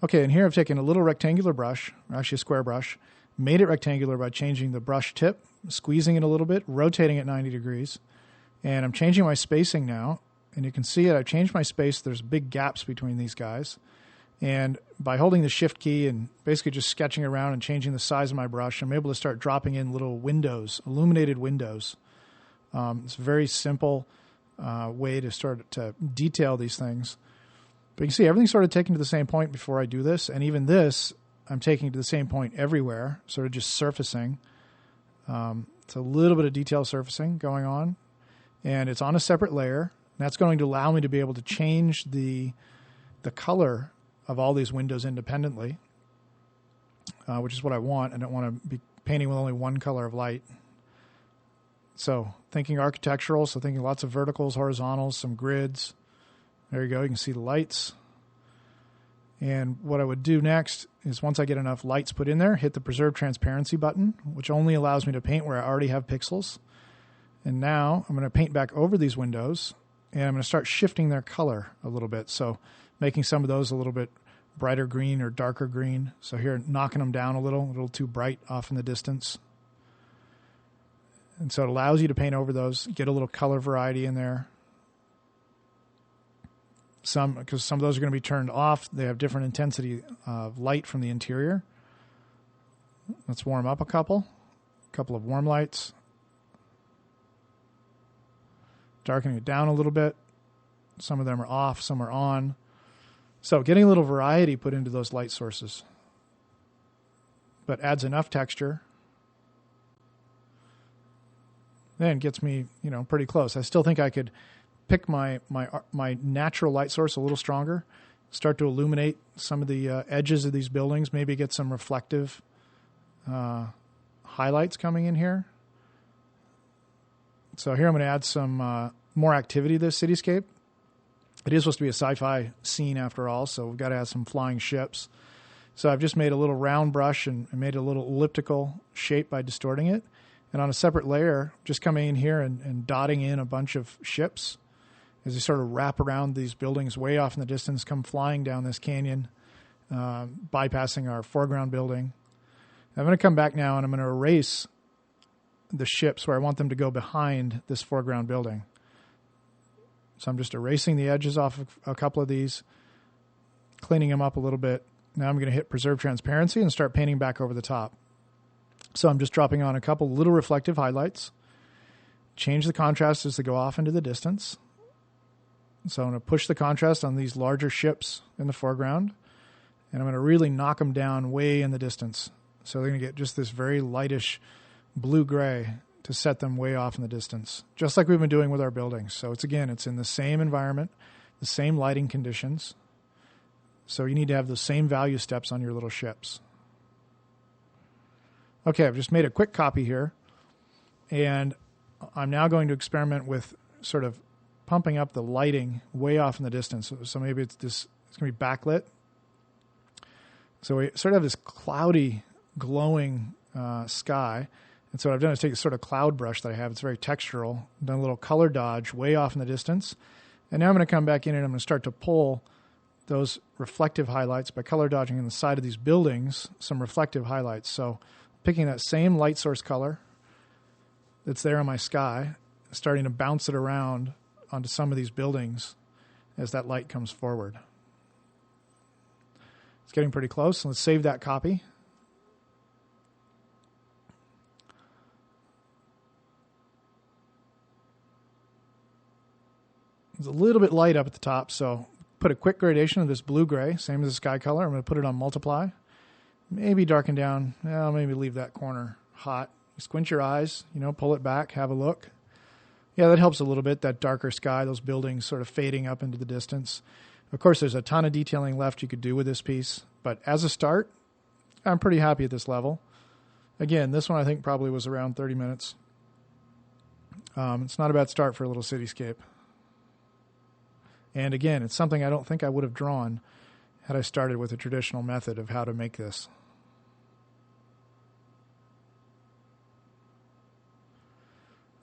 Okay, and here I've taken a little rectangular brush, or actually a square brush, made it rectangular by changing the brush tip, squeezing it a little bit, rotating it 90 degrees, and I'm changing my spacing now, and you can see it. I've changed my space. There's big gaps between these guys, and by holding the shift key and basically just sketching around and changing the size of my brush, I'm able to start dropping in little windows, illuminated windows. It's a very simple way to start to detail these things. But you can see everything's sort of taken to the same point before I do this, and even this I'm taking to the same point everywhere, sort of just surfacing. It's a little bit of detail surfacing going on, and it's on a separate layer. That's going to allow me to be able to change the color of all these windows independently, which is what I want. I don't want to be painting with only one color of light. So thinking architectural, so thinking lots of verticals, horizontals, some grids. There you go. You can see the lights. And what I would do next is, once I get enough lights put in there, hit the Preserve Transparency button, which only allows me to paint where I already have pixels. And now I'm going to paint back over these windows, and I'm going to start shifting their color a little bit. So making some of those a little bit brighter green or darker green. So here, knocking them down a little too bright off in the distance. And so it allows you to paint over those, get a little color variety in there. Because some of those are going to be turned off. They have different intensity of light from the interior. Let's warm up a couple of warm lights. Darkening it down a little bit. Some of them are off, some are on. So getting a little variety put into those light sources, but adds enough texture. Then gets me, pretty close. I still think I could pick my natural light source a little stronger, start to illuminate some of the edges of these buildings, maybe get some reflective highlights coming in here. So here I'm going to add some more activity to this cityscape. It is supposed to be a sci-fi scene after all, so we've got to add some flying ships. So I've just made a little round brush and made a little elliptical shape by distorting it. And on a separate layer, just coming in here and dotting in a bunch of ships as they sort of wrap around these buildings way off in the distance, come flying down this canyon, bypassing our foreground building. I'm going to come back now and I'm going to erase the ships where I want them to go behind this foreground building. So I'm just erasing the edges off of a couple of these, cleaning them up a little bit. Now I'm going to hit Preserve Transparency and start painting back over the top. So I'm just dropping on a couple little reflective highlights. Change the contrast as they go off into the distance. So I'm going to push the contrast on these larger ships in the foreground. And I'm going to really knock them down way in the distance. So they're going to get just this very lightish blue-gray to set them way off in the distance, just like we've been doing with our buildings. So it's in the same environment, the same lighting conditions. So you need to have the same value steps on your little ships. Okay, I've just made a quick copy here, and I'm now going to experiment with sort of pumping up the lighting way off in the distance. So maybe it's going to be backlit. So we sort of have this cloudy, glowing sky. And so what I've done is take a sort of cloud brush that I have. It's very textural. Done a little color dodge way off in the distance. And now I'm going to come back in and I'm going to start to pull those reflective highlights by color dodging in the side of these buildings, some reflective highlights. So picking that same light source color that's there on my sky, starting to bounce it around onto some of these buildings as that light comes forward. It's getting pretty close. Let's save that copy. It's a little bit light up at the top, so put a quick gradation of this blue-gray, same as the sky color. I'm going to put it on multiply. Maybe darken down. Well, maybe leave that corner hot. Squint your eyes, pull it back, have a look. Yeah, that helps a little bit, that darker sky, those buildings sort of fading up into the distance. Of course, there's a ton of detailing left you could do with this piece, but as a start, I'm pretty happy at this level. Again, this one I think probably was around 30 minutes. It's not a bad start for a little cityscape. And again, it's something I don't think I would have drawn had I started with a traditional method of how to make this.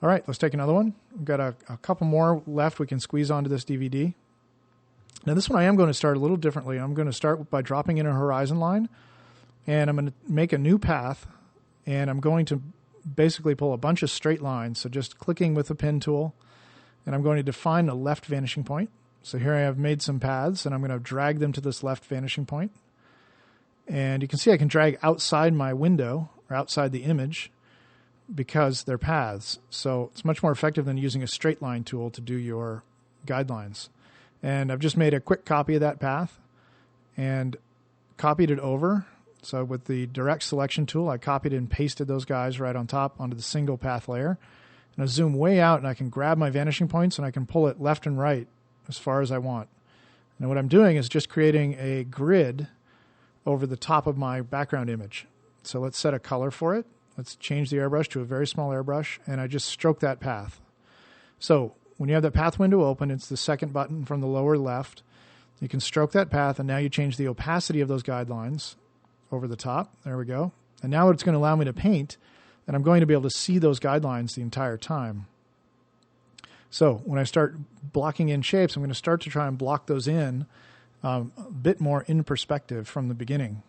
All right, let's take another one. We've got a couple more left we can squeeze onto this DVD. Now this one I am going to start a little differently. I'm going to start by dropping in a horizon line, and I'm going to make a new path, and I'm going to basically pull a bunch of straight lines. So just clicking with the pen tool, and I'm going to define a left vanishing point. So here I have made some paths, and I'm going to drag them to this left vanishing point. And you can see I can drag outside my window, or outside the image, because they're paths. So it's much more effective than using a straight line tool to do your guidelines. And I've just made a quick copy of that path and copied it over. So with the direct selection tool, I copied and pasted those guys right on top onto the single path layer. And I zoom way out and I can grab my vanishing points and I can pull it left and right as far as I want. And what I'm doing is just creating a grid over the top of my background image. So let's set a color for it. Let's change the airbrush to a very small airbrush, and I just stroke that path. So when you have that path window open, it's the second button from the lower left. You can stroke that path, and now you change the opacity of those guidelines over the top. There we go. And now it's going to allow me to paint, and I'm going to be able to see those guidelines the entire time. So when I start blocking in shapes, I'm going to start to try and block those in a bit more in perspective from the beginning.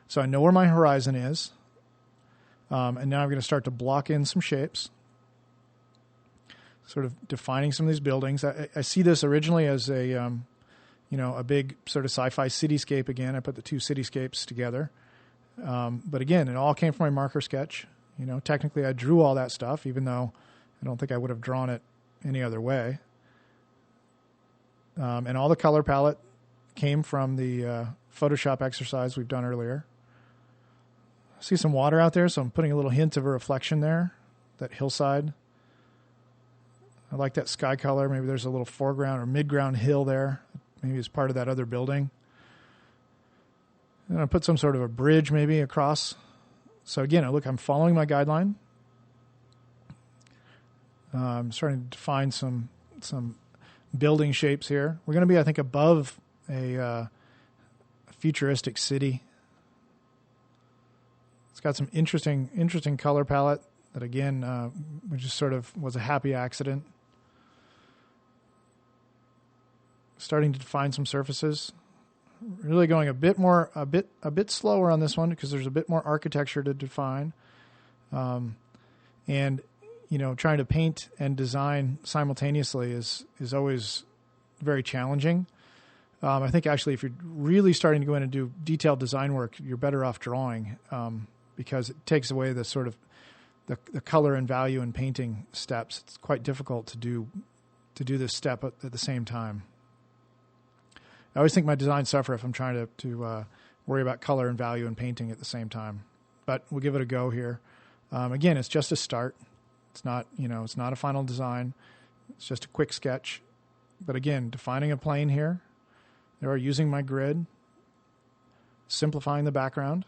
So I know where my horizon is. And now I'm going to start to block in some shapes, sort of defining some of these buildings. I see this originally as a big sort of sci-fi cityscape again. I put the two cityscapes together. But again, it all came from my marker sketch. Technically I drew all that stuff, even though I don't think I would have drawn it any other way. And all the color palette came from the Photoshop exercise we've done earlier. See some water out there, so I'm putting a little hint of a reflection there, that hillside. I like that sky color. Maybe there's a little foreground or midground hill there. Maybe it's part of that other building. And I put some sort of a bridge maybe across. So again, look, I'm following my guideline. I'm starting to define some building shapes here. We're going to be, I think, above a futuristic city. It's got some interesting color palette that, again, which just sort of was a happy accident. Starting to define some surfaces. Really going a bit slower on this one because there's a bit more architecture to define. And, trying to paint and design simultaneously is always very challenging. I think actually if you're really starting to go in and do detailed design work, you're better off drawing because it takes away the sort of the color and value in painting steps. It's quite difficult to do this step at the same time. I always think my designs suffer if I'm trying to worry about color and value in painting at the same time. But we'll give it a go here. Again, it's just a start. It's not, it's not a final design. It's just a quick sketch. But again, defining a plane here. There, using my grid, simplifying the background.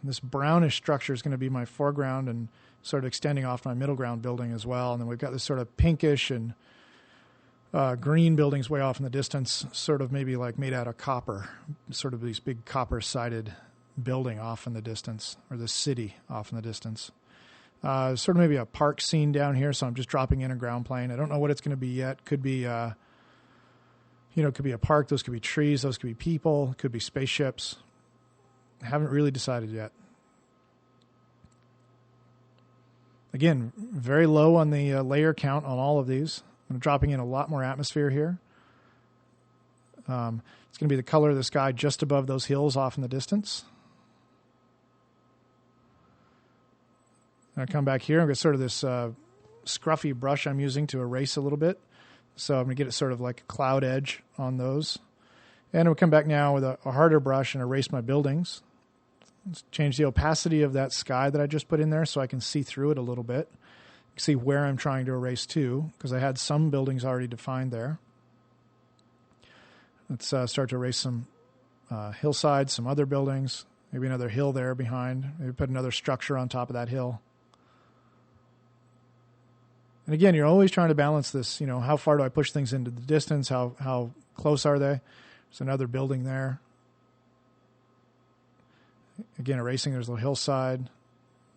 This brownish structure is going to be my foreground and sort of extending off my middle ground building as well. And then we've got this sort of pinkish and green buildings way off in the distance, sort of maybe like made out of copper, sort of these big copper-sided building off in the distance, or the city off in the distance. Sort of maybe a park scene down here, so I'm just dropping in a ground plane. I don't know what it's going to be yet. Could be, it could be a park. Those could be trees. Those could be people. Could be spaceships. Haven't really decided yet. Again, very low on the layer count on all of these. I'm dropping in a lot more atmosphere here. It's going to be the color of the sky just above those hills off in the distance. I come back here. I've got sort of this scruffy brush I'm using to erase a little bit. So I'm going to get it sort of like a cloud edge on those. And I'll come back now with a harder brush and erase my buildings. Let's change the opacity of that sky that I just put in there so I can see through it a little bit. See where I'm trying to erase to, because I had some buildings already defined there. Let's start to erase some hillsides, some other buildings, maybe another hill there behind. Maybe put another structure on top of that hill. And again, you're always trying to balance this, how far do I push things into the distance? How close are they? There's another building there. Again, erasing, there's a little hillside.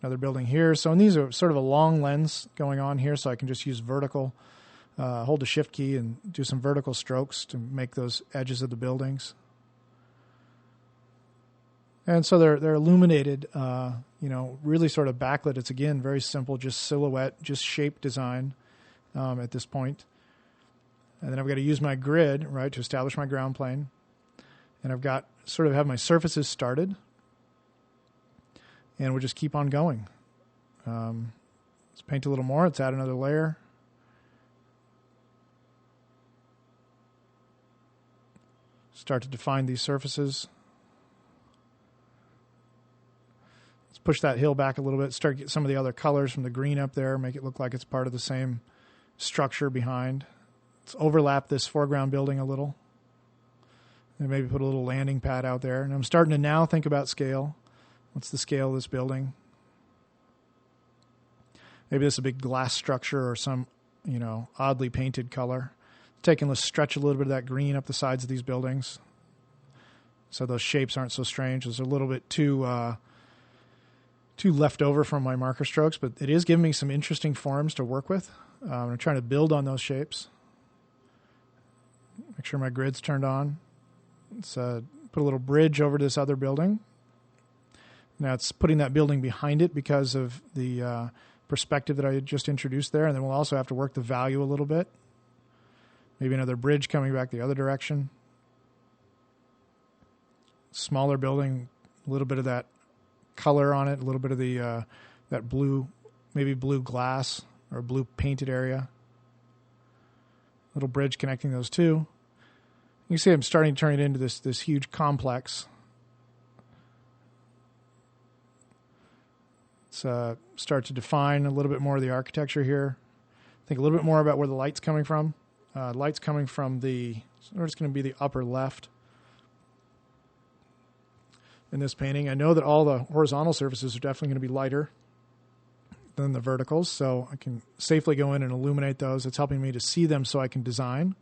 Another building here. So, and these are sort of a long lens going on here, so I can just use vertical, hold the shift key and do some vertical strokes to make those edges of the buildings. And so they're illuminated, really sort of backlit. It's, again, very simple, just silhouette, just shape design at this point. And then I've got to use my grid, right, to establish my ground plane. And I've got sort of have my surfaces started. And we'll just keep on going. Let's paint a little more. Let's add another layer. Start to define these surfaces. Let's push that hill back a little bit. Start to get some of the other colors from the green up there. Make it look like it's part of the same structure behind. Let's overlap this foreground building a little. And maybe put a little landing pad out there. And I'm starting to now think about scale. What's the scale of this building? Maybe this is a big glass structure or some, oddly painted color. Let's stretch a little bit of that green up the sides of these buildings so those shapes aren't so strange. Those are a little bit too left over from my marker strokes, but it is giving me some interesting forms to work with. I'm trying to build on those shapes. Make sure my grid's turned on. Let's put a little bridge over to this other building. Now it's putting that building behind it because of the perspective that I just introduced there. And then we'll also have to work the value a little bit. Maybe another bridge coming back the other direction. Smaller building, a little bit of that color on it, a little bit of the that blue, maybe blue glass or blue painted area. Little bridge connecting those two. You can see I'm starting to turn it into this huge complex. Let's start to define a little bit more of the architecture here. Think a little bit more about where the light's coming from. Light's coming from it's going to be the upper left in this painting. I know that all the horizontal surfaces are definitely going to be lighter than the verticals, so I can safely go in and illuminate those. It's helping me to see them so I can design.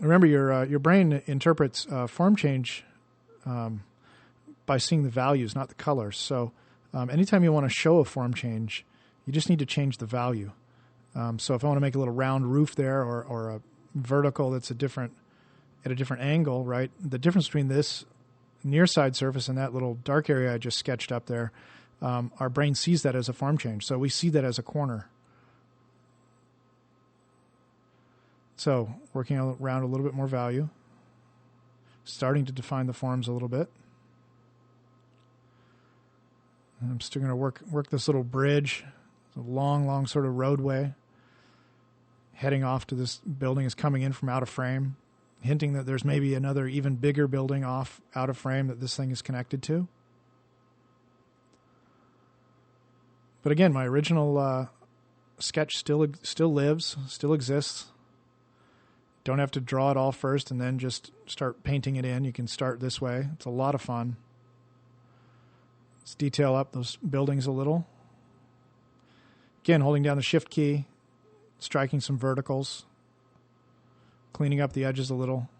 Remember, your brain interprets form change by seeing the values, not the colors. So anytime you want to show a form change, you just need to change the value. So if I want to make a little round roof there or a vertical that's at a different angle, right? The difference between this near side surface and that little dark area I just sketched up there, our brain sees that as a form change. So we see that as a corner. So working around a little bit more value, starting to define the forms a little bit. And I'm still going to work this little bridge. It's a long sort of roadway heading off to this building is coming in from out of frame, hinting that there's maybe another even bigger building off out of frame that this thing is connected to. But again, my original sketch still lives, still exists. Don't have to draw it all first and then just start painting it in. You can start this way. It's a lot of fun. Let's detail up those buildings a little. Again, holding down the shift key, striking some verticals, cleaning up the edges a little.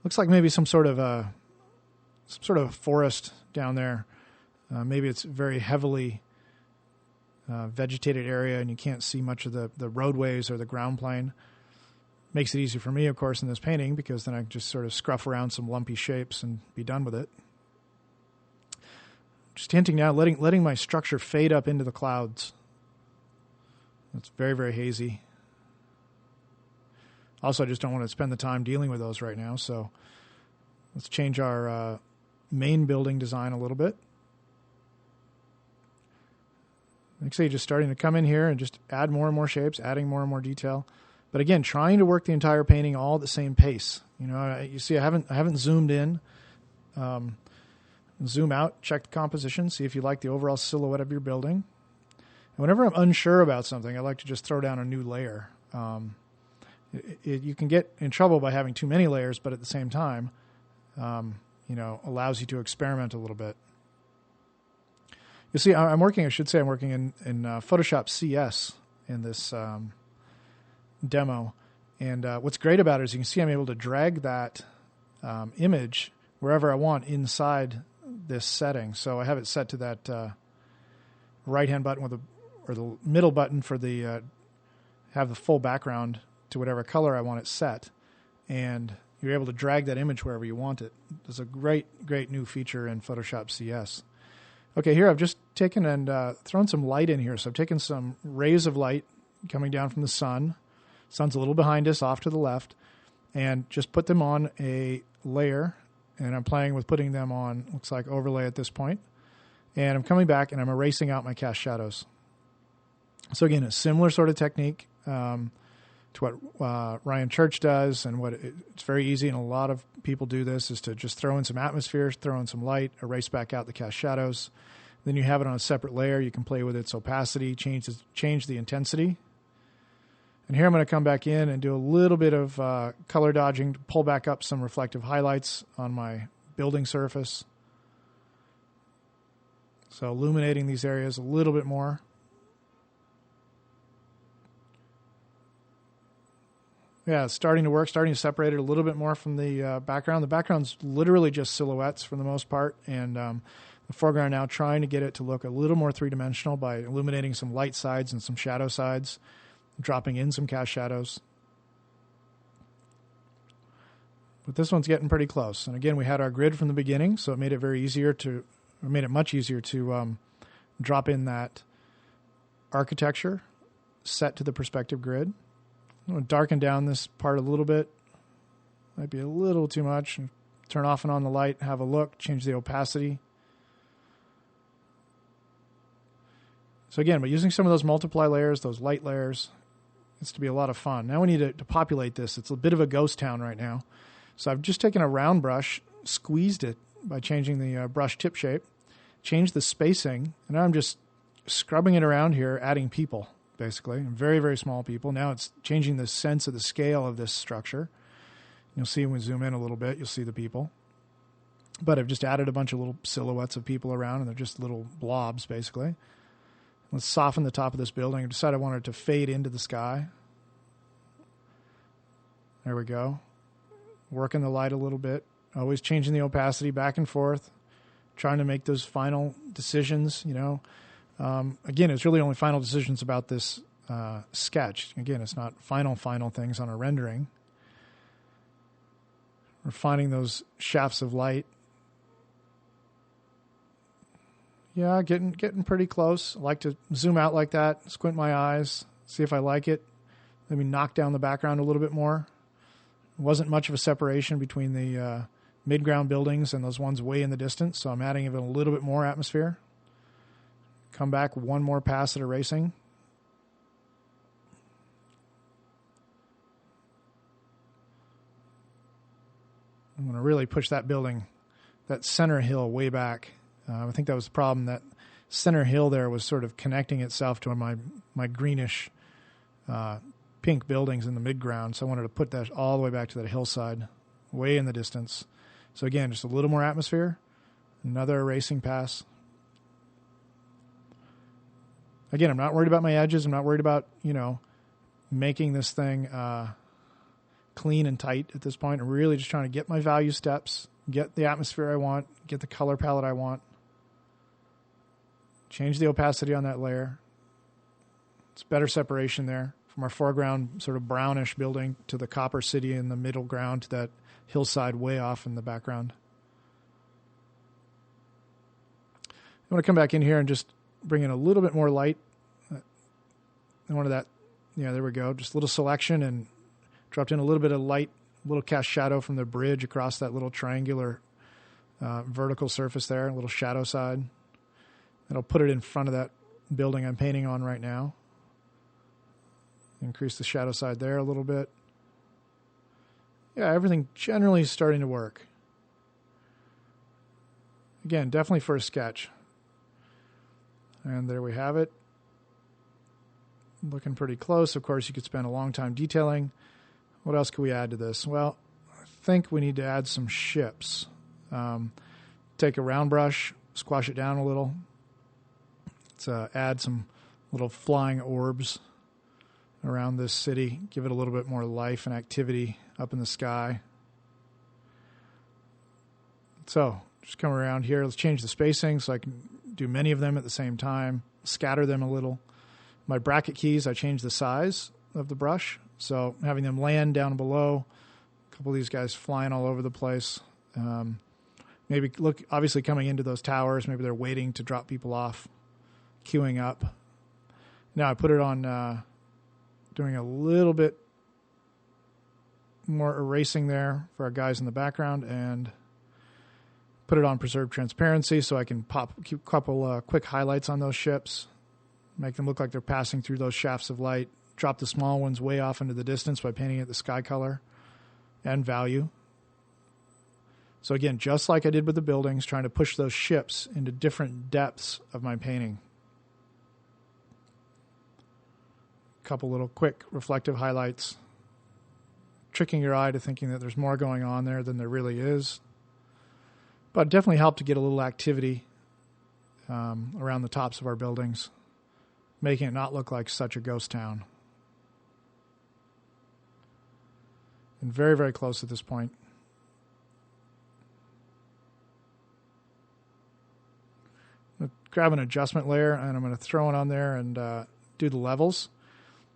Looks like maybe some sort of a forest down there. Maybe it's very heavily vegetated area and you can't see much of the roadways or the ground plane. Makes it easy for me, of course, in this painting because then I can just sort of scruff around some lumpy shapes and be done with it. Just hinting now, letting my structure fade up into the clouds. It's very, very hazy. Also, I just don't want to spend the time dealing with those right now, so let's change our main building design a little bit. Like I say, just starting to come in here and just add more and more shapes, adding more and more detail. But again, trying to work the entire painting all at the same pace. You know, you see, I haven't zoomed in. Zoom out, check the composition, see if you like the overall silhouette of your building. And whenever I'm unsure about something, I like to just throw down a new layer. You can get in trouble by having too many layers, but at the same time, allows you to experiment a little bit. You see, I'm working in Photoshop CS in this demo. And what's great about it is you can see I'm able to drag that image wherever I want inside this setting. So I have it set to that right-hand button or the middle button for the have the full background to whatever color I want it set. And you're able to drag that image wherever you want it. It's a great new feature in Photoshop CS. Okay, here I've just taken and thrown some light in here. So I've taken some rays of light coming down from the sun. Sun's a little behind us, off to the left, and just put them on a layer. And I'm playing with putting them on, looks like overlay at this point. And I'm coming back and I'm erasing out my cast shadows. So again, a similar sort of technique to what Ryan Church does, and it's very easy, and a lot of people do this, is to just throw in some atmosphere, throw in some light, erase back out the cast shadows. Then you have it on a separate layer. You can play with its opacity, change the intensity. And here I'm going to come back in and do a little bit of color dodging to pull back up some reflective highlights on my building surface. So illuminating these areas a little bit more. Yeah, it's starting to work, starting to separate it a little bit more from the background. The background's literally just silhouettes for the most part, and the foreground now trying to get it to look a little more three-dimensional by illuminating some light sides and some shadow sides, dropping in some cast shadows. But this one's getting pretty close. And again, we had our grid from the beginning, so it made it much easier to drop in that architecture set to the perspective grid. I'm going to darken down this part a little bit. Might be a little too much. Turn off and on the light, have a look, change the opacity. So again, by using some of those multiply layers, those light layers, it's to be a lot of fun. Now we need to populate this. It's a bit of a ghost town right now. So I've just taken a round brush, squeezed it by changing the brush tip shape, changed the spacing, and now I'm just scrubbing it around here, adding people, basically, very, very small people. Now it's changing the sense of the scale of this structure. You'll see when we zoom in a little bit, you'll see the people. But I've just added a bunch of little silhouettes of people around, and they're just little blobs, basically. Let's soften the top of this building. I decided I wanted it to fade into the sky. There we go. Working the light a little bit. Always changing the opacity back and forth. Trying to make those final decisions, Again, it's really only final decisions about this sketch. Again, it's not final things on a rendering. We're finding those shafts of light. Yeah, getting pretty close. I like to zoom out like that, squint my eyes, see if I like it. Maybe knock down the background a little bit more. Wasn't much of a separation between the mid-ground buildings and those ones way in the distance, so I'm adding even a little bit more atmosphere. Come back one more pass at erasing. I'm going to really push that building, that center hill, way back. I think that was the problem. That center hill there was sort of connecting itself to my greenish pink buildings in the mid-ground, so I wanted to put that all the way back to that hillside, way in the distance. So again, just a little more atmosphere. Another erasing pass. Again, I'm not worried about my edges. I'm not worried about, making this thing clean and tight at this point. I'm really just trying to get my value steps, get the atmosphere I want, get the color palette I want. Change the opacity on that layer. It's better separation there from our foreground sort of brownish building to the copper city in the middle ground to that hillside way off in the background. I want to come back in here and just bring in a little bit more light. I wanted that, there we go. Just a little selection and dropped in a little bit of light, a little cast shadow from the bridge across that little triangular vertical surface there, a little shadow side. And I'll put it in front of that building I'm painting on right now. Increase the shadow side there a little bit. Yeah, everything generally is starting to work. Again, definitely for a sketch. And there we have it. Looking pretty close. Of course, you could spend a long time detailing. What else could we add to this? Well, I think we need to add some ships. Take a round brush, squash it down a little. Let's add some little flying orbs around this city. Give it a little bit more life and activity up in the sky. So, just come around here. Let's change the spacing so I can do many of them at the same time. Scatter them a little. My bracket keys, I changed the size of the brush. So having them land down below. A couple of these guys flying all over the place. Maybe look, obviously coming into those towers. Maybe they're waiting to drop people off. Queuing up. Now I put it on doing a little bit more erasing there for our guys in the background and put it on preserve transparency so I can keep a couple quick highlights on those ships, make them look like they're passing through those shafts of light, drop the small ones way off into the distance by painting it the sky color and value. So again, just like I did with the buildings, trying to push those ships into different depths of my painting. Couple little quick reflective highlights, tricking your eye to thinking that there's more going on there than there really is. But it definitely helped to get a little activity around the tops of our buildings, making it not look like such a ghost town. And very, very close at this point. I'm going to grab an adjustment layer and I'm going to throw it on there and do the levels.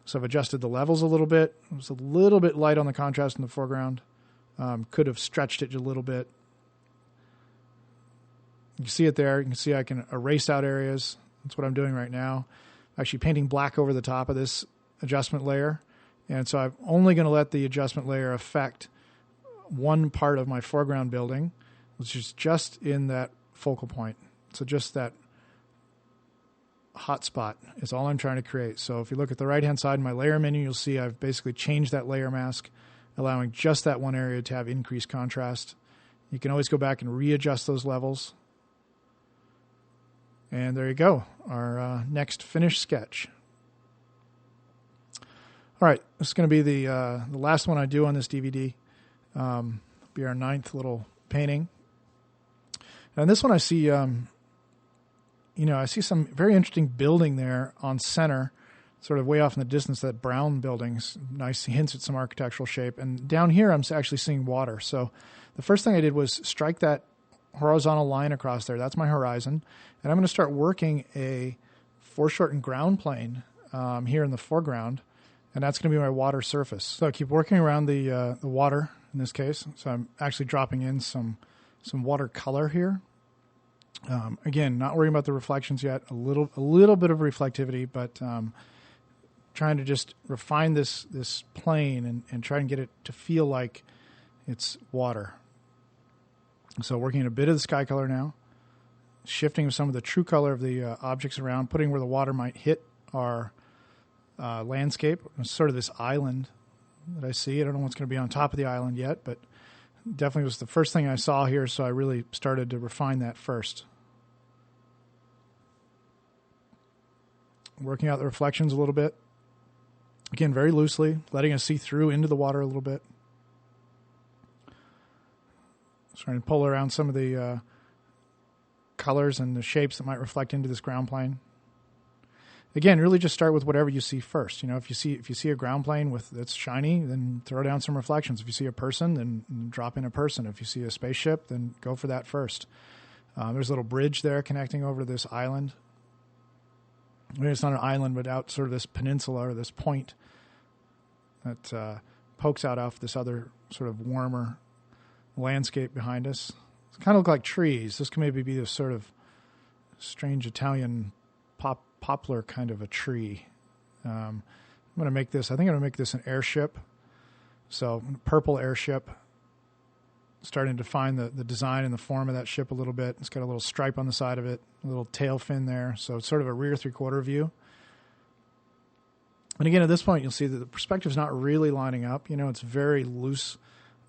So I've adjusted the levels a little bit. It was a little bit light on the contrast in the foreground. Could have stretched it a little bit. You can see it there. You can see I can erase out areas. That's what I'm doing right now. I'm actually painting black over the top of this adjustment layer. And so I'm only going to let the adjustment layer affect one part of my foreground building, which is just in that focal point. So just that hot spot is all I'm trying to create. So if you look at the right-hand side in my layer menu, you'll see I've basically changed that layer mask, allowing just that one area to have increased contrast. You can always go back and readjust those levels. And there you go, our next finished sketch. All right, this is going to be the last one I do on this DVD. Be our 9th little painting. And this one I see, I see some very interesting building there on center, sort of way off in the distance, that brown building's nice hints at some architectural shape. And down here I'm actually seeing water. So the first thing I did was strike that horizontal line across there. That's my horizon. And I'm going to start working a foreshortened ground plane here in the foreground, and that's going to be my water surface. So I keep working around the water in this case. So I'm actually dropping in some watercolor here. Again, not worrying about the reflections yet. A little bit of reflectivity, but trying to just refine this plane and try and get it to feel like it's water. So working a bit of the sky color now, shifting some of the true color of the objects around, putting where the water might hit our landscape. It's sort of this island that I see. I don't know what's going to be on top of the island yet, but definitely was the first thing I saw here, so I really started to refine that first. Working out the reflections a little bit. Again, very loosely, letting us see through into the water a little bit. Trying to pull around some of the colors and the shapes that might reflect into this ground plane. Again, really just start with whatever you see first. You know, if you see a ground plane that's shiny, then throw down some reflections. If you see a person, then drop in a person. If you see a spaceship, then go for that first. There's a little bridge there connecting over to this island. I mean, it's not an island, but out sort of this peninsula or this point that pokes out off this other sort of warmer landscape behind us. It kind of look like trees. This can maybe be this sort of strange Italian poplar kind of a tree. I'm going to make this, I think I'm going to make this an airship. So purple airship, starting to define the design and the form of that ship a little bit. It's got a little stripe on the side of it, a little tail fin there. So it's sort of a rear three-quarter view. And again, at this point, you'll see that the perspective is not really lining up. You know, it's very loose.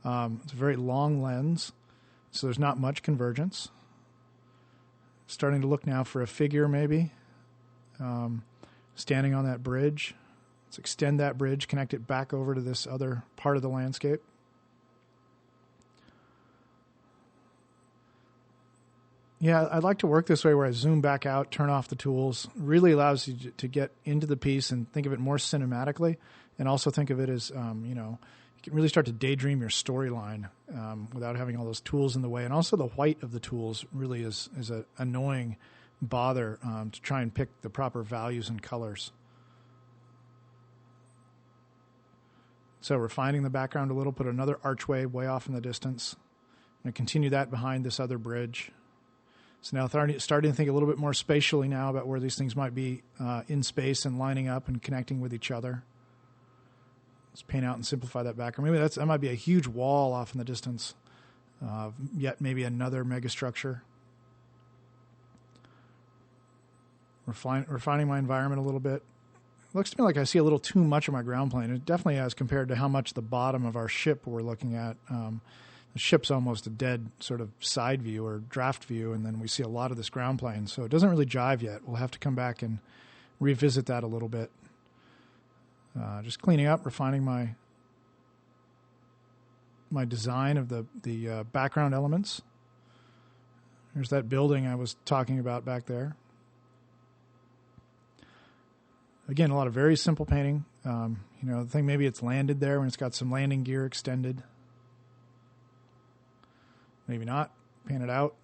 It's a very long lens, so there's not much convergence. Starting to look now for a figure maybe. Standing on that bridge. Let's extend that bridge, connect it back over to this other part of the landscape. Yeah, I'd like to work this way where I zoom back out, turn off the tools. It really allows you to get into the piece and think of it more cinematically, and also think of it as, you can really start to daydream your storyline without having all those tools in the way. And also the white of the tools really is an annoying bother to try and pick the proper values and colors. So refining the background a little, put another archway way off in the distance. And continue that behind this other bridge. So now starting to think a little bit more spatially now about where these things might be in space and lining up and connecting with each other. Let's paint out and simplify that background. Maybe that might be a huge wall off in the distance. Yet maybe another megastructure. Refining my environment a little bit. It looks to me like I see a little too much of my ground plane. It definitely has compared to how much the bottom of our ship we're looking at. The ship's almost a dead sort of side view or draft view, and then we see a lot of this ground plane. So it doesn't really jive yet. We'll have to come back and revisit that a little bit. Just cleaning up, refining my design of the background elements. There's that building I was talking about back there. Again, a lot of very simple painting. The thing maybe it's landed there when it's got some landing gear extended. Maybe not. Paint it out.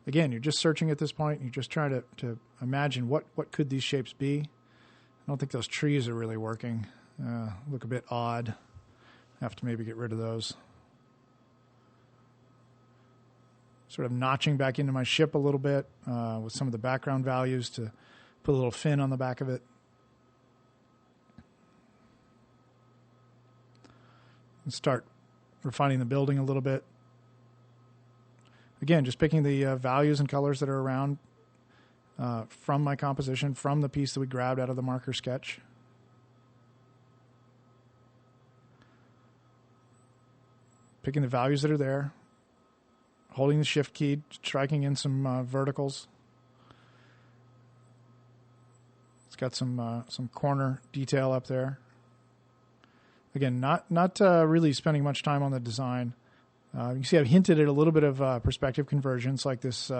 Again, you're just searching at this point. You're just trying to imagine what could these shapes be. I don't think those trees are really working. Look a bit odd. Have to maybe get rid of those. Sort of notching back into my ship a little bit with some of the background values to put a little fin on the back of it. And start refining the building a little bit. Again, just picking the values and colors that are around from my composition, from the piece that we grabbed out of the marker sketch. Picking the values that are there. Holding the shift key, striking in some verticals. It's got some corner detail up there. Again, not really spending much time on the design. You can see I've hinted at a little bit of perspective convergence, like this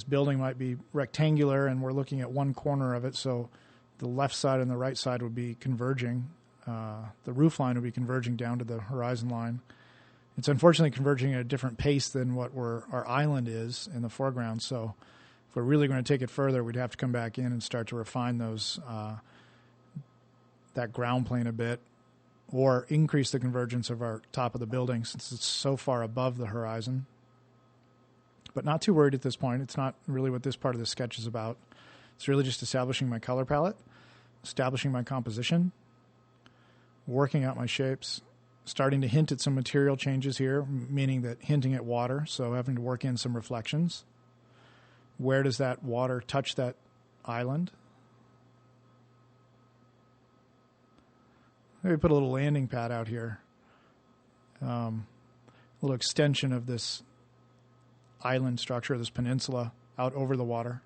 building might be rectangular and we're looking at one corner of it, so the left side and the right side would be converging. The roof line would be converging down to the horizon line. It's unfortunately converging at a different pace than what our island is in the foreground, so If we're really going to take it further, we'd have to come back in and start to refine those that ground plane a bit, or increase the convergence of our top of the building since it's so far above the horizon. But not too worried at this point. It's not really what this part of the sketch is about. It's really just establishing my color palette, establishing my composition, working out my shapes, starting to hint at some material changes here, meaning that hinting at water, so having to work in some reflections. Where does that water touch that island? Maybe put a little landing pad out here. A little extension of this island structure, this peninsula, out over the water.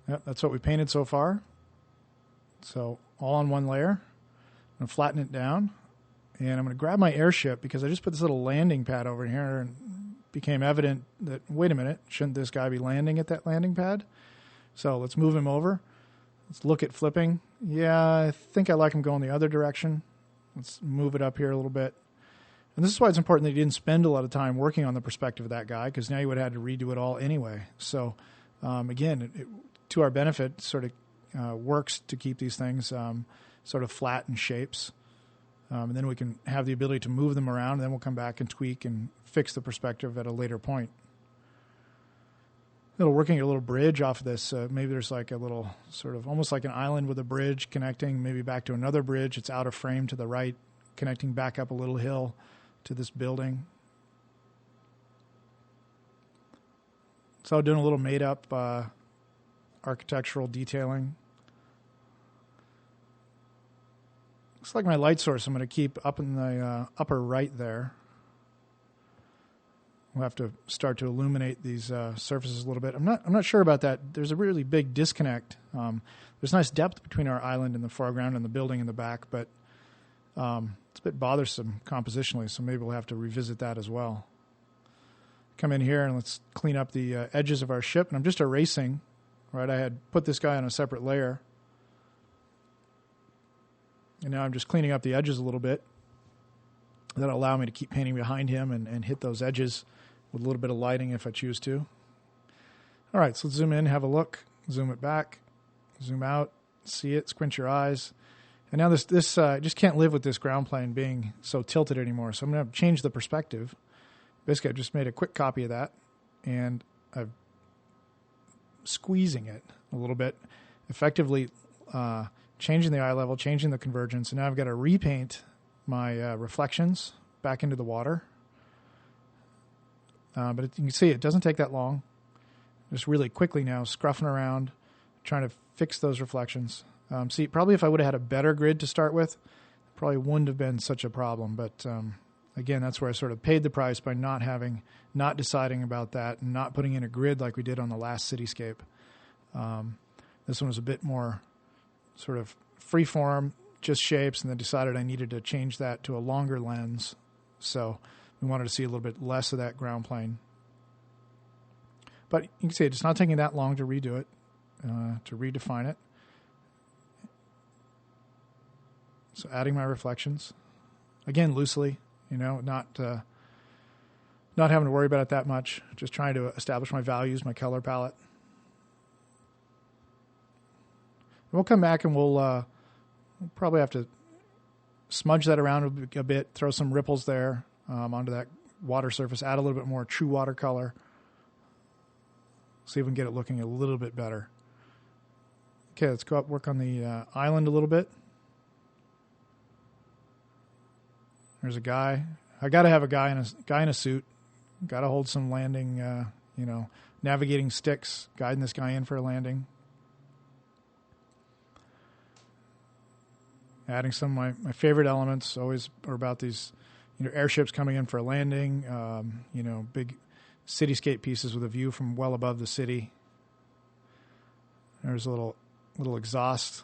Yep, that's what we painted so far. So all on one layer. I'm going to flatten it down. And I'm going to grab my airship because I just put this little landing pad over here and it became evident that, wait a minute, shouldn't this guy be landing at that landing pad? So let's move him over. Let's look at flipping. Yeah, I think I like him going the other direction. Let's move it up here a little bit. And this is why it's important that you didn't spend a lot of time working on the perspective of that guy, because now you would have had to redo it all anyway. So, again, to our benefit, sort of works to keep these things sort of flat in shapes. And then we can have the ability to move them around, and then we'll come back and tweak and fix the perspective at a later point. Working a little bridge off of this. Maybe there's like a little sort of almost like an island with a bridge connecting maybe back to another bridge. It's out of frame to the right, connecting back up a little hill to this building. So doing a little made-up architectural detailing. Looks like my light source I'm going to keep up in the upper right there. We'll have to start to illuminate these surfaces a little bit. I'm not sure about that. There's a really big disconnect. There's nice depth between our island in the foreground and the building in the back, but it's a bit bothersome compositionally, so maybe we'll have to revisit that as well. Come in here and let's clean up the edges of our ship. And I'm just erasing, right? I had put this guy on a separate layer. And now I'm just cleaning up the edges a little bit. That'll allow me to keep painting behind him and hit those edges with a little bit of lighting if I choose to. All right, so let's zoom in, have a look, zoom it back, zoom out, see it, squint your eyes. And now this I just can't live with this ground plane being so tilted anymore, so I'm going to change the perspective. Basically, I just made a quick copy of that, and I'm squeezing it a little bit, effectively changing the eye level, changing the convergence, and now I've got to repaint my reflections back into the water. But you can see it doesn't take that long. Just really quickly now, scruffing around, trying to fix those reflections. See, probably if I would have had a better grid to start with, it probably wouldn't have been such a problem. But again, that's where I sort of paid the price by not deciding about that and not putting in a grid like we did on the last cityscape. This one was a bit more sort of freeform, just shapes, and then decided I needed to change that to a longer lens. So we wanted to see a little bit less of that ground plane. But you can see it's not taking that long to redo it, to redefine it. So adding my reflections, again, loosely, not having to worry about it that much, just trying to establish my values, my color palette. And we'll come back and we'll probably have to smudge that around a bit, throw some ripples there onto that water surface, add a little bit more true watercolor, see if we can get it looking a little bit better. Okay, let's go up, work on the island a little bit. There's a guy. I got to have a guy in a suit. Got to hold some landing, navigating sticks, guiding this guy in for a landing. Adding some of my favorite elements always are about these, airships coming in for a landing, big cityscape pieces with a view from well above the city. There's a little exhaust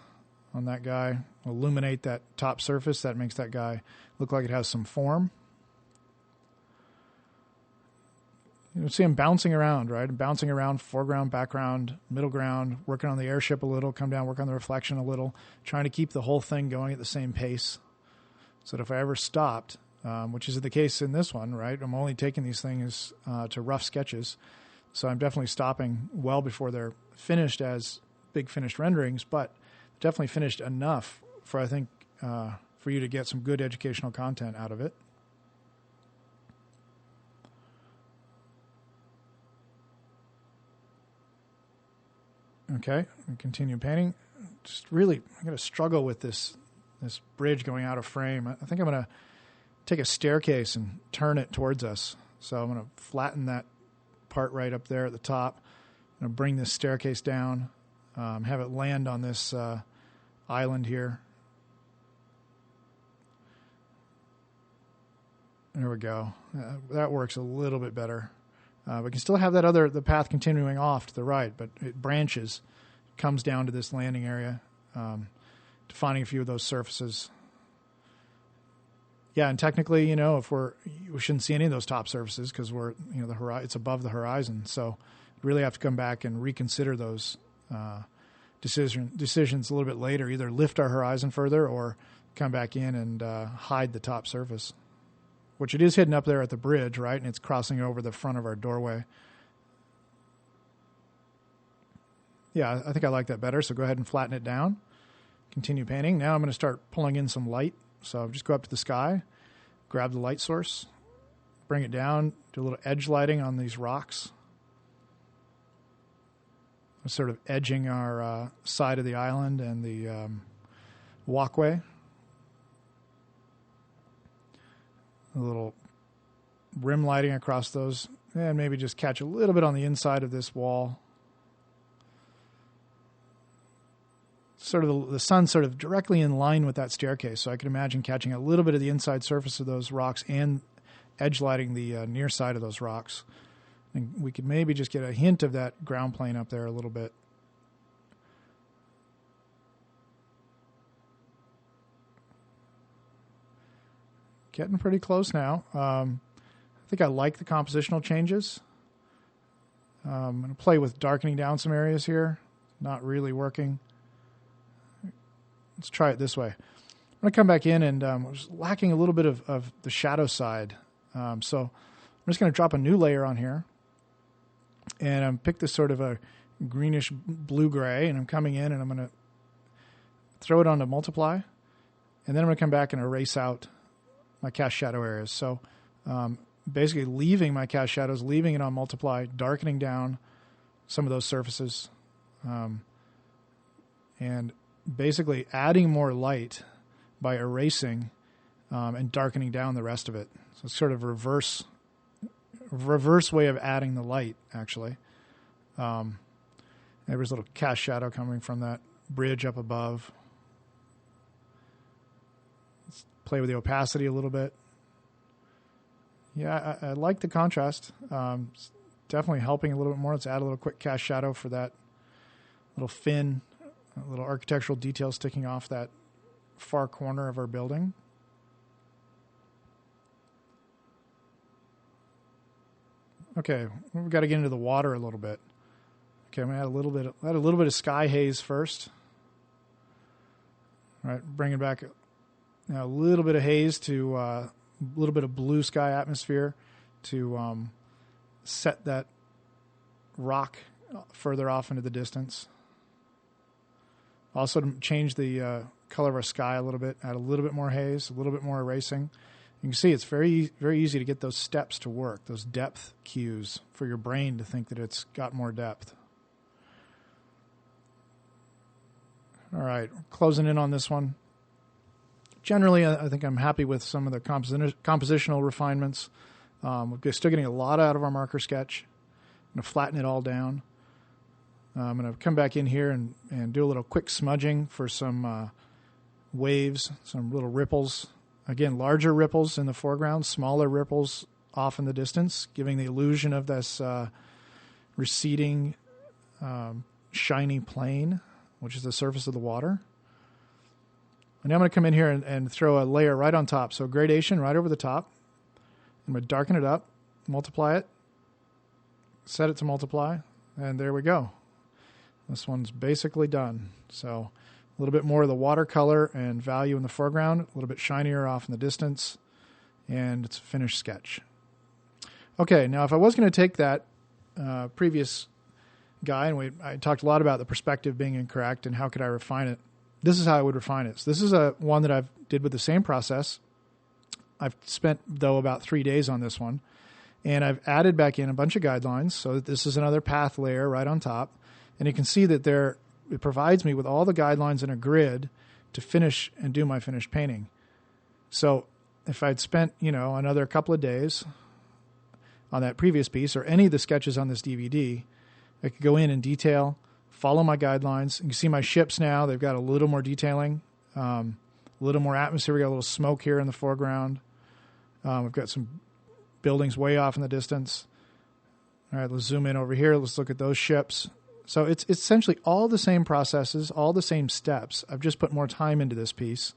on that guy. Illuminate that top surface. That makes that guy look like it has some form. See him bouncing around, right? Bouncing around, foreground, background, middle ground, working on the airship a little, come down, work on the reflection a little, trying to keep the whole thing going at the same pace. So that if I ever stopped, which is the case in this one, right? I'm only taking these things to rough sketches, so I'm definitely stopping well before they're finished as big finished renderings, but definitely finished enough for, I think, for you to get some good educational content out of it. Okay, and continue painting. Just really, I'm going to struggle with this bridge going out of frame. I think I'm going to take a staircase and turn it towards us. So I'm going to flatten that part right up there at the top. I'm going to bring this staircase down, have it land on this island here. There we go. That works a little bit better. We can still have the path continuing off to the right, but it branches, comes down to this landing area, defining a few of those surfaces. Yeah, and technically, if we shouldn't see any of those top surfaces because it's above the horizon. So we really have to come back and reconsider those decisions a little bit later. Either lift our horizon further or come back in and hide the top surface, which it is hidden up there at the bridge, right? And it's crossing over the front of our doorway. Yeah, I think I like that better. So go ahead and flatten it down. Continue painting. Now I'm going to start pulling in some light. So just go up to the sky, grab the light source, bring it down, do a little edge lighting on these rocks. Sort of edging our side of the island and the walkway. A little rim lighting across those, and maybe just catch a little bit on the inside of this wall. Sort of the sun sort of directly in line with that staircase, so I can imagine catching a little bit of the inside surface of those rocks and edge lighting the near side of those rocks. And we could maybe just get a hint of that ground plane up there a little bit. Getting pretty close now. I think I like the compositional changes. I'm going to play with darkening down some areas here. Not really working. Let's try it this way. I'm going to come back in and I was lacking a little bit of the shadow side. So I'm just going to drop a new layer on here. And pick this sort of a greenish blue-gray, and I'm coming in and I'm going to throw it onto multiply. And then I'm going to come back and erase out my cast shadow areas. So basically leaving my cast shadows, leaving it on multiply, darkening down some of those surfaces, and basically adding more light by erasing and darkening down the rest of it. So it's sort of reverse way of adding the light, actually. There was a little cast shadow coming from that bridge up above. Let's play with the opacity a little bit. Yeah, I like the contrast. It's definitely helping a little bit more. Let's add a little quick cast shadow for that little fin, a little architectural detail sticking off that far corner of our building. Okay, we've got to get into the water a little bit. Okay, I'm gonna add a little bit of sky haze first. All right, bringing back now a little bit of haze to a little bit of blue sky atmosphere to set that rock further off into the distance. Also to change the color of our sky a little bit, add a little bit more haze, a little bit more erasing. You can see it's very, very easy to get those steps to work, those depth cues for your brain to think that it's got more depth. All right, closing in on this one. Generally, I think I'm happy with some of the compositional refinements. We're still getting a lot out of our marker sketch. I'm going to flatten it all down. I'm going to come back in here and do a little quick smudging for some waves, some little ripples. Again, larger ripples in the foreground, smaller ripples off in the distance, giving the illusion of this receding, shiny plane, which is the surface of the water. And now I'm going to come in here and throw a layer right on top. So gradation right over the top. I'm going to darken it up, multiply it, set it to multiply, and there we go. This one's basically done. So a little bit more of the watercolor and value in the foreground, a little bit shinier off in the distance, and it's a finished sketch. Okay, now if I was going to take that previous guy, and I talked a lot about the perspective being incorrect and how could I refine it, this is how I would refine it. So this is one that I've did with the same process. I've spent, though, about 3 days on this one, and I've added back in a bunch of guidelines, so that this is another path layer right on top, and you can see that it provides me with all the guidelines in a grid to finish and do my finished painting. So if I'd spent, another couple of days on that previous piece or any of the sketches on this DVD, I could go in and detail, follow my guidelines. You can see my ships now. They've got a little more detailing, a little more atmosphere. We got a little smoke here in the foreground. We've got some buildings way off in the distance. All right, let's zoom in over here. Let's look at those ships. So it's essentially all the same processes, all the same steps. I've just put more time into this piece.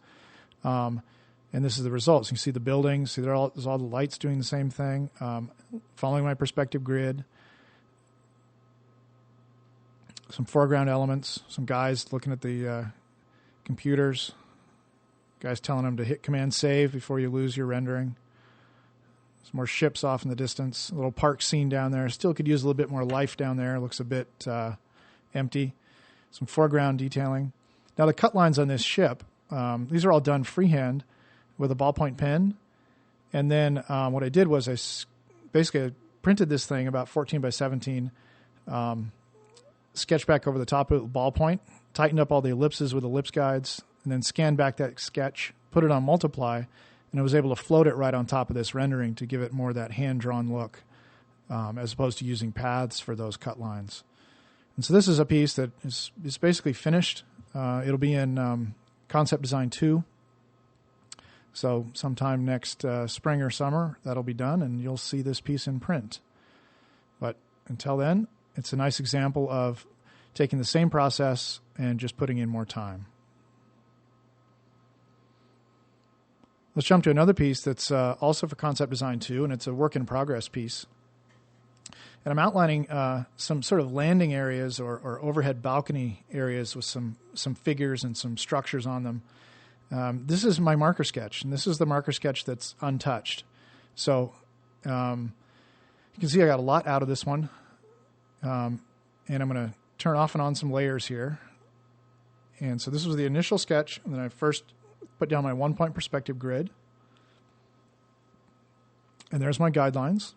And this is the results. You can see the buildings. See, there's all the lights doing the same thing. Following my perspective grid. Some foreground elements. Some guys looking at the computers. Guys telling them to hit Command Save before you lose your rendering. Some more ships off in the distance. A little park scene down there. Still could use a little bit more life down there. Looks a bit empty. Some foreground detailing. Now the cut lines on this ship, these are all done freehand with a ballpoint pen. And then what I did was I printed this thing about 14 by 17, sketched back over the top of it with ballpoint, tightened up all the ellipses with ellipse guides, and then scanned back that sketch, put it on multiply, and I was able to float it right on top of this rendering to give it more of that hand-drawn look, as opposed to using paths for those cut lines. And so this is a piece that is basically finished. It'll be in Concept Design 2. So sometime next spring or summer, that'll be done, and you'll see this piece in print. But until then, it's a nice example of taking the same process and just putting in more time. Let's jump to another piece that's also for Concept Design 2, and it's a work-in-progress piece. And I'm outlining some sort of landing areas or overhead balcony areas with some figures and some structures on them. This is my marker sketch, and this is the marker sketch that's untouched. So you can see I got a lot out of this one. And I'm going to turn off and on some layers here. And so this was the initial sketch, and then I first put down my one-point perspective grid. And there's my guidelines.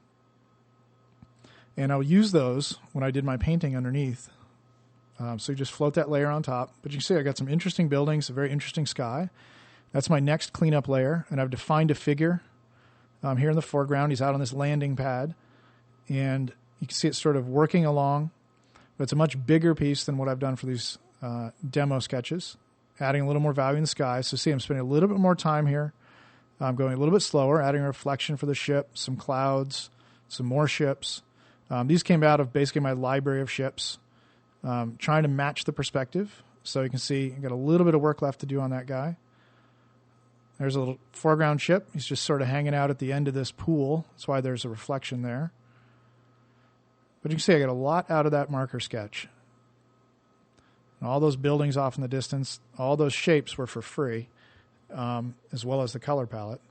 And I'll use those when I did my painting underneath. So you just float that layer on top. But you can see I got some interesting buildings, a very interesting sky. That's my next cleanup layer. And I've defined a figure here in the foreground. He's out on this landing pad. And you can see it sort of working along. But it's a much bigger piece than what I've done for these demo sketches. Adding a little more value in the sky. So see, I'm spending a little bit more time here. I'm going a little bit slower, adding a reflection for the ship, some clouds, some more ships. These came out of basically my library of ships, trying to match the perspective. So you can see I've got a little bit of work left to do on that guy. There's a little foreground ship. He's just sort of hanging out at the end of this pool. That's why there's a reflection there. But you can see I got a lot out of that marker sketch. And all those buildings off in the distance, all those shapes were for free, as well as the color palette.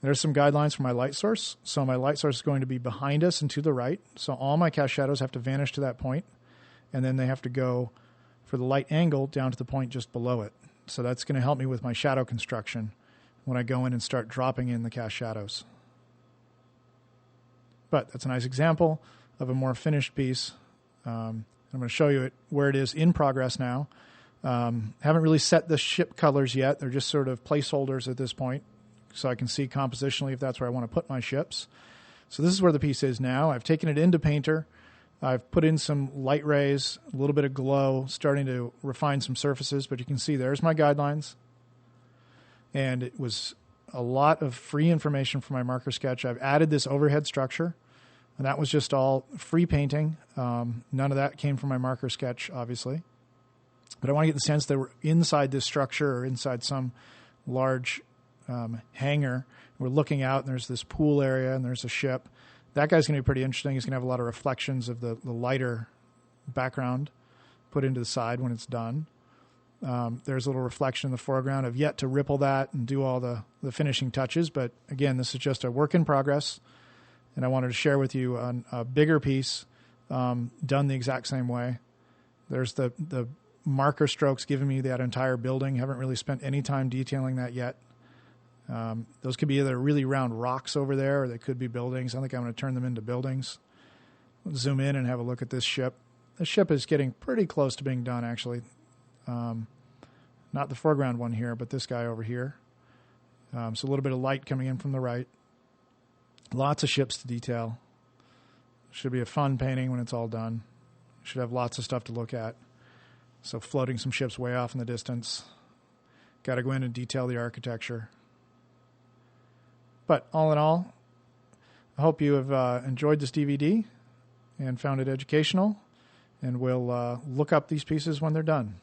There's some guidelines for my light source. So my light source is going to be behind us and to the right. So all my cast shadows have to vanish to that point, and then they have to go for the light angle down to the point just below it. So that's going to help me with my shadow construction when I go in and start dropping in the cast shadows. But that's a nice example of a more finished piece. I'm going to show you where it is in progress now. Haven't really set the ship colors yet. They're just sort of placeholders at this point, so I can see compositionally if that's where I want to put my ships. So this is where the piece is now. I've taken it into Painter. I've put in some light rays, a little bit of glow, starting to refine some surfaces, but you can see there's my guidelines. And it was a lot of free information for my marker sketch. I've added this overhead structure, and that was just all free painting. None of that came from my marker sketch, obviously. But I want to get the sense that we're inside this structure or inside some large hangar. We're looking out, and there's this pool area, and there's a ship. That guy's going to be pretty interesting. He's going to have a lot of reflections of the lighter background put into the side when it's done. There's a little reflection in the foreground. I've yet to ripple that and do all the finishing touches, but again, this is just a work in progress, and I wanted to share with you a bigger piece done the exact same way. There's the marker strokes giving me that entire building. Haven't really spent any time detailing that yet. Those could be either really round rocks over there, or they could be buildings. I think I'm going to turn them into buildings. Zoom in and have a look at this ship. This ship is getting pretty close to being done, actually. Not the foreground one here, but this guy over here. So a little bit of light coming in from the right. Lots of ships to detail. Should be a fun painting when it's all done. Should have lots of stuff to look at. So floating some ships way off in the distance. Got to go in and detail the architecture. But all in all, I hope you have enjoyed this DVD and found it educational. And we'll look up these pieces when they're done.